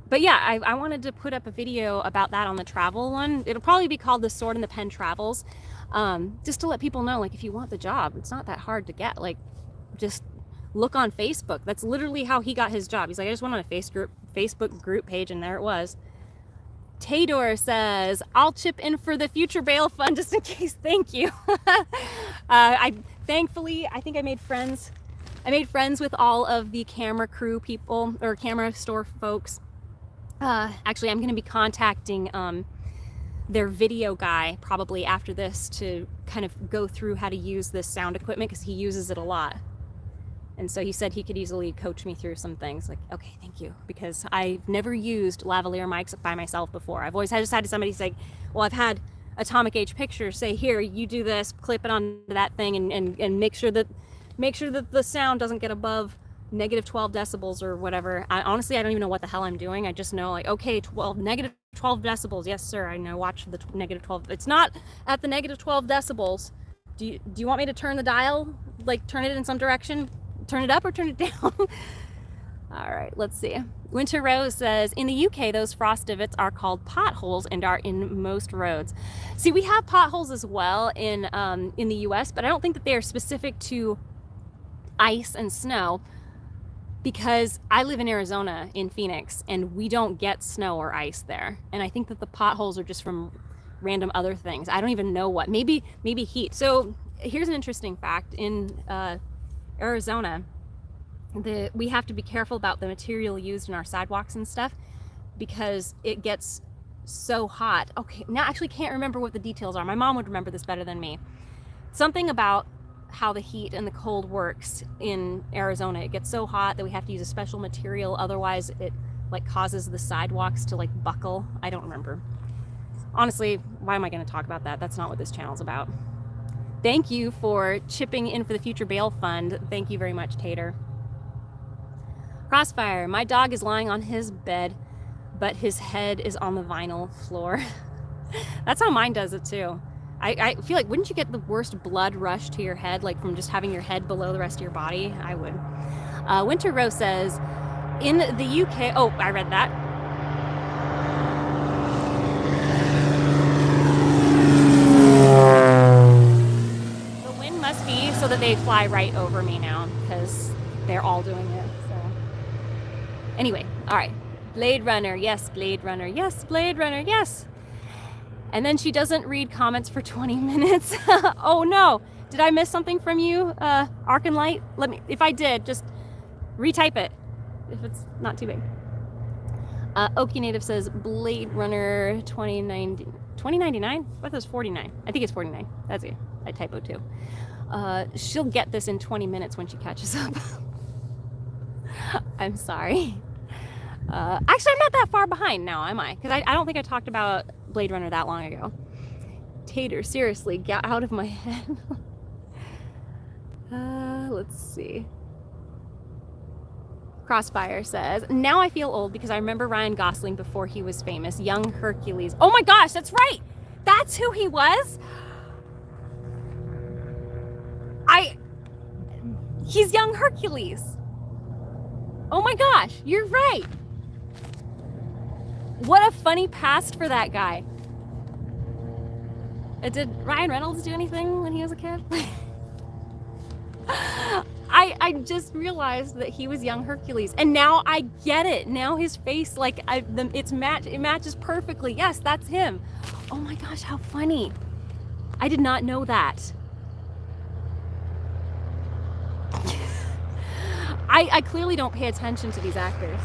But yeah, I wanted to put up a video about that on the travel one. It'll probably be called the Sword and the Pen Travels. Just to let people know, like, if you want the job, it's not that hard to get. Like, just look on Facebook. That's literally how he got his job. He's like, I just went on a Facebook group page, and there it was. Tador says, I'll chip in for the future bail fund just in case. Thank you. Thankfully, I think I made friends. I made friends with all of the camera crew people, or camera store folks. Actually, I'm going to be contacting their video guy probably after this to kind of go through how to use this sound equipment, because he uses it a lot. And so he said he could easily coach me through some things. Like, okay, thank you, because I've never used lavalier mics by myself before. I've always just had somebody say, well, I've had Atomic Age Pictures say, here, you do this, clip it onto that thing, and make sure that the sound doesn't get above -12 decibels or whatever. Honestly, I don't even know what the hell I'm doing. I just know, like, okay, -12 decibels. Yes, sir. I know. Watch the -12. It's not at the -12 decibels. Do you want me to turn the dial? Like, turn it in some direction? Turn it up or turn it down? All right, let's see. Winter Rose says, in the UK, those frost divots are called potholes and are in most roads. See, we have potholes as well in the US, but I don't think that they are specific to ice and snow, because I live in Arizona, in Phoenix, and we don't get snow or ice there. And I think that the potholes are just from random other things. I don't even know what. Maybe heat. So here's an interesting fact. In Arizona, we have to be careful about the material used in our sidewalks and stuff, because it gets so hot. Okay, now I actually can't remember what the details are. My mom would remember this better than me. Something about how the heat and the cold works in Arizona. It gets so hot that we have to use a special material, otherwise it like causes the sidewalks to like buckle. I don't remember. Honestly, why am I going to talk about that? That's not what this channel's about. Thank you for chipping in for the future bail fund. Thank you very much, Tater. Crossfire, my dog is lying on his bed, but his head is on the vinyl floor. That's how mine does it too. I feel like, wouldn't you get the worst blood rush to your head, like from just having your head below the rest of your body? I would. Winter Rose says, in the UK, oh, I read that. The wind must be so that they fly right over me now, because they're all doing it. So anyway, all right. Blade Runner, yes, Blade Runner, yes, Blade Runner, yes. And then she doesn't read comments for 20 minutes. Oh no, did I miss something from you, Arc and Light? If I did, just retype it, if it's not too big. Okie Native says Blade Runner 2099? I thought it was 49. I think it's 49. That's it. I typo too. She'll get this in 20 minutes when she catches up. I'm sorry. Actually, I'm not that far behind now, am I? Because I don't think I talked about Blade Runner that long ago. Tater, seriously, get out of my head. Let's see. Crossfire says, now I feel old because I remember Ryan Gosling before he was famous. Young Hercules. Oh my gosh, that's right! That's who he was? He's young Hercules. Oh my gosh, you're right. What a funny past for that guy. Did Ryan Reynolds do anything when he was a kid? I just realized that he was young Hercules, and now I get it. Now his face, like, it matches perfectly. Yes, that's him. Oh my gosh, how funny. I did not know that. I clearly don't pay attention to these actors.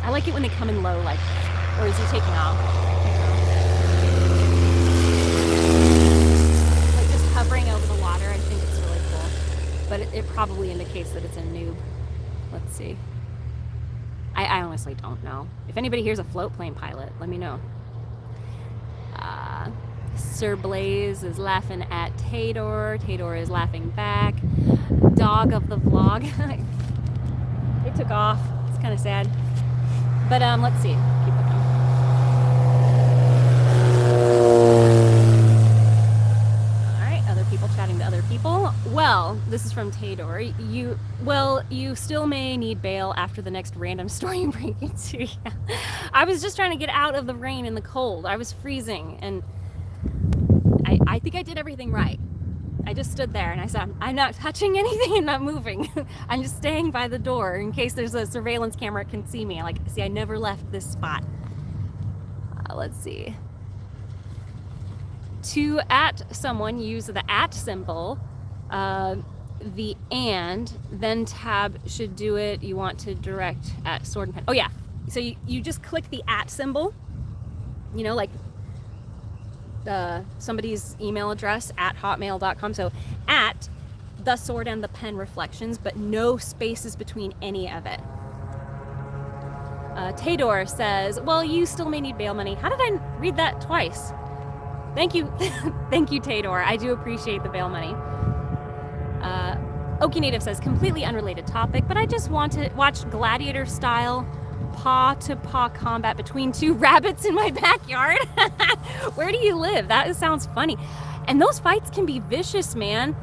I like it when they come in low like that. Or is he taking off? Like just hovering over the water, I think it's really cool. But it probably probably indicates that it's a noob. Let's see. I honestly don't know. If anybody here's a float plane pilot, let me know. Sir Blaze is laughing at Tador. Tador is laughing back. Dog of the vlog. It took off. It's kind of sad. But let's see. Keep looking. Chatting to other people. Well, this is from Tador. You still may need bail after the next random store you break into. Yeah. I was just trying to get out of the rain and the cold. I was freezing, and I think I did everything right. I just stood there and I said, I'm not touching anything and not moving. I'm just staying by the door in case there's a surveillance camera that can see me. I never left this spot. Let's see. To at someone, use the at symbol, the and, then tab should do it. You want to direct at sword and pen. Oh yeah, so you just click the at symbol, you know, like somebody's email address at hotmail.com. So at the sword and the pen reflections, but no spaces between any of it. Tador says, well, you still may need bail money. How did I read that twice? Thank you. Thank you, Tador. I do appreciate the bail money. Okie Native says, completely unrelated topic, but I just want to watch gladiator style paw-to-paw combat between two rabbits in my backyard. Where do you live? That sounds funny. And those fights can be vicious, man.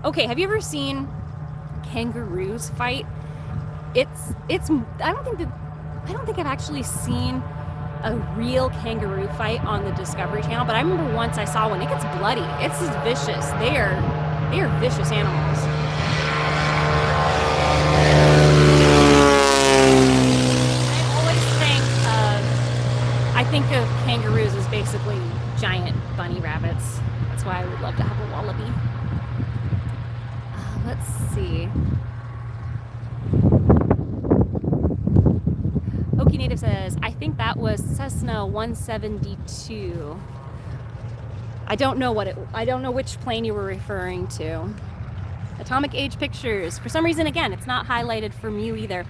Okay, have you ever seen kangaroos fight? I don't think I've actually seen a real kangaroo fight on the Discovery Channel, but I remember once I saw one. It gets bloody. It's just vicious. They are vicious animals. I think of kangaroos as basically giant bunny rabbits. That's why I would love to have a wallaby. Let's see. Okie Native says, I think that was Cessna 172. I don't know which plane you were referring to. Atomic Age Pictures. For some reason, again, it's not highlighted from you either.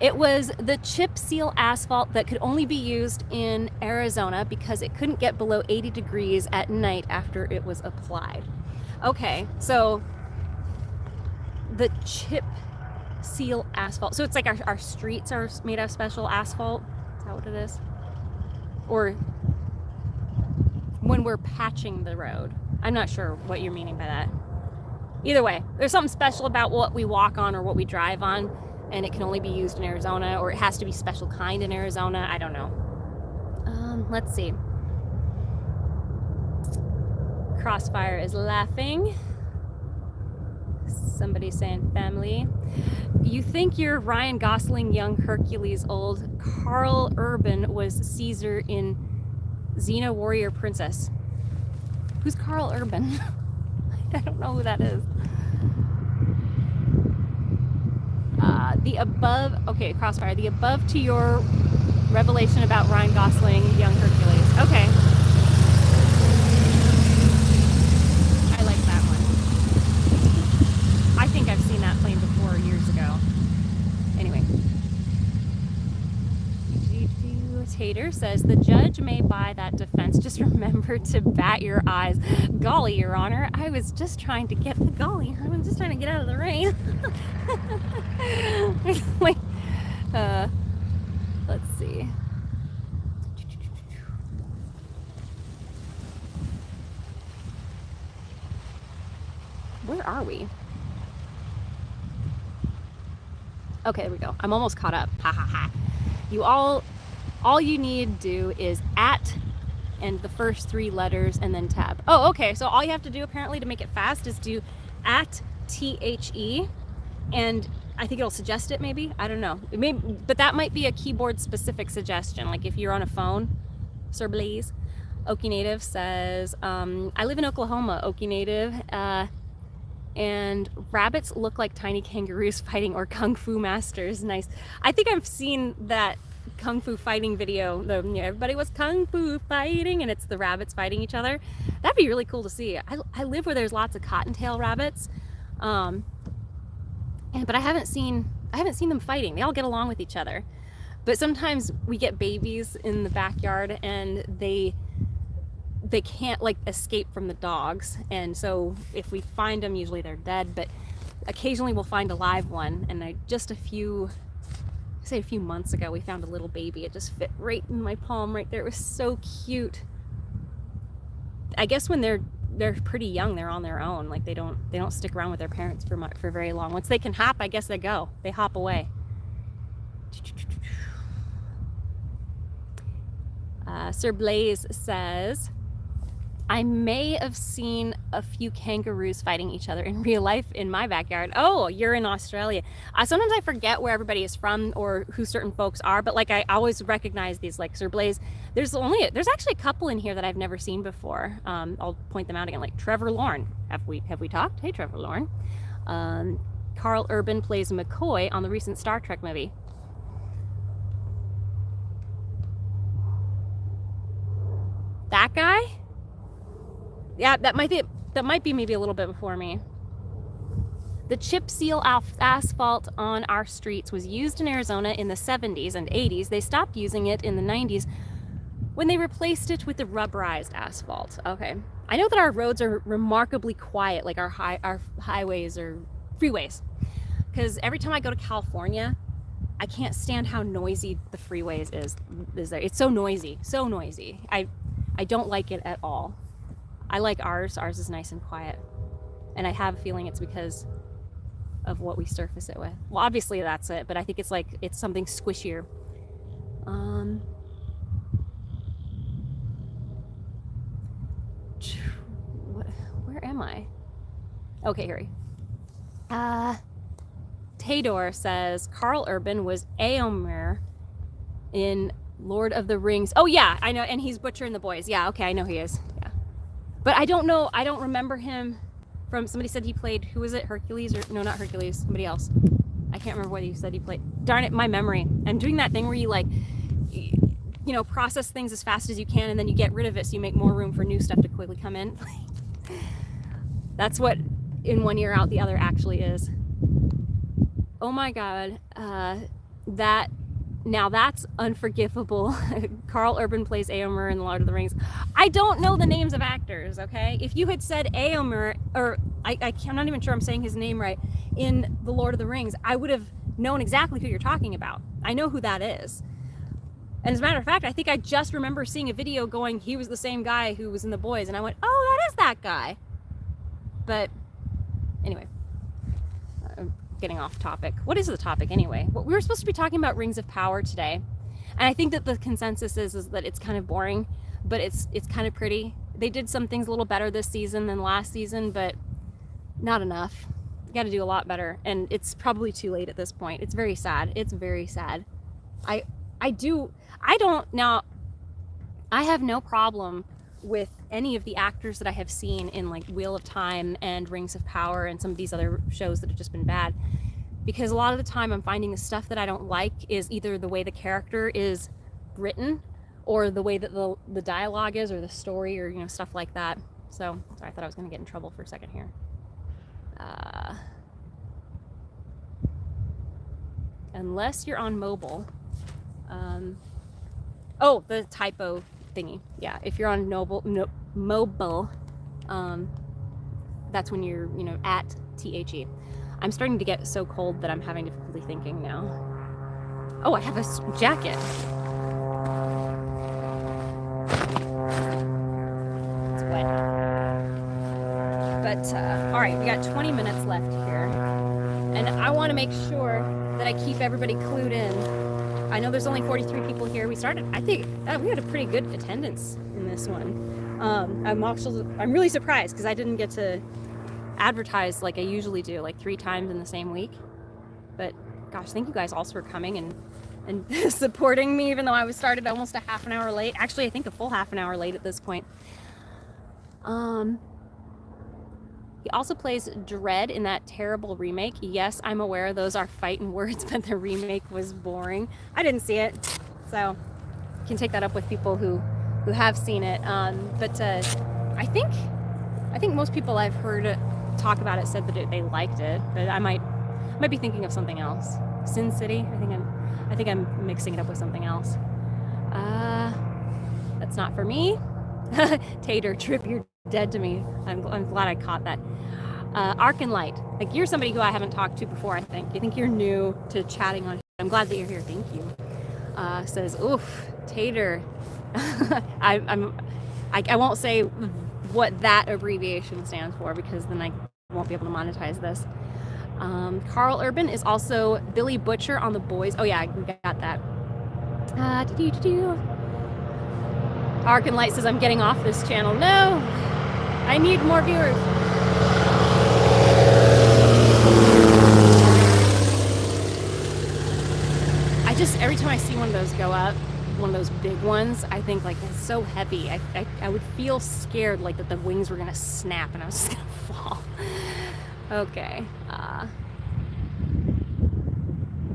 It was the chip seal asphalt that could only be used in Arizona because it couldn't get below 80 degrees at night after it was applied. Okay, so the chip seal asphalt. So it's like our streets are made of special asphalt. Is that what it is? Or when we're patching the road. I'm not sure what you're meaning by that. Either way, there's something special about what we walk on or what we drive on, and it can only be used in Arizona, or it has to be special kind in Arizona. I don't know. Let's see. Crossfire is laughing. Somebody saying family. You think you're Ryan Gosling, young Hercules, old. Carl Urban was Caesar in Xena Warrior Princess. Who's Carl Urban? I don't know who that is. The above, okay, Crossfire, the above to your revelation about Ryan Gosling, young Hercules. Okay. I like that one. I think I've seen that plane before years ago. Anyway. Tater says, the judge may buy that defense. Just remember to bat your eyes. Golly, Your Honor, I was just trying to get the golly. I was just trying to get out of the rain. Wait, let's see. Where are we? Okay, there we go. I'm almost caught up. Ha ha ha. You all you need to do is at and the first three letters and then tab. Oh, okay. So all you have to do apparently to make it fast is do at THE, and I think it'll suggest it maybe. I don't know. It may, but that might be a keyboard specific suggestion. Like if you're on a phone, Sir Blaze. Okie Native says, I live in Oklahoma, Okie Native, and rabbits look like tiny kangaroos fighting, or kung fu masters. Nice. I think I've seen that kung fu fighting video. Everybody was kung fu fighting, and it's the rabbits fighting each other. That'd be really cool to see. I live where there's lots of cottontail rabbits, But I haven't seen them fighting. They all get along with each other. But sometimes we get babies in the backyard and they can't like escape from the dogs, and so if we find them, usually they're dead, but occasionally we'll find a live one. And just a few months ago we found a little baby. It just fit right in my palm right there. It was so cute. I guess when they're pretty young, they're on their own. Like they don't stick around with their parents for very long. Once they can hop, I guess they hop away. Sir Blaze says, I may have seen a few kangaroos fighting each other in real life in my backyard. Oh, you're in Australia. Sometimes I forget where everybody is from or who certain folks are, but like I always recognize these, like Sir Blaze. There's actually a couple in here that I've never seen before. I'll point them out again, like Trevor Lorne. Have we talked? Hey, Trevor Lorne. Carl Urban plays McCoy on the recent Star Trek movie. That guy? Yeah, that might be maybe a little bit before me. The chip seal asphalt on our streets was used in Arizona in the 70s and 80s. They stopped using it in the 90s when they replaced it with the rubberized asphalt. Okay. I know that our roads are remarkably quiet, like our highways or freeways. Because every time I go to California, I can't stand how noisy the freeways is there. It's so noisy, so noisy. I don't like it at all. I like ours. Ours is nice and quiet. And I have a feeling it's because of what we surface it with. Well, obviously that's it, but I think it's something squishier. Where am I? Okay, here. Tador says Carl Urban was Éomer in Lord of the Rings. Oh yeah, I know, and he's butchering the boys. Yeah, okay, I know he is. Yeah, but I don't know. I don't remember him from. Somebody said he played. Who was it? Hercules or no? Not Hercules. Somebody else. I can't remember what you said he played. Darn it, my memory. I'm doing that thing where you like, process things as fast as you can, and then you get rid of it so you make more room for new stuff to quickly come in. That's what in one ear out the other actually is. Oh my God, now that's unforgivable. Carl Urban plays Éomer in The Lord of the Rings. I don't know the names of actors, okay? If you had said Éomer, or I'm not even sure I'm saying his name right, in The Lord of the Rings, I would have known exactly who you're talking about. I know who that is. And as a matter of fact, I think I just remember seeing a video going, he was the same guy who was in The Boys, and I went, oh, that is that guy. But anyway, I'm getting off topic. What is the topic anyway? Well, we were supposed to be talking about Rings of Power today, and I think that the consensus is that it's kind of boring, but it's kind of pretty. They did some things a little better this season than last season, but not enough. You got to do a lot better, and it's probably too late at this point. It's very sad. It's very sad. I have no problem with any of the actors that I have seen in like Wheel of Time and Rings of Power and some of these other shows that have just been bad, because a lot of the time I'm finding the stuff that I don't like is either the way the character is written or the way that the dialogue is or the story or stuff like that. So sorry, I thought I was going to get in trouble for a second here. Unless you're on mobile. Oh, the typo thingy. Yeah, if you're on mobile, that's when you're, at THE. I'm starting to get so cold that I'm having difficulty thinking now. Oh, I have a jacket. It's wet. But, all right, we got 20 minutes left here. And I want to make sure that I keep everybody clued in. I know there's only 43 people here. I think we had a pretty good attendance in this one. I'm really surprised because I didn't get to advertise like I usually do, like 3 times in the same week. But gosh, thank you guys also for coming and supporting me, even though I was started almost a half an hour late. Actually, I think a full half an hour late at this point. He also plays Dredd in that terrible remake. Yes, I'm aware those are fighting words, but the remake was boring. I didn't see it, so you can take that up with people who have seen it. But I think most people I've heard talk about it said that they liked it. But I might Might be thinking of something else. Sin City. I think I'm mixing it up with something else. That's not for me. Tater, Trip, you're dead to me. I'm glad I caught that. Arc and Light. Like, you're somebody who I haven't talked to before, I think. You think you're new to chatting on. I'm glad that you're here. Thank you. Says, oof, Tater. I won't say what that abbreviation stands for because then I won't be able to monetize this. Carl Urban is also Billy Butcher on The Boys. Oh yeah, we got that. Arc and Light says, I'm getting off this channel. No, I need more viewers. Every time I see one of those go up, one of those big ones, I think like it's so heavy. I would feel scared like that the wings were gonna snap and I was just gonna fall. Okay.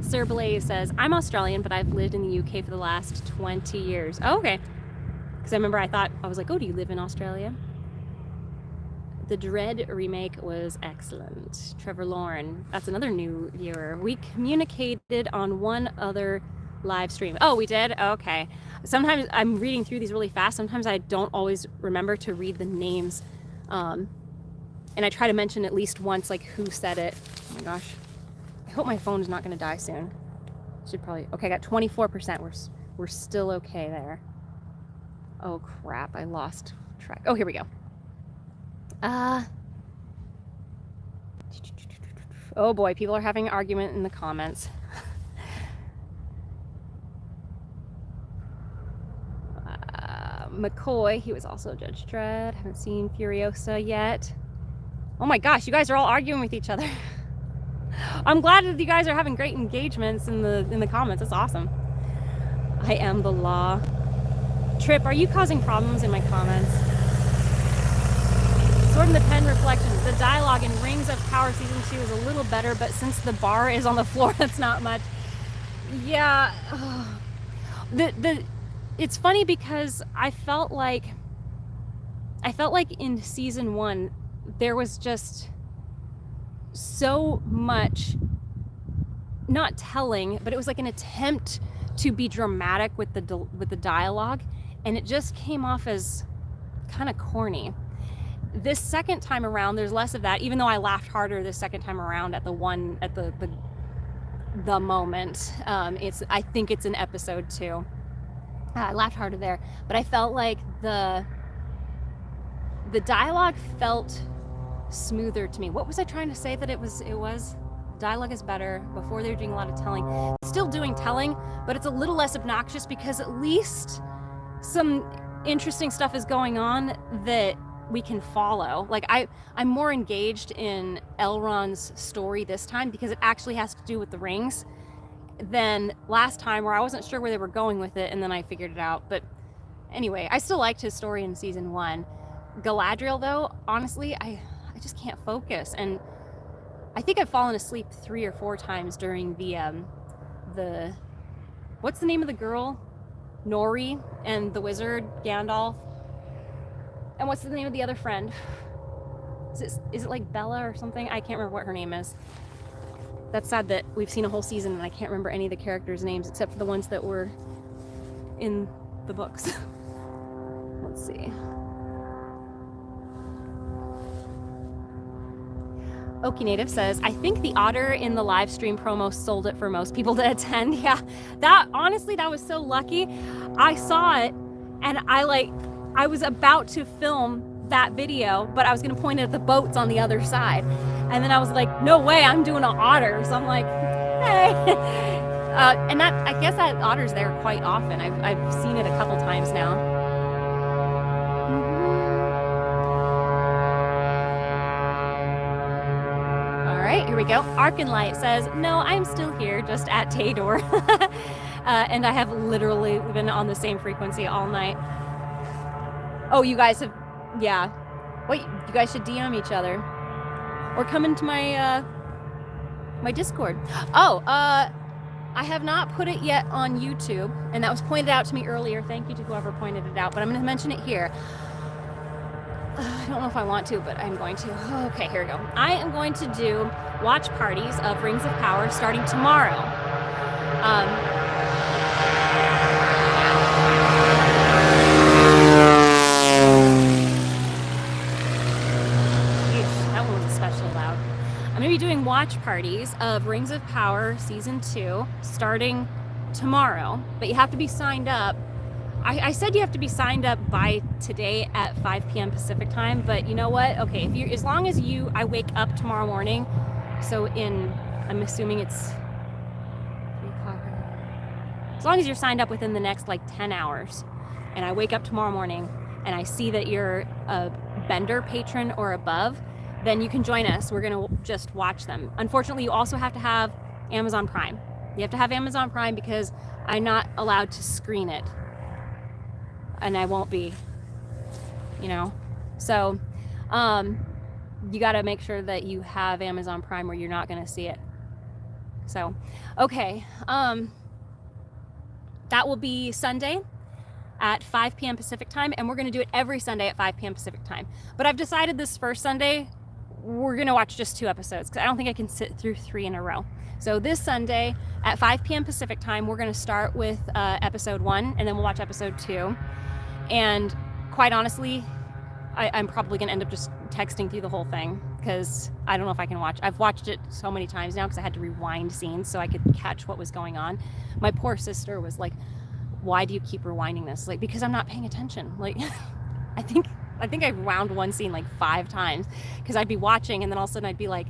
Sir Blaze says, I'm Australian, but I've lived in the UK for the last 20 years. Oh, okay. Because I remember I was like, oh, do you live in Australia? The Dread remake was excellent. Trevor Lauren, that's another new viewer. We communicated on one other live stream. Oh, we did? Okay. Sometimes I'm reading through these really fast. Sometimes I don't always remember to read the names. And I try to mention at least once, like, who said it. Oh my gosh. I hope my phone is not going to die soon. Should probably, okay, I got 24%. We're still okay there. Oh crap, I lost track. Oh, here we go. Oh boy, people are having an argument in the comments. McCoy, he was also Judge Dredd. Haven't seen Furiosa yet. Oh my gosh, you guys are all arguing with each other. I'm glad that you guys are having great engagements in the comments. That's awesome. I am the law. Trip, are you causing problems in my comments? Sword in the Pen Reflections. The dialogue in Rings of Power Season 2 is a little better, but since the bar is on the floor, that's not much. Yeah. It's funny because I felt like in season 1 there was just so much not telling, but it was like an attempt to be dramatic with the dialogue, and it just came off as kind of corny. This second time around, there's less of that, even though I laughed harder this second time around at the moment. I think it's in episode 2. I laughed harder there, but I felt like the dialogue felt smoother to me. What was I trying to say that it was? Dialogue is better. Before they were doing a lot of telling. Still doing telling, but it's a little less obnoxious because at least some interesting stuff is going on that we can follow. Like I'm more engaged in Elrond's story this time because it actually has to do with the rings than last time where I wasn't sure where they were going with it and then I figured it out. But anyway, I still liked his story in season 1. Galadriel though, honestly, I just can't focus, and I think I've fallen asleep 3 or 4 times during the what's the name of the girl? Nori and the wizard Gandalf. And what's the name of the other friend? Is it like Bella or something? I can't remember what her name is. That's sad that we've seen a whole season and I can't remember any of the characters' names except for the ones that were in the books. Let's see. Okie Native says, I think the otter in the live stream promo sold it for most people to attend. Yeah, honestly, that was so lucky. I saw it and I was about to film that video, but I was going to point it at the boats on the other side. And then I was like, no way, I'm doing an otter. So I'm like, hey. And I guess that otter's there quite often. I've seen it a couple times now. All right, here we go. Arcanlight says, no, I'm still here, just at Tador. And I have literally been on the same frequency all night. Oh, you guys have, yeah. Wait, you guys should DM each other. Or come into my my Discord. Oh, I have not put it yet on YouTube, and that was pointed out to me earlier. Thank you to whoever pointed it out, but I'm going to mention it here. I don't know if I want to, but I'm going to. Okay, here we go. I am going to do watch parties of Rings of Power starting tomorrow. That one was especially loud. I'm going to be doing watch parties of Rings of Power Season 2 starting tomorrow, but you have to be signed up. I said you have to be signed up by today at 5 p.m. Pacific time, but you know what? Okay, if you, as long as I wake up tomorrow morning, so I'm assuming it's 3 o'clock. As long as you're signed up within the next like 10 hours, and I wake up tomorrow morning and I see that you're a Bender patron or above, then you can join us. We're gonna just watch them. Unfortunately, you also have to have Amazon Prime. You have to have Amazon Prime because I'm not allowed to screen it. And I won't be, you know? So, you gotta make sure that you have Amazon Prime or you're not gonna see it. So, okay. That will be Sunday at 5 p.m. Pacific time, and we're gonna do it every Sunday at 5 p.m. Pacific time. But I've decided this first Sunday, we're gonna watch just 2 episodes because I don't think I can sit through 3 in a row. So this Sunday at 5 p.m. Pacific time, we're gonna start with episode 1, and then we'll watch episode 2. And quite honestly, I'm probably gonna end up just texting through the whole thing because I don't know if I can watch. I've watched it so many times now because I had to rewind scenes so I could catch what was going on. My poor sister was like, why do you keep rewinding this? Like, because I'm not paying attention. Like, I think I wound one scene like 5 times because I'd be watching and then all of a sudden I'd be like,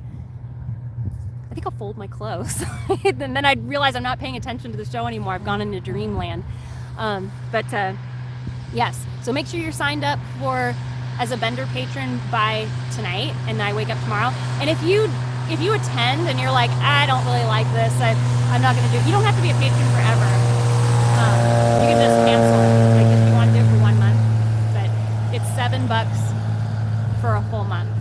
I think I'll fold my clothes. And then I'd realize I'm not paying attention to the show anymore. I've gone into dreamland. Yes, so make sure you're signed up as a Bender patron by tonight, and I wake up tomorrow. And if you attend and you're like, I don't really like this, I'm not gonna do it. You don't have to be a patron forever. You can just cancel it, like if you want to do it for 1 month. But it's $7 for a whole month.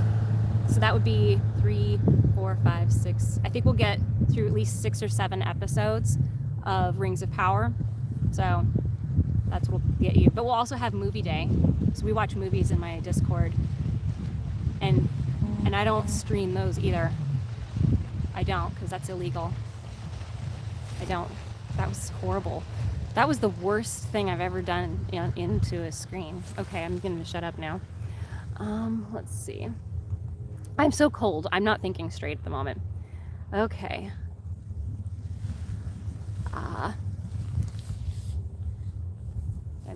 So that would be 3, 4, 5, 6. I think we'll get through at least 6 or 7 episodes of Rings of Power. So that's what will get you. But we'll also have movie day. So we watch movies in my Discord. And I don't stream those either. I don't, because that's illegal. I don't. That was horrible. That was the worst thing I've ever done into a screen. Okay, I'm going to shut up now. Let's see. I'm so cold. I'm not thinking straight at the moment. Okay.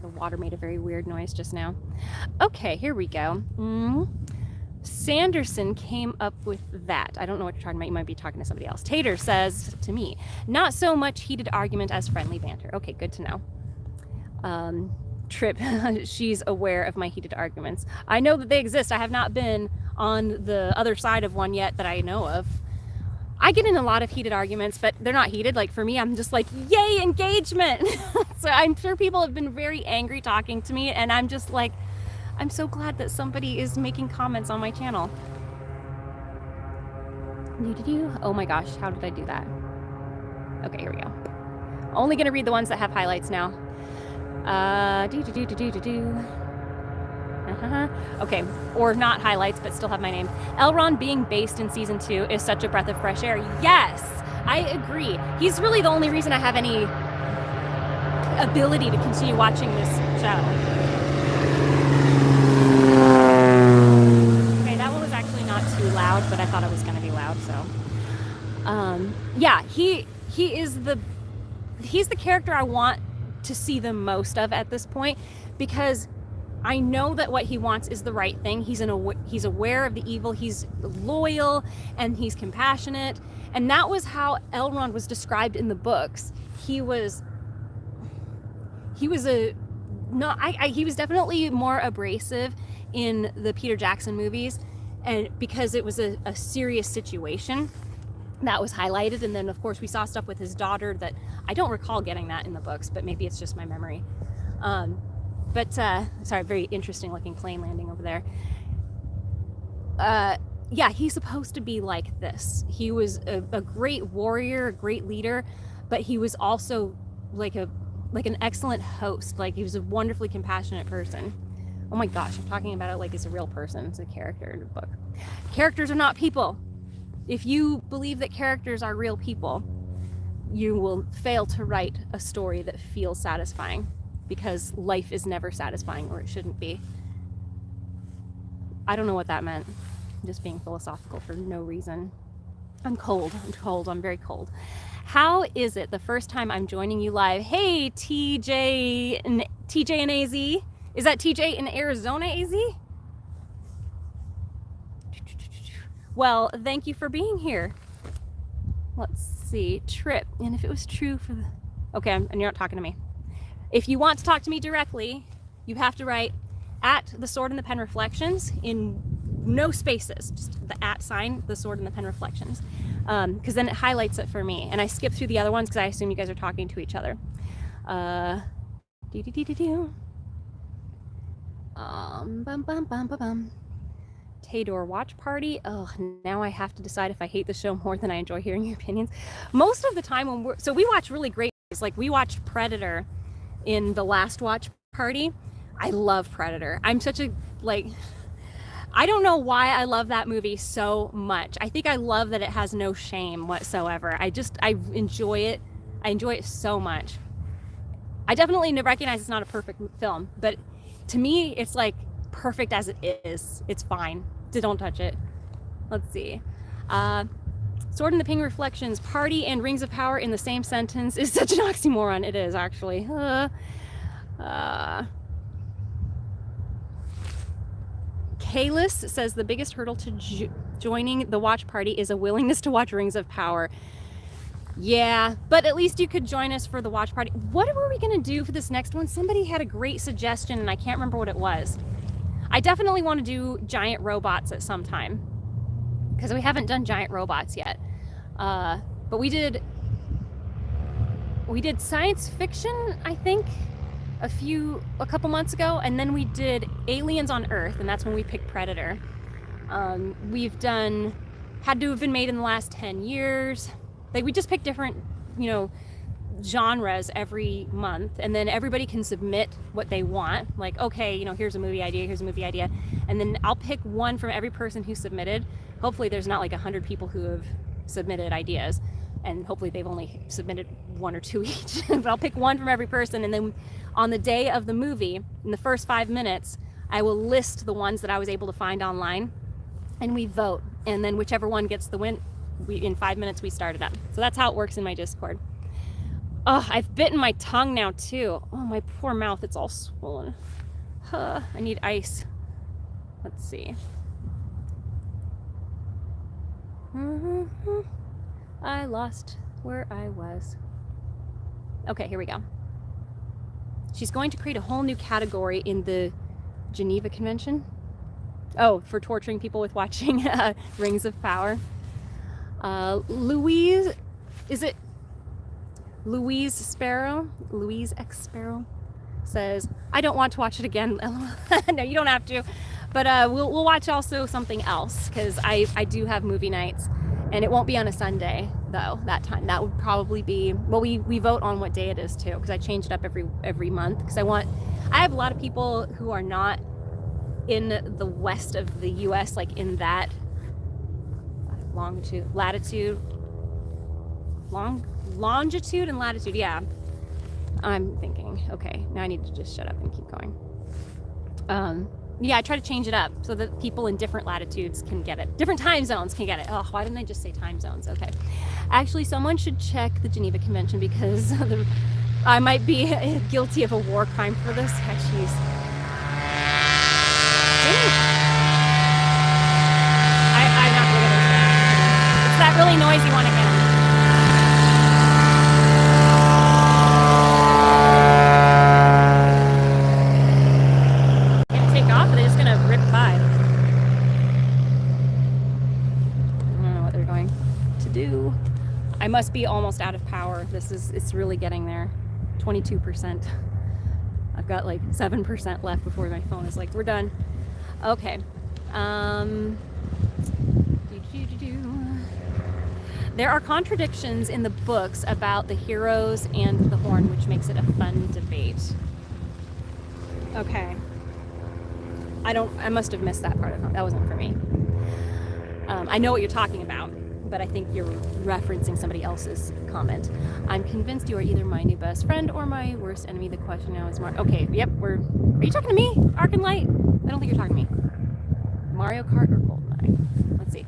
The water made a very weird noise just now. Okay, here we go. Sanderson came up with that. I don't know what you're talking about. You might be talking to somebody else. Tater says to me, not so much heated argument as friendly banter. Okay, good to know. Trip, she's aware of my heated arguments. I know that they exist. I have not been on the other side of one yet that I know of. I get in a lot of heated arguments, but they're not heated. Like for me, I'm just like, yay, engagement. So I'm sure people have been very angry talking to me, and I'm just like, I'm so glad that somebody is making comments on my channel. Oh my gosh, how did I do that? Okay, here we go. Only gonna read the ones that have highlights now. Okay, or not highlights, but still have my name. Elrond being based in season 2 is such a breath of fresh air. Yes, I agree. He's really the only reason I have any ability to continue watching this show. Okay, that one was actually not too loud, but I thought it was going to be loud, so. Yeah, he's the character I want to see the most of at this point, because I know that what he wants is the right thing. He's aware of the evil, he's loyal, and he's compassionate. And that was how Elrond was described in the books. He was definitely more abrasive in the Peter Jackson movies, and because it was a serious situation that was highlighted. And then of course we saw stuff with his daughter that I don't recall getting that in the books, but maybe it's just my memory. Sorry, very interesting looking plane landing over there. Yeah, he's supposed to be like this. He was a great warrior, a great leader, but he was also like an excellent host. Like he was a wonderfully compassionate person. Oh my gosh, I'm talking about it like it's a real person. It's a character in a book. Characters are not people. If you believe that characters are real people, you will fail to write a story that feels satisfying, because life is never satisfying, or it shouldn't be. I don't know what that meant. I'm just being philosophical for no reason. I'm cold. I'm very cold. How is it the first time I'm joining you live? Hey, TJ and AZ. Is that TJ in Arizona, AZ? Well, thank you for being here. Let's see. Trip. And if it was true for the... Okay, and you're not talking to me. If you want to talk to me directly, you have to write at the Sword and the Pen Reflections in no spaces, just the at sign, the Sword and the Pen Reflections, because then it highlights it for me, and I skip through the other ones because I assume you guys are talking to each other. Tador watch party. Oh, now I have to decide if I hate the show more than I enjoy hearing your opinions. Most of the time when we watch really great movies. Like we watched Predator in the last watch party. I love Predator. I'm such a, like, I don't know why I love that movie so much. I think I love that it has no shame whatsoever. I enjoy it. I enjoy it so much. I definitely recognize it's not a perfect film, but to me, it's like perfect as it is. It's fine. Don't touch it. Let's see. Sword and the Pen Reflections, party and Rings of Power in the same sentence is such an oxymoron. It is, actually. Kalis says the biggest hurdle to joining the watch party is a willingness to watch Rings of Power. Yeah, but at least you could join us for the watch party. What were we going to do for this next one? Somebody had a great suggestion and I can't remember what it was. I definitely want to do giant robots at some time, because we haven't done giant robots yet. But we did science fiction, I think, a couple months ago, and then we did Aliens on Earth, and that's when we picked Predator. We've done had to have been made in the last 10 years. Like, we just pick different, genres every month, and then everybody can submit what they want. Like, okay, here's a movie idea, and then I'll pick one from every person who submitted. Hopefully there's not like 100 people who have submitted ideas, and hopefully they've only submitted 1 or 2 each. But I'll pick one from every person, and then on the day of the movie, in the first 5 minutes, I will list the ones that I was able to find online, and we vote, and then whichever one gets the win, in 5 minutes we start it up. So that's how it works in my Discord. Oh, I've bitten my tongue now too. Oh, my poor mouth, it's all swollen. I need ice. Let's see. I lost where I was. Okay, here we go. She's going to create a whole new category in the Geneva Convention. Oh, for torturing people with watching Rings of Power. Louise, is it Louise Sparrow? Louise X Sparrow says, I don't want to watch it again. No, you don't have to. But we'll watch also something else, because I do have movie nights, and it won't be on a Sunday though. That time, that would probably be, well, we vote on what day it is too, because I change it up every month, because I have a lot of people who are not in the west of the US, like in that longitude and latitude. Yeah, I'm thinking, okay, now I need to just shut up and keep going. Yeah, I try to change it up so that people in different latitudes can get it. Different time zones can get it. Oh, why didn't I just say time zones? Okay. Actually, someone should check the Geneva Convention, because I might be guilty of a war crime for this. Jeez. I'm not going to get it. It's that really noisy one again. I must be almost out of power. It's really getting there. 22%. I've got like 7% left before my phone is like, we're done. Okay. There are contradictions in the books about the heroes and the horn, which makes it a fun debate. Okay. I must have missed that part of it. That wasn't for me. I know what you're talking about, but I think you're referencing somebody else's comment. I'm convinced you are either my new best friend or my worst enemy. The question now is okay, yep, are you talking to me? Arc and Light? I don't think you're talking to me. Mario Kart or GoldenEye? Let's see.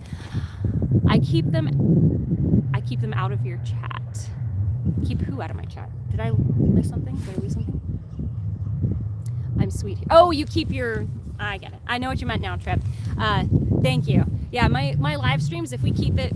I keep them out of your chat. Keep who out of my chat? Did I miss something? Did I lose something? I'm sweet here. Oh, you keep your... I get it. I know what you meant now, Trip. Thank you. Yeah, my live streams, if we keep it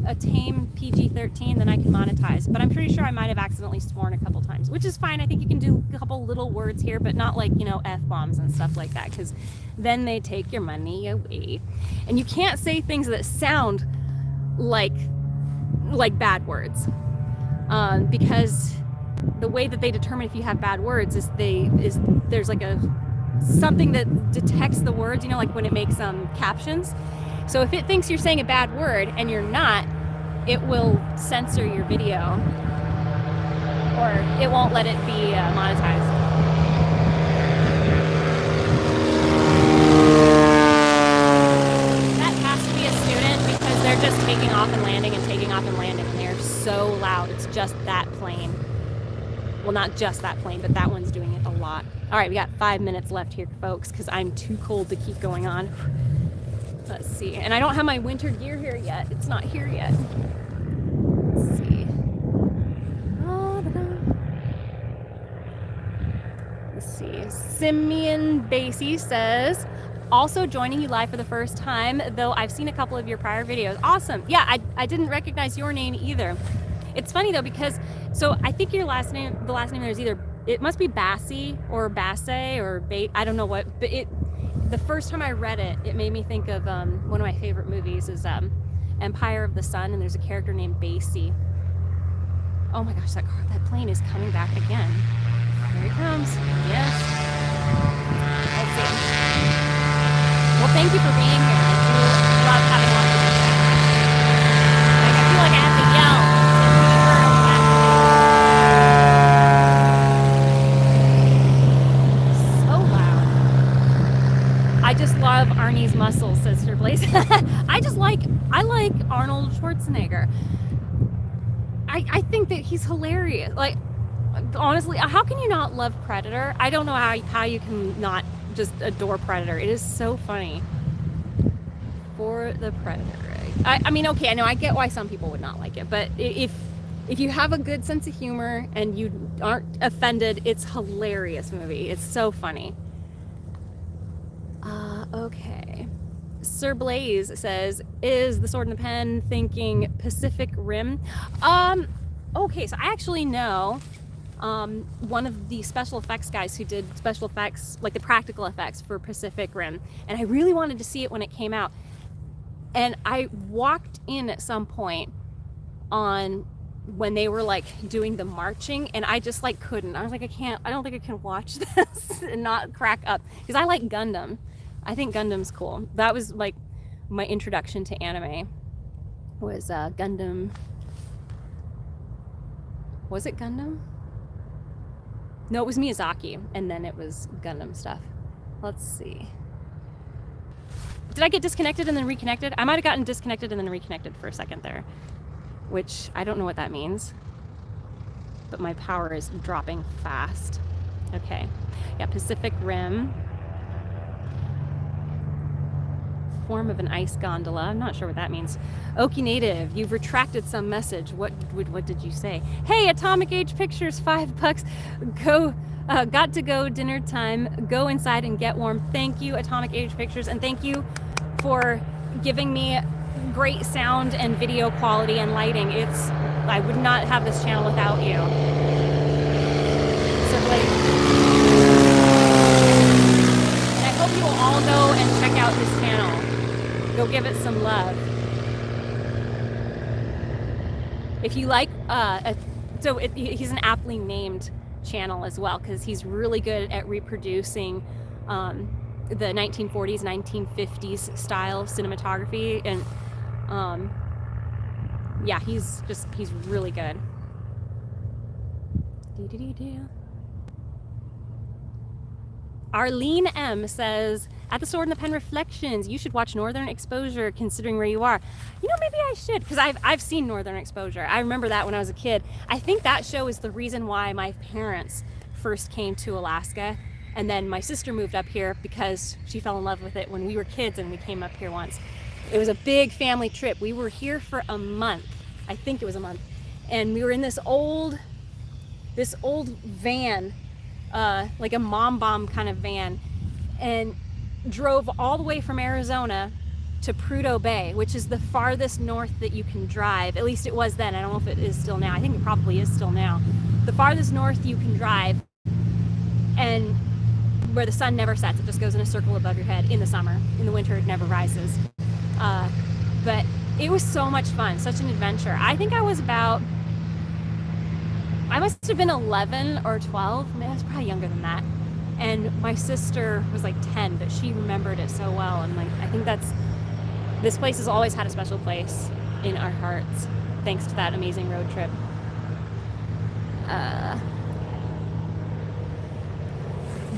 a tame PG-13, then I can monetize. But I'm pretty sure I might have accidentally sworn a couple times, which is fine. I think you can do a couple little words here, but not like, F-bombs and stuff like that, because then they take your money away. And you can't say things that sound like bad words, because the way that they determine if you have bad words is there's like something that detects the words, like when it makes captions. So if it thinks you're saying a bad word and you're not, it will censor your video, or it won't let it be monetized. That has to be a student, because they're just taking off and landing and taking off and landing, and they're so loud. It's just that plane. Well, not just that plane, but that one's doing it a lot. All right, we got 5 minutes left here, folks, because I'm too cold to keep going on. Let's see. And I don't have my winter gear here yet. It's not here yet. Let's see. Let's see. Simeon Basie says, also joining you live for the first time, though I've seen a couple of your prior videos. Awesome. Yeah, I didn't recognize your name either. It's funny though, because so I think your last name, the last name there's either, it must be Bassie or Basse or Bait, I don't know what, but the first time I read it, it made me think of one of my favorite movies is Empire of the Sun, and there's a character named Basie. Oh my gosh, that plane is coming back again. Here it comes. Yes. Let's see. Well, thank you for being here. I do love having one of you. I feel like I have to yell. I just love Arnie's muscles, says Sir Blaze. I like Arnold Schwarzenegger. I think that he's hilarious. Like, honestly, how can you not love Predator? I don't know how you can not just adore Predator. It is so funny. For the Predator. I mean, okay, I know I get why some people would not like it, but if you have a good sense of humor and you aren't offended, it's a hilarious movie. It's so funny. Okay. Sir Blaze says, is the Sword and the Pen thinking Pacific Rim? Okay, so I actually know one of the special effects guys who did special effects, like the practical effects for Pacific Rim, and I really wanted to see it when it came out. And I walked in at some point on when they were like doing the marching, and I just like couldn't. I was like, I don't think I can watch this and not crack up, because I like Gundam. I think Gundam's cool. That was like my introduction to anime, was Gundam. Was it Gundam? No, it was Miyazaki, and then it was Gundam stuff. Let's see. Did I get disconnected and then reconnected? I might have gotten disconnected and then reconnected for a second there, which I don't know what that means, but my power is dropping fast. Okay, yeah, Pacific Rim. Form of an ice gondola. I'm not sure what that means. Okie Native, you've retracted some message. What did you say? Hey, Atomic Age Pictures, $5. Go, got to go, dinner time. Go inside and get warm. Thank you, Atomic Age Pictures, and thank you for giving me great sound and video quality and lighting. I would not have this channel without you. So and I hope you will all go and check out his channel. Go give it some love. If you like, he's an aptly named channel as well, because he's really good at reproducing the 1940s, 1950s style cinematography, and yeah, he's really good. Arlene M says, at the Sword and the Pen Reflections, you should watch Northern Exposure considering where you are. You know, maybe I should, because I've seen Northern Exposure. I remember that when I was a kid. I think that show is the reason why my parents first came to Alaska, and then my sister moved up here because she fell in love with it when we were kids and we came up here once. It was a big family trip. We were here for a month. I think it was a month. And we were in this old van, like a mom bomb kind of van, and drove all the way from Arizona to Prudhoe Bay, which is the farthest north that you can drive. At least it was then. I don't know if it is still now. I think it probably is still now. The farthest north you can drive, and where the sun never sets. It just goes in a circle above your head in the summer. In the winter, it never rises. But it was so much fun, such an adventure. I think I was about, I must have been 11 or 12. I was probably younger than that. And my sister was like 10, but she remembered it so well. And like, I think this place has always had a special place in our hearts, thanks to that amazing road trip.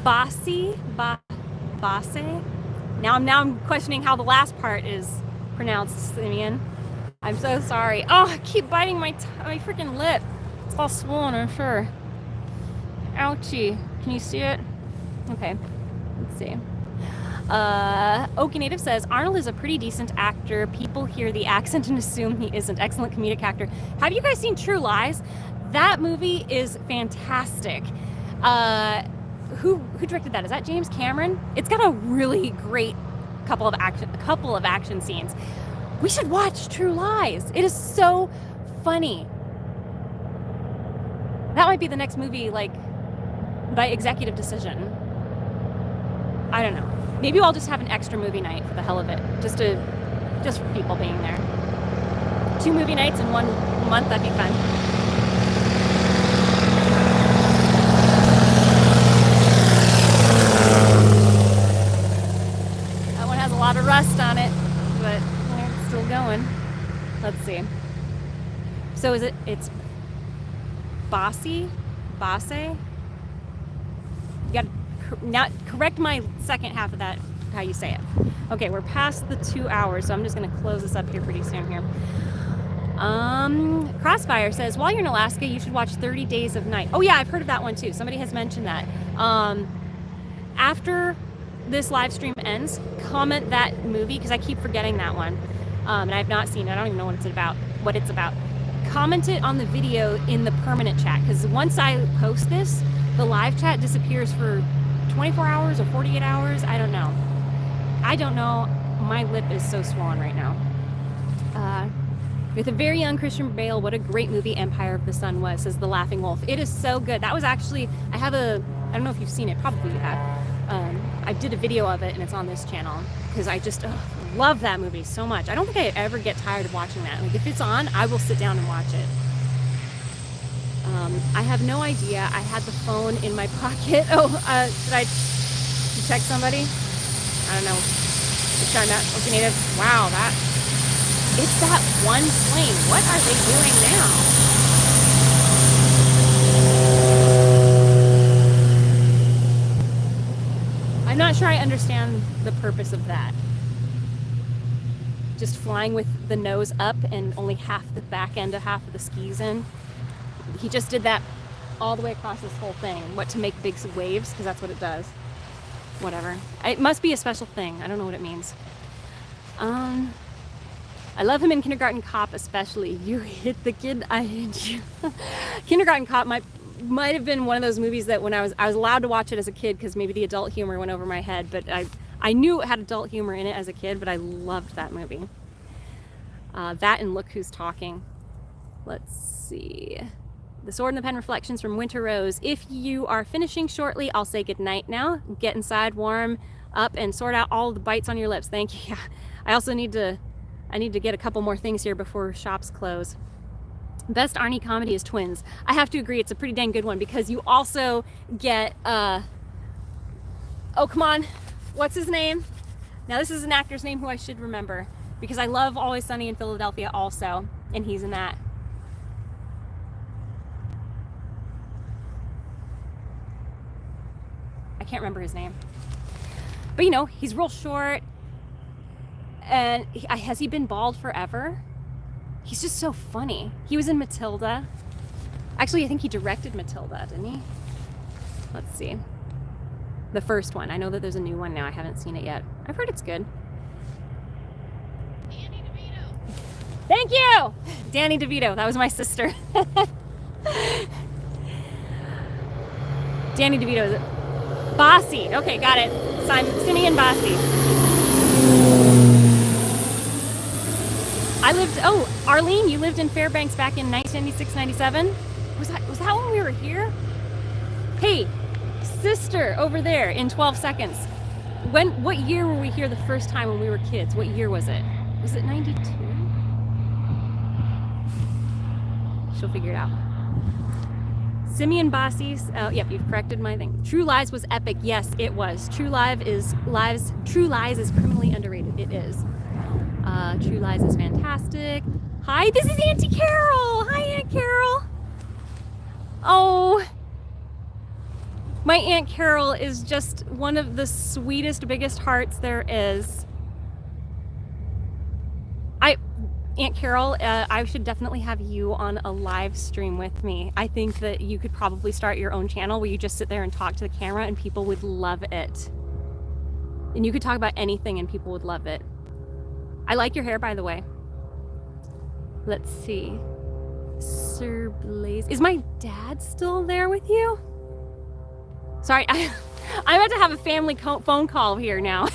Basse. Now I'm questioning how the last part is pronounced, Simeon. I'm so sorry. Oh, I keep biting my freaking lip. It's all swollen, I'm sure. Ouchie. Can you see it? Okay, let's see. Okie Native says, Arnold is a pretty decent actor. People hear the accent and assume he isn't. Excellent comedic actor. Have you guys seen True Lies? That movie is fantastic. Who directed that? Is that James Cameron? It's got a really great couple of action scenes. We should watch True Lies. It is so funny. That might be the next movie, like, by executive decision. I don't know. Maybe I'll just have an extra movie night for the hell of it, just for people being there. 2 movie nights in 1 month, that'd be fun. That one has a lot of rust on it, but it's still going. Let's see. So it's Basse? You gotta not correct my second half of that, how you say it. Okay, we're past the 2 hours, so I'm just gonna close this up here pretty soon here. Crossfire says, while you're in Alaska, you should watch 30 Days of Night. Oh yeah, I've heard of that one too. Somebody has mentioned that. After this live stream ends, comment that movie, because I keep forgetting that one. And I've not seen it. I don't even know what it's about. Comment it on the video in the permanent chat, because once I post this, the live chat disappears for 24 hours or 48 hours. I don't know. My lip is so swollen right now. With a very young Christian Bale, what a great movie Empire of the Sun was, says the Laughing Wolf. It is so good. That was actually, I don't know if you've seen it, probably you have. I did a video of it and it's on this channel, because I just love that movie so much. I don't think I ever get tired of watching that. Like, if it's on, I will sit down and watch it. I have no idea. I had the phone in my pocket. Oh, did I check somebody? I don't know. Okay, Native. Wow, it's that one plane. What are they doing now? I'm not sure I understand the purpose of that. Just flying with the nose up and only half the back end of half of the skis in. He just did that all the way across this whole thing. What, to make big waves? Because that's what it does. Whatever. It must be a special thing. I don't know what it means. I love him in Kindergarten Cop, especially. You hit the kid, I hit you. Kindergarten Cop might have been one of those movies that when I was allowed to watch it as a kid, because maybe the adult humor went over my head, but I knew it had adult humor in it as a kid, but I loved that movie. That and Look Who's Talking. Let's see. The Sword and the Pen Reflections from Winter Rose. If you are finishing shortly, I'll say goodnight now. Get inside, warm up, and sort out all the bites on your lips. Thank you. Yeah. I also need to get a couple more things here before shops close. Best Arnie comedy is Twins. I have to agree, it's a pretty dang good one, because you also get, oh, come on. What's his name? Now, this is an actor's name who I should remember, because I love Always Sunny in Philadelphia also, and he's in that. I can't remember his name. But you know, he's real short. And has he been bald forever? He's just so funny. He was in Matilda. Actually, I think he directed Matilda, didn't he? Let's see. The first one. I know that there's a new one now. I haven't seen it yet. I've heard it's good. Danny DeVito. Thank you! Danny DeVito. That was my sister. Danny DeVito. Bossy. Okay, got it. Simeon Bossy. I lived, oh, Arlene, you lived in Fairbanks back in 1996, 97? Was that when we were here? Hey, sister over there in 12 seconds. What year were we here the first time when we were kids? What year was it? Was it 92? She'll figure it out. Simeon Bossi's, yep, you've corrected my thing. True Lies was epic. Yes, it was. True Lies is criminally underrated. It is. True Lies is fantastic. Hi, this is Auntie Carol. Hi, Aunt Carol. Oh, my Aunt Carol is just one of the sweetest, biggest hearts there is. Aunt Carol, I should definitely have you on a live stream with me. I think that you could probably start your own channel where you just sit there and talk to the camera and people would love it. And you could talk about anything and people would love it. I like your hair, by the way. Let's see. Sir Blaze. Is my dad still there with you? Sorry, I'm about to have a family phone call here now.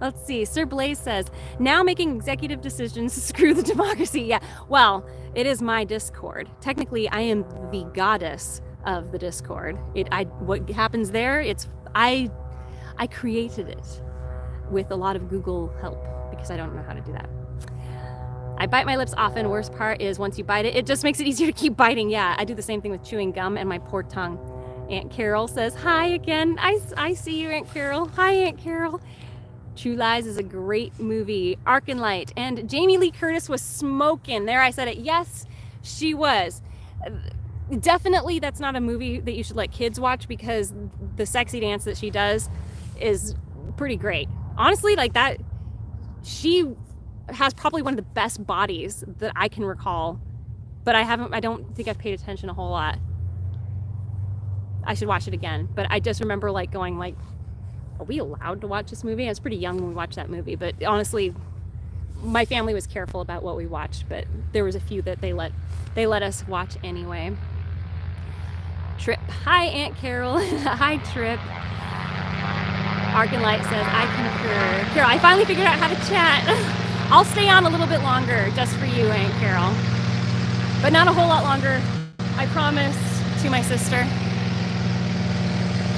Let's see. Sir Blaze says, now making executive decisions to screw the democracy. Yeah, well, it is my Discord. Technically, I am the goddess of the Discord. What happens there, I created it with a lot of Google help because I don't know how to do that. I bite my lips often. Worst part is once you bite it, it just makes it easier to keep biting. Yeah, I do the same thing with chewing gum and my poor tongue. Aunt Carol says, hi again. I see you, Aunt Carol. Hi, Aunt Carol. True Lies is a great movie. Arc-and-Light. And Jamie Lee Curtis was smoking. There, I said it. Yes, she was. Definitely that's not a movie that you should let kids watch because the sexy dance that she does is pretty great. Honestly, like that, she has probably one of the best bodies that I can recall, but I don't think I've paid attention a whole lot. I should watch it again, but I just remember like going like, are we allowed to watch this movie? I was pretty young when we watched that movie, but honestly, my family was careful about what we watched, but there was a few that they let us watch anyway. Trip. Hi, Aunt Carol. Hi, Trip. Arc-and-Light says, I concur. Carol, I finally figured out how to chat. I'll stay on a little bit longer just for you, Aunt Carol. But not a whole lot longer, I promise, to my sister.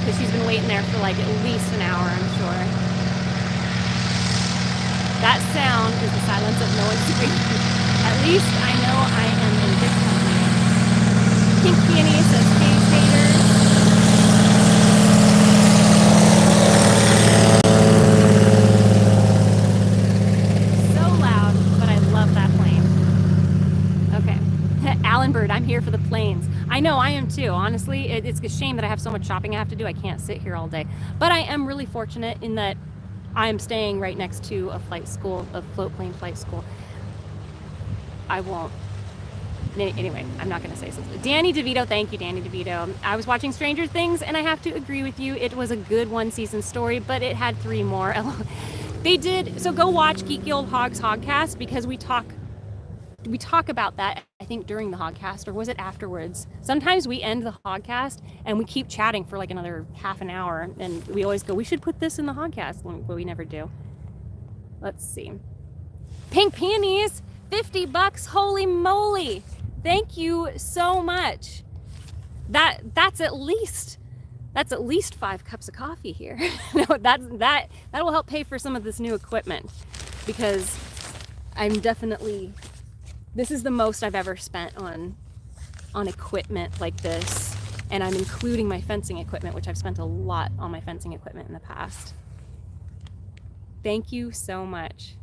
Because she's been waiting there for like at least an hour, I'm sure. That sound is the silence of no one screaming. At least I know I am in good company. Pink Peony says, hey, haters. So loud, but I love that plane. Okay. Alan Bird, I'm here for the planes. I know, I am too. Honestly, it's a shame that I have so much shopping I have to do. I can't sit here all day. But I am really fortunate in that I'm staying right next to a flight school, a float plane flight school. I won't. Anyway, I'm not going to say something. Danny DeVito, thank you, Danny DeVito. I was watching Stranger Things, and I have to agree with you. It was a good one-season story, but it had 3 more. They did. So go watch Geeky Old Hogs Hogcast because we talk about that, I think, during the Hogcast, or was it afterwards? Sometimes we end the Hogcast and we keep chatting for like another half an hour, and we always go, we should put this in the Hogcast, but we never do. Let's see. Pink Peonies, $50, holy moly. Thank you so much. That's at least 5 cups of coffee here. No, that will help pay for some of this new equipment because I'm definitely, this is the most I've ever spent on equipment like this, and I'm including my fencing equipment, which I've spent a lot on my fencing equipment in the past. Thank you so much.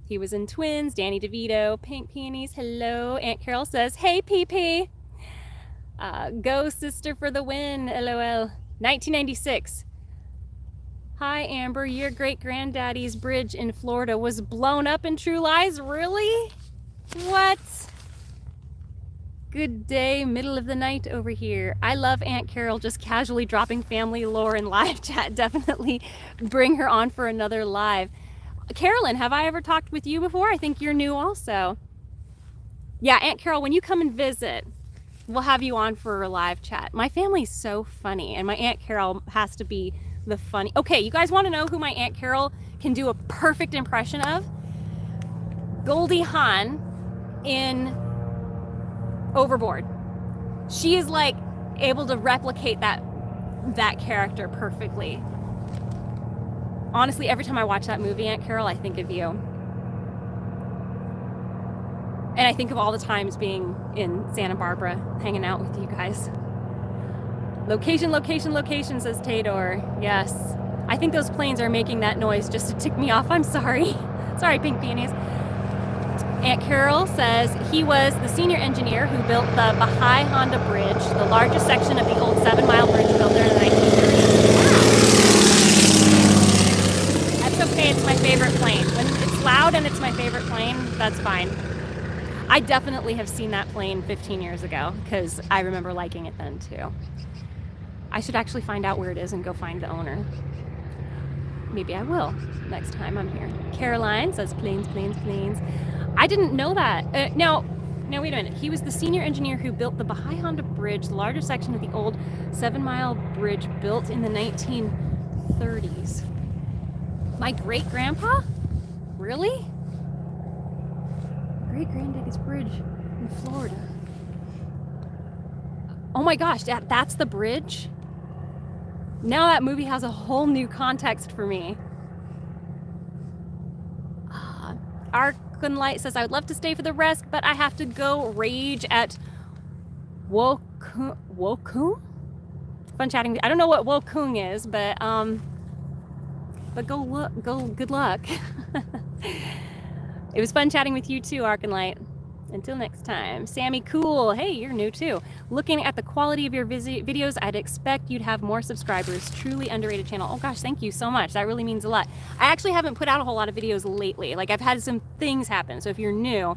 He was in Twins, Danny DeVito, Pink Peonies, hello. Aunt Carol says, hey, PP. Go sister for the win, LOL. 1996. Hi, Amber. Your great-granddaddy's bridge in Florida was blown up in True Lies? Really? What? Good day, middle of the night over here. I love Aunt Carol just casually dropping family lore in live chat. Definitely bring her on for another live. Carolyn, have I ever talked with you before? I think you're new also. Yeah, Aunt Carol, when you come and visit, we'll have you on for a live chat. My family's so funny, and my Aunt Carol has to be the funny. Okay, you guys want to know who my Aunt Carol can do a perfect impression of? Goldie Hawn in Overboard. She is like able to replicate that character perfectly. Honestly, every time I watch that movie, Aunt Carol, I think of you. And I think of all the times being in Santa Barbara, hanging out with you guys. Location, location, location, says Tador. Yes. I think those planes are making that noise just to tick me off. I'm sorry. Sorry, Pink Peonies. Aunt Carol says he was the senior engineer who built the Baha'i Honda Bridge, the largest section of the old 7-mile bridge built there in the 1930s. Wow. That's okay. It's my favorite plane. When it's loud and it's my favorite plane, that's fine. I definitely have seen that plane 15 years ago because I remember liking it then too. I should actually find out where it is and go find the owner. Maybe I will next time I'm here. Caroline says planes, planes, planes. I didn't know that. Now wait a minute. He was the senior engineer who built the Baha'i Honda Bridge, the largest section of the old 7-mile bridge built in the 1930s. My great-grandpa? Really? Great-granddaddy's bridge in Florida. Oh my gosh, that's the bridge? Now that movie has a whole new context for me. Arconlight says, I would love to stay for the rest, but I have to go rage at Wokung? Fun chatting. I don't know what Wokung is, but good luck. It was fun chatting with you too, Arconlight. Until next time. Sammy Cool, hey, you're new too. Looking at the quality of your videos, I'd expect you'd have more subscribers. Truly underrated channel. Oh gosh, thank you so much. That really means a lot. I actually haven't put out a whole lot of videos lately. Like I've had some things happen. So if you're new,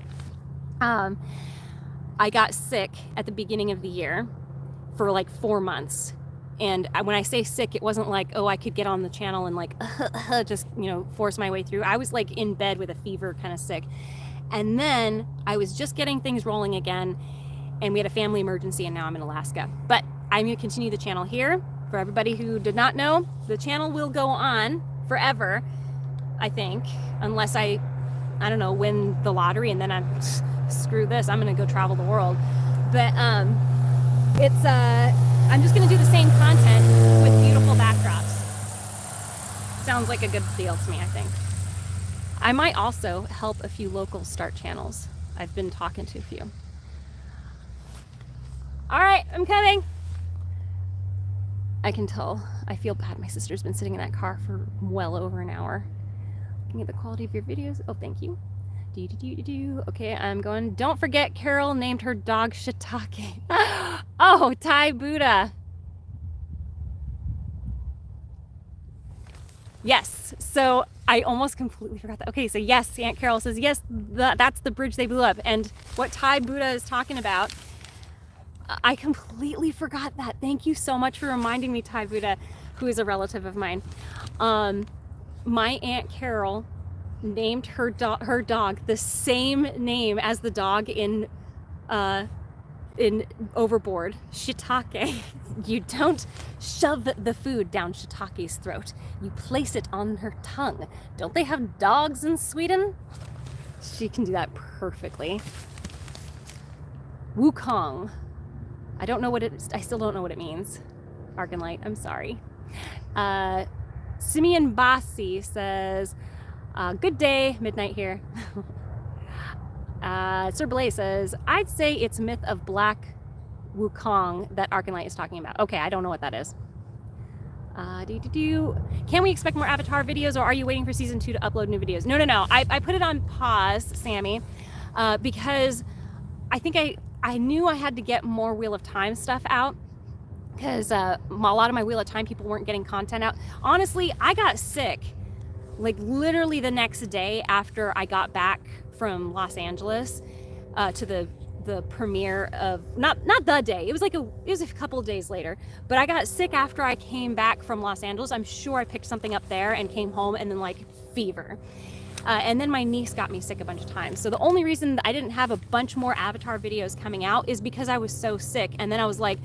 I got sick at the beginning of the year for like 4 months. And when I say sick, it wasn't like, oh, I could get on the channel and like, just, force my way through. I was like in bed with a fever, kind of sick. And then I was just getting things rolling again, and we had a family emergency, and now I'm in Alaska. But I'm going to continue the channel here. For everybody who did not know, the channel will go on forever, I think, unless I don't know, win the lottery, and then screw this, I'm going to go travel the world. But I'm just going to do the same content with beautiful backdrops. Sounds like a good deal to me, I think. I might also help a few locals start channels. I've been talking to a few. All right, I'm coming. I can tell. I feel bad. My sister's been sitting in that car for well over an hour. Looking at the quality of your videos. Oh, thank you. Okay, I'm going. Don't forget, Carol named her dog Shiitake. Oh, Thai Buddha. Yes, so I almost completely forgot that. Okay, so yes, Aunt Carol says, yes, that's the bridge they blew up. And what Thai Buddha is talking about, I completely forgot that. Thank you so much for reminding me, Thai Buddha, who is a relative of mine. My Aunt Carol named her dog the same name as the dog in Overboard, Shiitake. You don't shove the food down Shiitake's throat. You place it on her tongue. Don't they have dogs in Sweden? She can do that perfectly. Wukong. I don't know what it is. I still don't know what it means. Argonlight, I'm sorry. Simeon Bassi says, good day, midnight here. Sir Blaze says, I'd say it's myth of Black Wukong that Arconlight is talking about. Okay, I don't know what that is. Can we expect more Avatar videos, or are you waiting for season 2 to upload new videos? No. I put it on pause, Sammy, because I think I knew I had to get more Wheel of Time stuff out. because a lot of my Wheel of Time people weren't getting content out. Honestly, I got sick like literally the next day after I got back from Los Angeles to the premiere of, not the day, it was a couple of days later, but I got sick after I came back from Los Angeles. I'm sure I picked something up there and came home, and then like fever. And then my niece got me sick a bunch of times. So the only reason I didn't have a bunch more Avatar videos coming out is because I was so sick. And then I was like,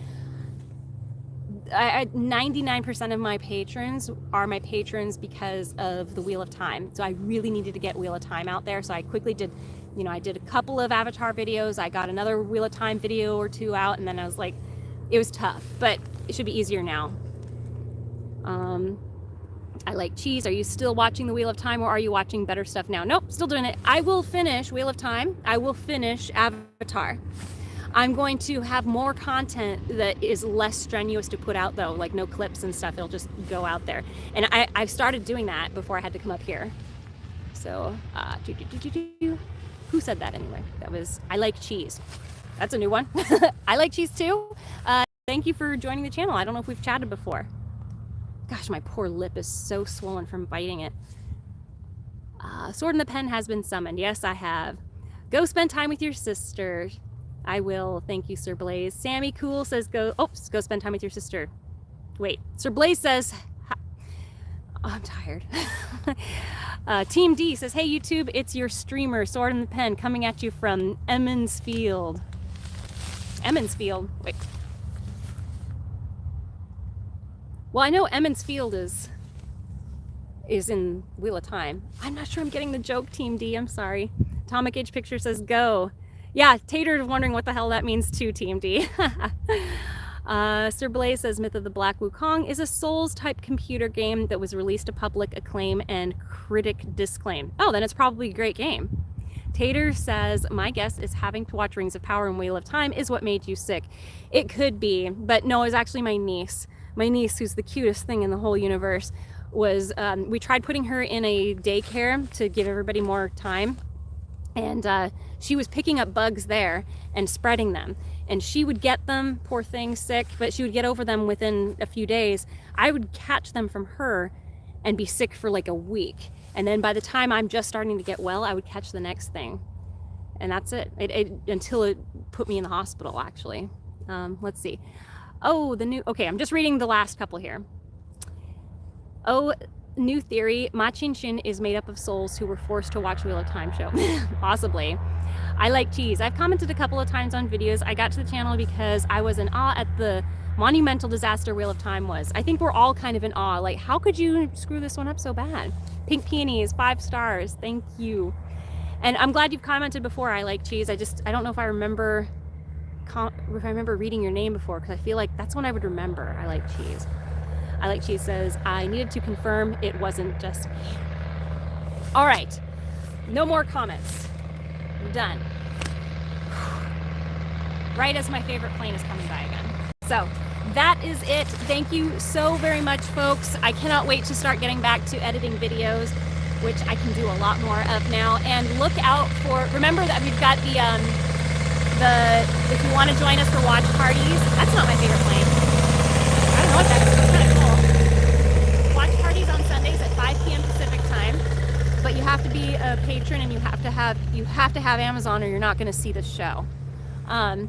99% of my patrons are my patrons because of the Wheel of Time. So I really needed to get Wheel of Time out there. So I quickly did, you know, I did a couple of Avatar videos. I got another Wheel of Time video or two out, and then I was like, it was tough, but it should be easier now. I like cheese. Are you still watching the Wheel of Time, or are you watching better stuff now? Nope, still doing it. I will finish Wheel of Time. I will finish Avatar. I'm going to have more content that is less strenuous to put out though, like no clips and stuff. It'll just go out there. And I've started doing that before I had to come up here. So, who said that anyway? That was, I like cheese. That's a new one. I like cheese too. Thank you for joining the channel. I don't know if we've chatted before. Gosh, my poor lip is so swollen from biting it. Sword in the Pen has been summoned. Yes, I have. Go spend time with your sister. I will. Thank you, Sir Blaze. Sammy Cool says go spend time with your sister. Wait, Sir Blaze says, oh, I'm tired. Team D says, hey YouTube, it's your streamer, Sword in the Pen, coming at you from Emmonsfield. Emmonsfield, wait. Well, I know Emmonsfield is in Wheel of Time. I'm not sure I'm getting the joke, Team D, I'm sorry. Atomic Age Picture says go. Yeah, Tater is wondering what the hell that means too, Team D. Sir Blaze says Myth of the Black Wukong is a Souls-type computer game that was released to public acclaim and critic disclaim. Oh, then it's probably a great game. Tater says, my guess is having to watch Rings of Power and Wheel of Time is what made you sick. It could be, but no, it was actually my niece. My niece, who's the cutest thing in the whole universe, was, we tried putting her in a daycare to give everybody more time. And she was picking up bugs there and spreading them. And she would get them, poor thing, sick, but she would get over them within a few days. I would catch them from her and be sick for like a week. And then by the time I'm just starting to get well, I would catch the next thing. And that's it, until it put me in the hospital, actually. Let's see. Oh, okay, I'm just reading the last couple here. Oh, new theory, Ma Chin Shin is made up of souls who were forced to watch Wheel of Time show. Possibly. I like cheese. I've commented a couple of times on videos. I got to the channel because I was in awe at the monumental disaster Wheel of Time was. I think we're all kind of in awe. Like, how could you screw this one up so bad? Pink Peonies, 5 stars. Thank you. And I'm glad you've commented before. I like cheese. I don't know if I remember reading your name before, because I feel like that's when I would remember. I like cheese. I like cheese says, I needed to confirm it wasn't just me. All right, no more comments. I'm done. Right as my favorite plane is coming by again. So that is it. Thank you so very much, folks. I cannot wait to start getting back to editing videos, which I can do a lot more of now. And look out for, remember that we've got if you want to join us for watch parties, that's not my favorite plane. I don't know what that is, it's kind of cool. Watch parties on Sundays at 5 p.m. Pacific time, but you have to be a patron and you have to have Amazon or you're not going to see the show. What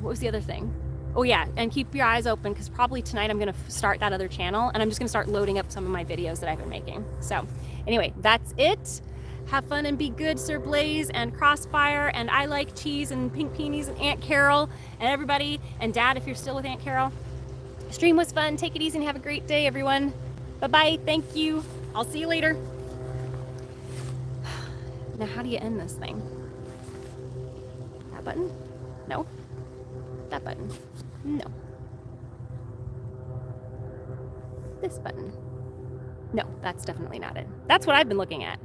was the other thing? Oh yeah, and keep your eyes open because probably tonight I'm going to start that other channel and I'm just going to start loading up some of my videos that I've been making. So anyway, that's it. Have fun and be good, Sir Blaze and Crossfire and I Like Cheese and Pink Peonies and Aunt Carol and everybody and Dad if you're still with Aunt Carol. Stream was fun. Take it easy and have a great day, everyone. Bye-bye. Thank you. I'll see you later. Now, how do you end this thing? That button? No. That button? No. This button? No, that's definitely not it. That's what I've been looking at.